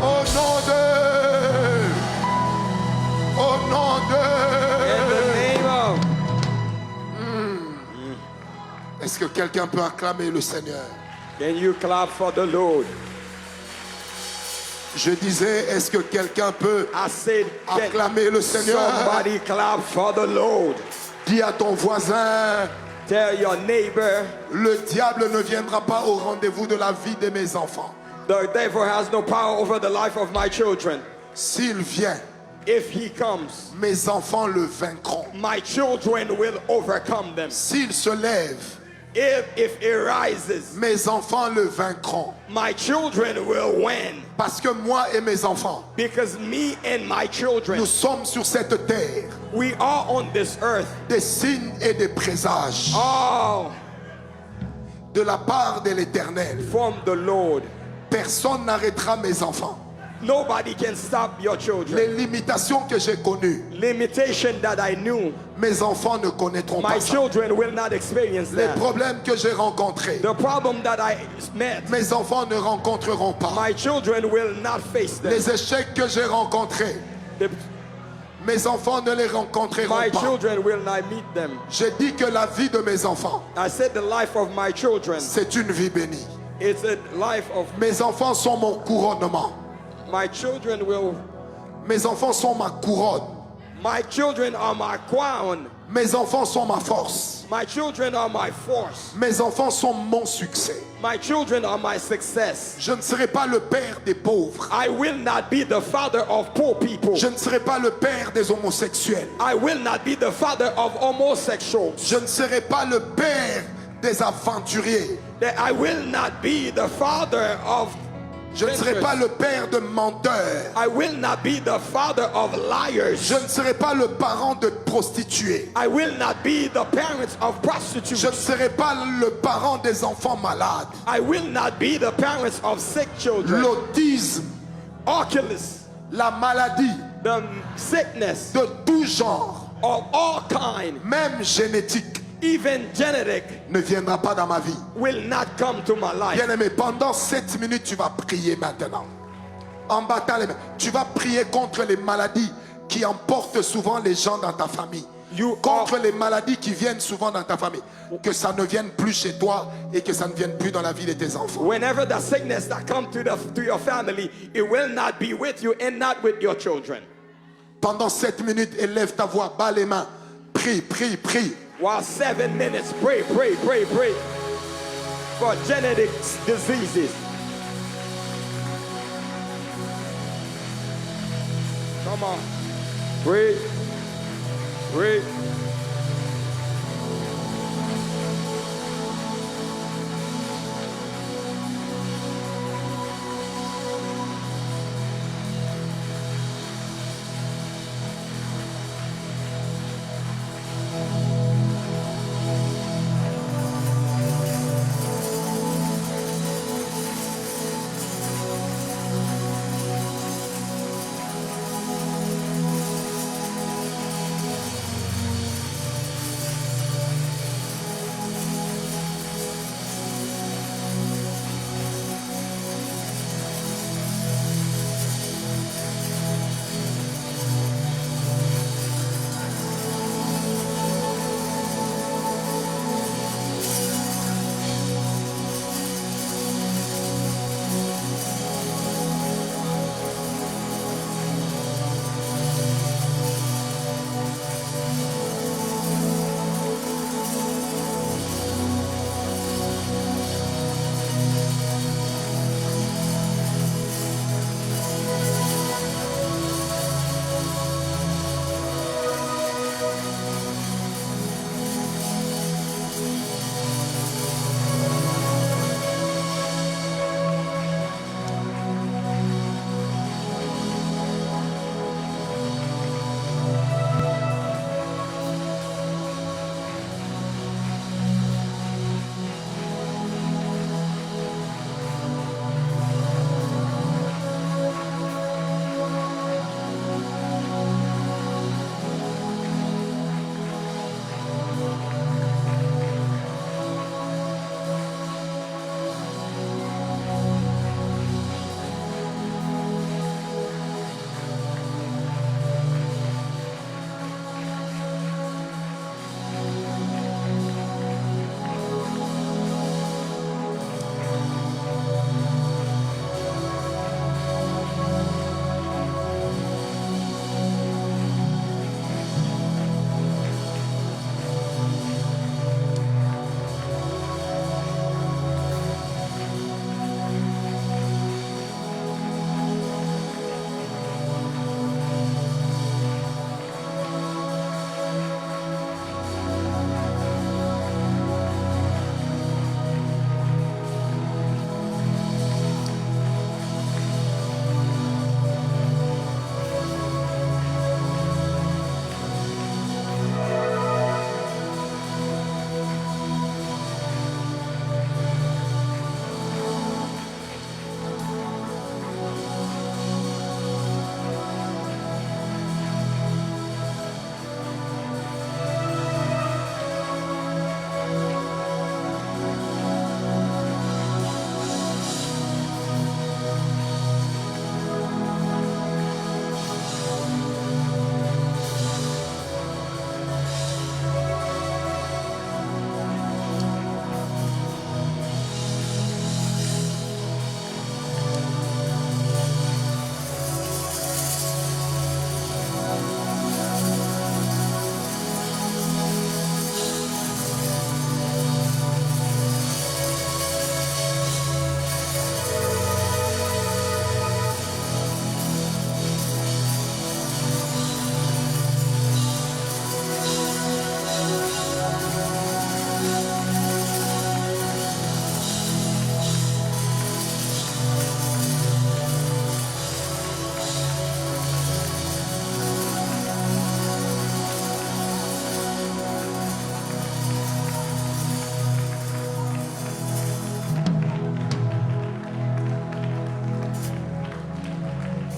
[SPEAKER 2] Au nom de... Au nom de...
[SPEAKER 1] In the name of.
[SPEAKER 2] Est-ce que quelqu'un peut acclamer le Seigneur?
[SPEAKER 1] Can you clap for the Lord?
[SPEAKER 2] Je disais, est-ce que quelqu'un peut
[SPEAKER 1] I said, can
[SPEAKER 2] acclamer le Seigneur?
[SPEAKER 1] somebody clap for the Lord?
[SPEAKER 2] Dis à ton voisin,
[SPEAKER 1] Tell your neighbor,
[SPEAKER 2] le diable ne viendra pas au rendez-vous de la vie de mes enfants.
[SPEAKER 1] the devil has no power over the life of my children.
[SPEAKER 2] S'il vient,
[SPEAKER 1] If he comes,
[SPEAKER 2] mes enfants le vaincront.
[SPEAKER 1] my children will overcome them.
[SPEAKER 2] S'il se lève,
[SPEAKER 1] If it rises,
[SPEAKER 2] mes enfants le vaincront.
[SPEAKER 1] my children will win.
[SPEAKER 2] Parce que moi et mes enfants,
[SPEAKER 1] Because me and my children,
[SPEAKER 2] nous sommes sur cette terre
[SPEAKER 1] we are on this earth.
[SPEAKER 2] des signes et des présages
[SPEAKER 1] All
[SPEAKER 2] de la part de l'Éternel.
[SPEAKER 1] from the Lord.
[SPEAKER 2] Personne n'arrêtera mes enfants.
[SPEAKER 1] Nobody can stop your children.
[SPEAKER 2] Les limitations que j'ai connues,
[SPEAKER 1] Limitation that I knew,
[SPEAKER 2] mes enfants ne connaîtront
[SPEAKER 1] my
[SPEAKER 2] pas ça.
[SPEAKER 1] children will not experience
[SPEAKER 2] Les
[SPEAKER 1] that.
[SPEAKER 2] problèmes que j'ai rencontrés,
[SPEAKER 1] The problem that I met,
[SPEAKER 2] mes enfants ne rencontreront pas.
[SPEAKER 1] my children will not face them.
[SPEAKER 2] Les échecs que j'ai rencontrés,
[SPEAKER 1] The-
[SPEAKER 2] mes enfants ne les rencontreront
[SPEAKER 1] my
[SPEAKER 2] pas.
[SPEAKER 1] children will not meet them.
[SPEAKER 2] J'ai dit que la vie de mes enfants,
[SPEAKER 1] I said the life of my children,
[SPEAKER 2] c'est une vie bénie.
[SPEAKER 1] it's a life of
[SPEAKER 2] Mes enfants sont mon couronnement.
[SPEAKER 1] my children will,
[SPEAKER 2] Mes enfants sont ma couronne.
[SPEAKER 1] my children are my crown.
[SPEAKER 2] Mes enfants sont ma force.
[SPEAKER 1] My children are my force.
[SPEAKER 2] Mes enfants sont mon succès.
[SPEAKER 1] My children are my success.
[SPEAKER 2] Je ne serai pas le père des pauvres.
[SPEAKER 1] I will not be the father of poor people.
[SPEAKER 2] Je ne serai pas le père des homosexuels.
[SPEAKER 1] I will not be the father of homosexuals.
[SPEAKER 2] Je ne serai pas le père des aventuriers.
[SPEAKER 1] That I will not be the father of
[SPEAKER 2] Je ne serai pas le père de menteurs.
[SPEAKER 1] I will not be the father of liars.
[SPEAKER 2] Je ne serai pas le parent de prostituées.
[SPEAKER 1] I will not be the parents of prostitutes.
[SPEAKER 2] Je ne serai pas le parent des enfants malades.
[SPEAKER 1] I will not be the parents of sick children.
[SPEAKER 2] L'autisme,
[SPEAKER 1] Oculus,
[SPEAKER 2] la maladie
[SPEAKER 1] the sickness
[SPEAKER 2] de tout genre,
[SPEAKER 1] of all kind,
[SPEAKER 2] même génétique,
[SPEAKER 1] even genetic,
[SPEAKER 2] ne viendra pas dans ma vie.
[SPEAKER 1] will not come to my life.
[SPEAKER 2] Bien-aimé, pendant 7 minutes, tu vas prier maintenant. En battant les mains. Tu vas prier contre les maladies qui emportent souvent les gens dans ta famille. Contre les maladies qui viennent souvent dans ta famille. Que ça ne vienne plus chez toi et que ça ne vienne plus dans la vie de tes enfants.
[SPEAKER 1] Whenever the sickness that comes to your family, it will not be with you and not with your children.
[SPEAKER 2] Pendant 7 minutes, élève ta voix, bas les mains. Prie, prie, prie.
[SPEAKER 1] While 7 minutes, pray, pray, pray, pray for genetic diseases. Come on. Pray. Pray.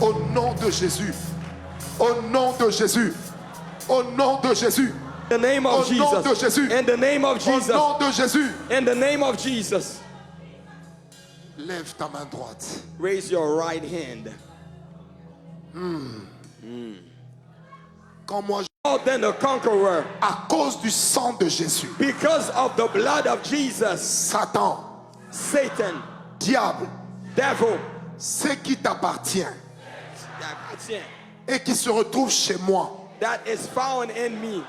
[SPEAKER 2] Au nom de Jésus. Au nom de Jésus. Au nom de Jésus.
[SPEAKER 1] In the name of
[SPEAKER 2] Au nom de
[SPEAKER 1] Jesus.
[SPEAKER 2] Jésus.
[SPEAKER 1] In the name of
[SPEAKER 2] Au
[SPEAKER 1] Jesus.
[SPEAKER 2] nom de Jésus.
[SPEAKER 1] In the name of Jesus.
[SPEAKER 2] Lève ta main droite.
[SPEAKER 1] Raise your right hand.
[SPEAKER 2] Quand moi,
[SPEAKER 1] More than a conqueror.
[SPEAKER 2] à cause du sang de Jésus,
[SPEAKER 1] Because of the blood of Jesus.
[SPEAKER 2] Satan,
[SPEAKER 1] Satan,
[SPEAKER 2] diable,
[SPEAKER 1] devil,
[SPEAKER 2] ce qui t'appartient et qui se retrouve chez moi,
[SPEAKER 1] that is found in me.